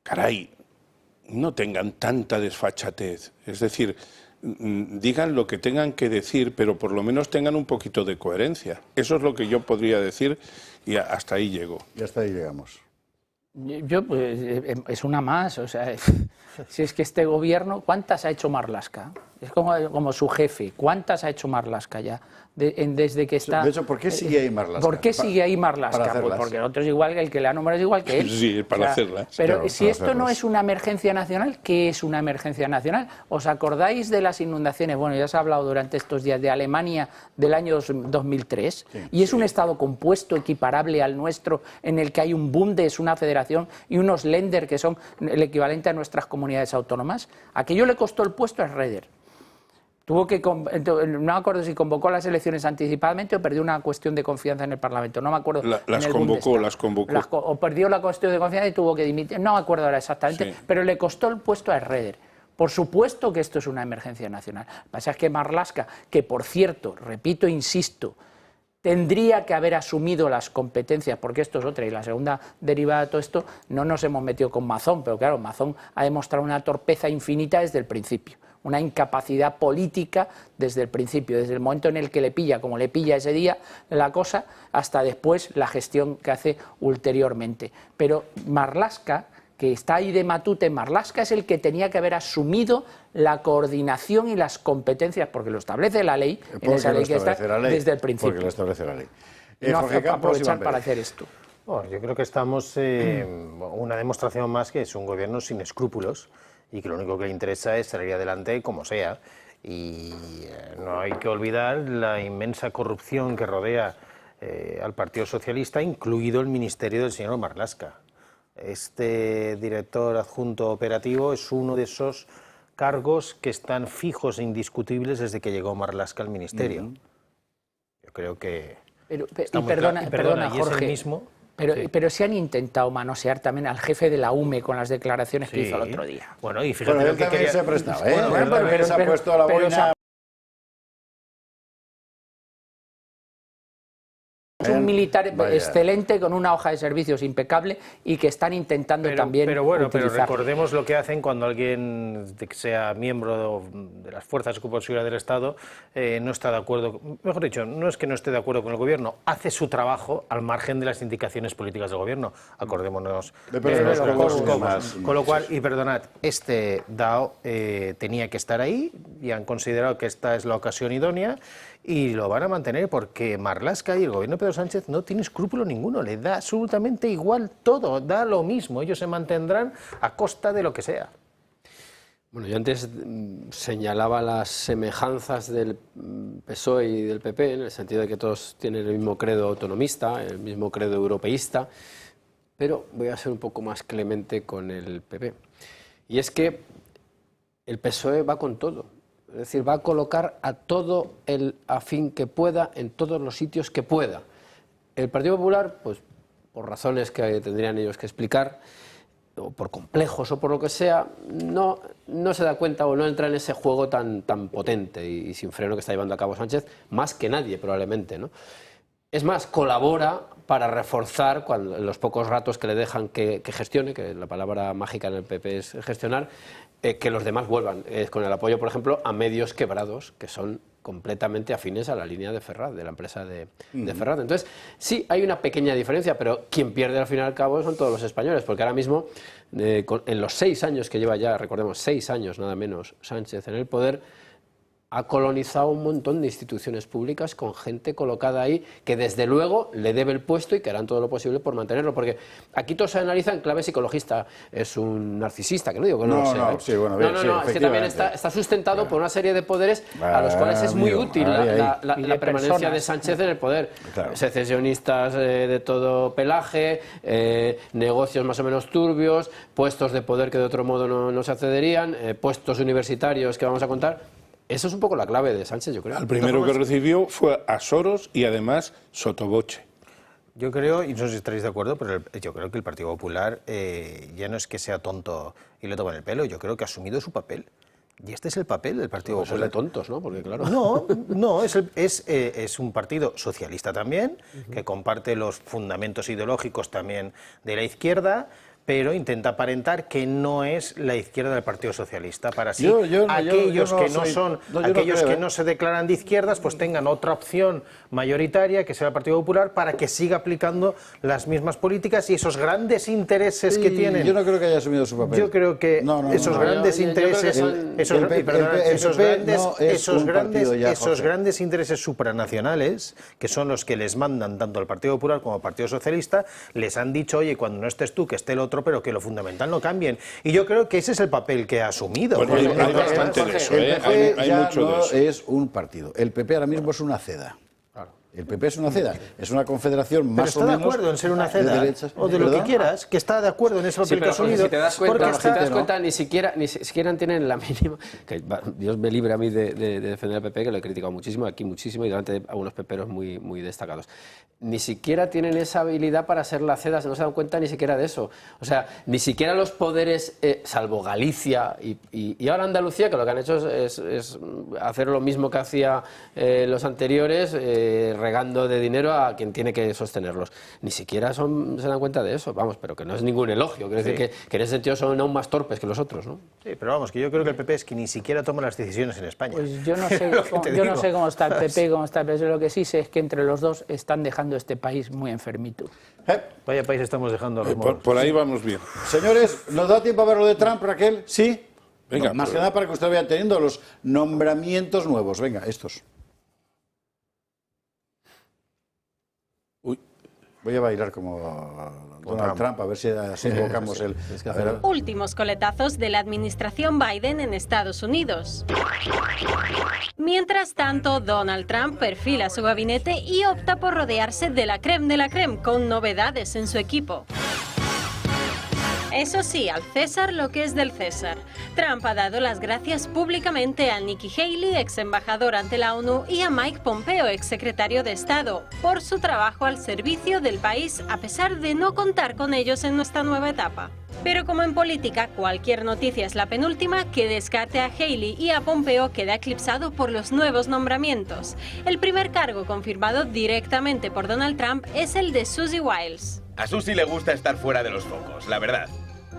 caray, no tengan tanta desfachatez. Es decir, digan lo que tengan que decir, pero por lo menos tengan un poquito de coherencia. Eso es lo que yo podría decir y hasta ahí llego. Y hasta ahí llegamos. Yo, pues, es una más, o sea, si es que este gobierno, ¿cuántas ha hecho Marlaska? Es como su jefe, ¿cuántas ha hecho Marlaska ya? Desde que está... De hecho, ¿por qué sigue ahí Marlaska? ¿Por qué sigue ahí Marlaska? Pues porque el otro es igual, el que le ha nombrado es igual que él. Sí, para hacerlas. Pero claro, si esto no es una emergencia nacional, ¿qué es una emergencia nacional? ¿Os acordáis de las inundaciones? Bueno, ya se ha hablado durante estos días de Alemania del año 2003, y es un estado compuesto equiparable al nuestro, en el que hay un Bundes, una federación, y unos Länder, que son el equivalente a nuestras comunidades autónomas. Aquello le costó el puesto a Schröder. Tuvo que, no me acuerdo si convocó las elecciones anticipadamente o perdió una cuestión de confianza en el Parlamento, no me acuerdo. Las convocó. O perdió la cuestión de confianza y tuvo que dimitir, no me acuerdo ahora exactamente, pero le costó el puesto a Schröder. Por supuesto que esto es una emergencia nacional. Lo que pasa es que Marlaska, que por cierto, repito, insisto, tendría que haber asumido las competencias, porque esto es otra, y la segunda derivada de todo esto, no nos hemos metido con Mazón, pero claro, Mazón ha demostrado una torpeza infinita desde el principio, una incapacidad política desde el principio, desde el momento en el que le pilla, como le pilla ese día la cosa, hasta después la gestión que hace ulteriormente. Pero Marlaska, que está ahí de matute, Marlaska es el que tenía que haber asumido la coordinación y las competencias, porque lo establece la ley, en esa ley que está desde el principio. Porque lo establece la ley. No hace aprovechar para hacer esto. Bueno, yo creo que estamos una demostración más que es un gobierno sin escrúpulos y que lo único que le interesa es salir adelante como sea. Y no hay que olvidar la inmensa corrupción que rodea al Partido Socialista, incluido el ministerio del señor Marlaska. Este director adjunto operativo es uno de esos cargos que están fijos e indiscutibles desde que llegó Marlaska al ministerio. Yo creo que... Perdona, y Jorge, es el mismo... Pero se han intentado manosear también al jefe de la UME con las declaraciones que hizo el otro día. Bueno, y fíjate él que también se ha prestado, ¿eh? Bueno, Él también se ha puesto a la boina. Es un militar excelente con una hoja de servicios impecable y que están intentando también pero utilizar. recordemos lo que hacen cuando alguien que sea miembro de las fuerzas de seguridad del Estado no está de acuerdo, mejor dicho, no es que no esté de acuerdo con el gobierno, hace su trabajo al margen de las indicaciones políticas del gobierno. Acordémonos con lo cual, y perdonad, este DAO tenía que estar ahí y han considerado que esta es la ocasión idónea y lo van a mantener porque Marlaska y el gobierno de Pedro Sánchez no tiene escrúpulo ninguno, le da absolutamente igual todo, da lo mismo, ellos se mantendrán a costa de lo que sea. Bueno, yo antes señalaba las semejanzas del PSOE y del PP, en el sentido de que todos tienen el mismo credo autonomista, el mismo credo europeísta, pero voy a ser un poco más clemente con el PP. Y es que el PSOE va con todo. Es decir, va a colocar a todo el afín que pueda en todos los sitios que pueda. El Partido Popular, pues por razones que tendrían ellos que explicar, o por complejos o por lo que sea, no se da cuenta o no entra en ese juego tan potente y sin freno que está llevando a cabo Sánchez, más que nadie probablemente, ¿no? Es más, colabora para reforzar, en los pocos ratos que le dejan que gestione, que la palabra mágica en el PP es gestionar, que los demás vuelvan, con el apoyo, por ejemplo, a medios quebrados, que son completamente afines a la línea de Ferraz, de la empresa de Ferraz. Entonces, sí, hay una pequeña diferencia, pero quien pierde al fin y al cabo son todos los españoles, porque ahora mismo, en los 6 años que lleva ya, recordemos, 6 años nada menos Sánchez en el poder, ha colonizado un montón de instituciones públicas con gente colocada ahí que desde luego le debe el puesto y que harán todo lo posible por mantenerlo, porque aquí todo se analiza en clave psicologista. Es un narcisista, que no digo que no lo sea. Es que también está sustentado por una serie de poderes a los cuales es muy útil la permanencia de Sánchez en el poder. Claro. Secesionistas de todo pelaje, negocios más o menos turbios, puestos de poder que de otro modo no se accederían, puestos universitarios que vamos a contar. Eso es un poco la clave de Sánchez, yo creo. El primero que recibió fue a Soros y además sotoboche. Yo creo, y no sé si estaréis de acuerdo, pero yo creo que el Partido Popular ya no es que sea tonto y le toman el pelo, yo creo que ha asumido su papel. Y este es el papel del Partido Popular. Eso es de tontos, ¿no? Porque claro. No, es un partido socialista también, que comparte los fundamentos ideológicos también de la izquierda, pero intenta aparentar que no es la izquierda del Partido Socialista, para así aquellos que no se declaran de izquierdas pues tengan otra opción mayoritaria, que sea el Partido Popular, para que siga aplicando las mismas políticas y esos grandes intereses que tienen. Yo no creo que haya asumido su papel. Yo creo que esos grandes intereses, esos grandes intereses supranacionales, que son los que les mandan tanto al Partido Popular como al Partido Socialista, les han dicho, oye, cuando no estés tú, que esté el otro, pero que lo fundamental no cambien. Y yo creo que ese es el papel que ha asumido. Bueno, hay bastante de eso, el PP hay ya mucho no de eso. es un partido. El PP ahora mismo es una ceda. El PP es una ceda, es una confederación más o menos... ¿Pero está de acuerdo en ser una ceda? O de lo que quieras, que está de acuerdo en ese papel que ha asumido. Si te das cuenta, ni siquiera tienen la mínima... Que Dios me libre a mí de defender al PP, que lo he criticado muchísimo, aquí muchísimo, y delante de algunos peperos muy destacados. Ni siquiera tienen esa habilidad para ser la ceda, no se dan cuenta ni siquiera de eso. O sea, ni siquiera los poderes, salvo Galicia y ahora Andalucía, que lo que han hecho es hacer lo mismo que hacía los anteriores, regando de dinero a quien tiene que sostenerlos. Ni siquiera se dan cuenta de eso, vamos, pero que no es ningún elogio. Quiero decir que en ese sentido son aún más torpes que los otros, ¿no? Sí, pero vamos, que yo creo que el PP es que ni siquiera toma las decisiones en España. Pues yo no sé, no sé cómo está el PP, cómo está el PSOE, lo que sí sé es que entre los dos están dejando este país muy enfermito. Vaya país estamos dejando a los moros. Por ahí vamos bien. Señores, ¿nos da tiempo a ver lo de Trump, Raquel? ¿Sí? Venga, no, más que nada para que usted vaya teniendo los nombramientos nuevos. Venga, estos. Voy a bailar como Donald Trump, a ver si así invocamos el... Últimos coletazos de la administración Biden en Estados Unidos. Mientras tanto, Donald Trump perfila su gabinete y opta por rodearse de la creme con novedades en su equipo. Eso sí, al César lo que es del César. Trump ha dado las gracias públicamente a Nikki Haley, ex embajador ante la ONU, y a Mike Pompeo, ex secretario de Estado, por su trabajo al servicio del país, a pesar de no contar con ellos en esta nueva etapa. Pero como en política, cualquier noticia es la penúltima, que descarte a Haley y a Pompeo queda eclipsado por los nuevos nombramientos. El primer cargo confirmado directamente por Donald Trump es el de Susie Wiles. A Susie le gusta estar fuera de los focos, la verdad.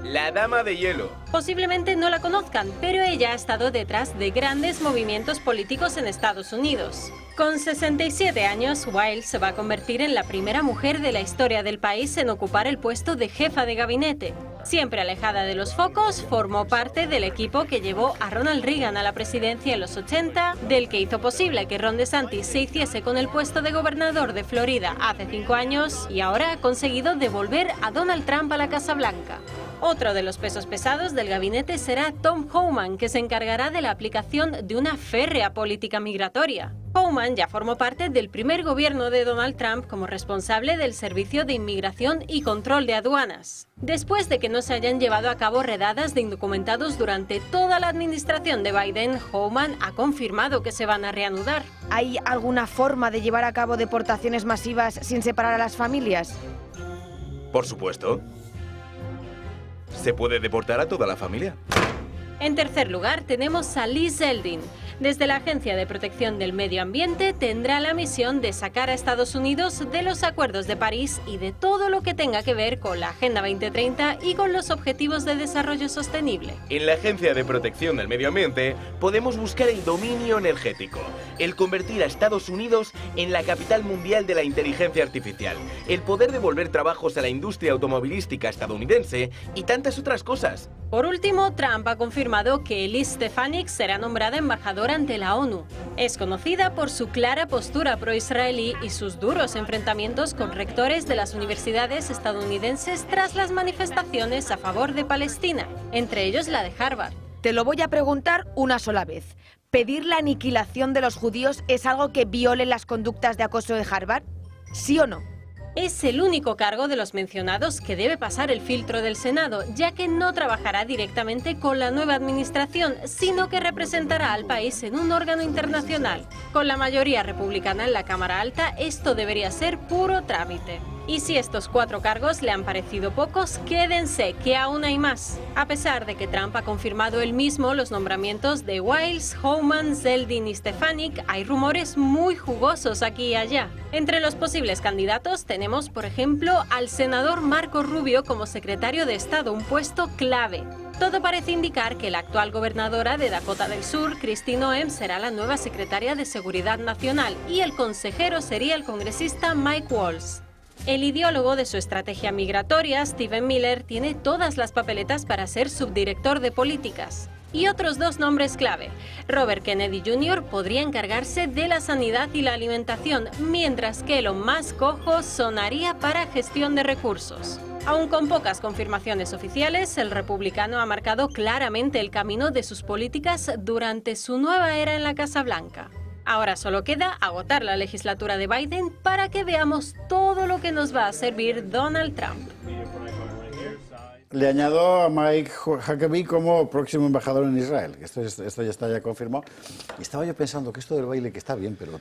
La dama de hielo. Posiblemente no la conozcan, pero ella ha estado detrás de grandes movimientos políticos en Estados Unidos. Con 67 años, Wiles se va a convertir en la primera mujer de la historia del país en ocupar el puesto de jefa de gabinete. Siempre alejada de los focos, formó parte del equipo que llevó a Ronald Reagan a la presidencia en los 80, del que hizo posible que Ron DeSantis se hiciese con el puesto de gobernador de Florida hace 5 años y ahora ha conseguido devolver a Donald Trump a la Casa Blanca. Otro de los pesos pesados del gabinete será Tom Homan, que se encargará de la aplicación de una férrea política migratoria. Homan ya formó parte del primer gobierno de Donald Trump como responsable del Servicio de Inmigración y Control de Aduanas. Después de que no se hayan llevado a cabo redadas de indocumentados durante toda la administración de Biden, Homan ha confirmado que se van a reanudar. ¿Hay alguna forma de llevar a cabo deportaciones masivas sin separar a las familias? Por supuesto. Se puede deportar a toda la familia. En tercer lugar tenemos a Lee Zeldin. Desde la Agencia de Protección del Medio Ambiente tendrá la misión de sacar a Estados Unidos de los acuerdos de París y de todo lo que tenga que ver con la Agenda 2030 y con los Objetivos de Desarrollo Sostenible. En la Agencia de Protección del Medio Ambiente podemos buscar el dominio energético, el convertir a Estados Unidos en la capital mundial de la inteligencia artificial, el poder devolver trabajos a la industria automovilística estadounidense y tantas otras cosas. Por último, Trump ha confirmado que Elise Stefanik será nombrada embajadora ante la ONU. Es conocida por su clara postura pro-israelí y sus duros enfrentamientos con rectores de las universidades estadounidenses tras las manifestaciones a favor de Palestina, entre ellos la de Harvard. Te lo voy a preguntar una sola vez. ¿Pedir la aniquilación de los judíos es algo que viole las conductas de acoso de Harvard? ¿Sí o no? Es el único cargo de los mencionados que debe pasar el filtro del Senado, ya que no trabajará directamente con la nueva administración, sino que representará al país en un órgano internacional. Con la mayoría republicana en la Cámara Alta, esto debería ser puro trámite. Y si estos 4 cargos le han parecido pocos, quédense, que aún hay más. A pesar de que Trump ha confirmado él mismo los nombramientos de Wiles, Homan, Zeldin y Stefanik, hay rumores muy jugosos aquí y allá. Entre los posibles candidatos tenemos, por ejemplo, al senador Marco Rubio como secretario de Estado, un puesto clave. Todo parece indicar que la actual gobernadora de Dakota del Sur, Kristi Noem, será la nueva secretaria de Seguridad Nacional y el consejero sería el congresista Mike Waltz. El ideólogo de su estrategia migratoria, Stephen Miller, tiene todas las papeletas para ser subdirector de políticas. Y otros 2 nombres clave. Robert Kennedy Jr. podría encargarse de la sanidad y la alimentación, mientras que Elon Musk, ojo, sonaría para gestión de recursos. Aún con pocas confirmaciones oficiales, el republicano ha marcado claramente el camino de sus políticas durante su nueva era en la Casa Blanca. Ahora solo queda agotar la legislatura de Biden para que veamos todo lo que nos va a servir Donald Trump. Le añado a Mike Huckabee como próximo embajador en Israel. Esto ya está confirmado. Y estaba yo pensando que esto del baile, que está bien, pero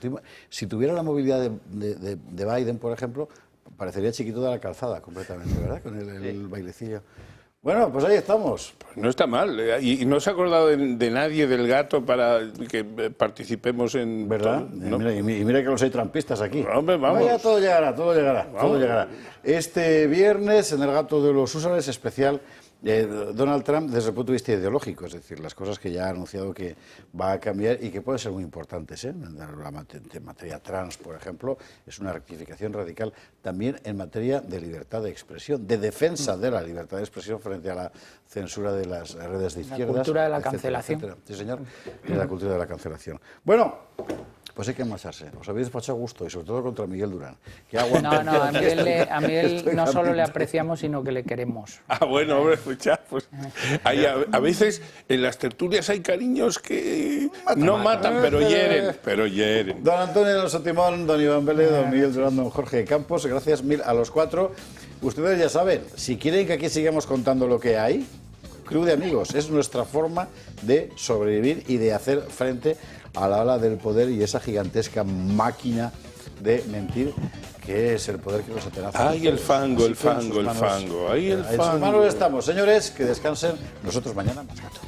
si tuviera la movilidad de Biden, por ejemplo, parecería chiquito de la calzada completamente, ¿verdad? Con el bailecillo. Bueno, pues ahí estamos. Pues no está mal. ¿Y no se ha acordado de nadie del gato para que participemos en... ¿Verdad? ¿No? Y mira que los hay trampistas aquí. Hombre, vamos. Vaya, todo llegará. Todo llegará. Este viernes, en el Gato de los Húsares, especial Donald Trump desde el punto de vista ideológico, es decir, las cosas que ya ha anunciado que va a cambiar y que pueden ser muy importantes, en materia trans, por ejemplo, es una rectificación radical, también en materia de libertad de expresión, de defensa de la libertad de expresión frente a la censura de las redes de izquierdas. La cultura de la etcétera, cancelación. etcétera. Sí, señor, la cultura de la cancelación. Bueno, pues hay que amasarse. Os habéis despachado gusto y sobre todo contra Miguel Durán. Que a Miguel no solo le apreciamos, sino que le queremos. Ah, bueno, hombre, escuchad, pues a veces en las tertulias hay cariños que no matan, pero hieren. Don Antonio Alonso Timón, don Iván Vélez, don Miguel Durán, don Jorge Campos, gracias mil a los 4. Ustedes ya saben, si quieren que aquí sigamos contando lo que hay, Club de Amigos es nuestra forma de sobrevivir y de hacer frente a la ola del poder y esa gigantesca máquina de mentir que es el poder que nos atenaza. ¡Ay, el fango! ¡Ay, el fango! En sus manos estamos, señores, que descansen. Nosotros mañana más gato.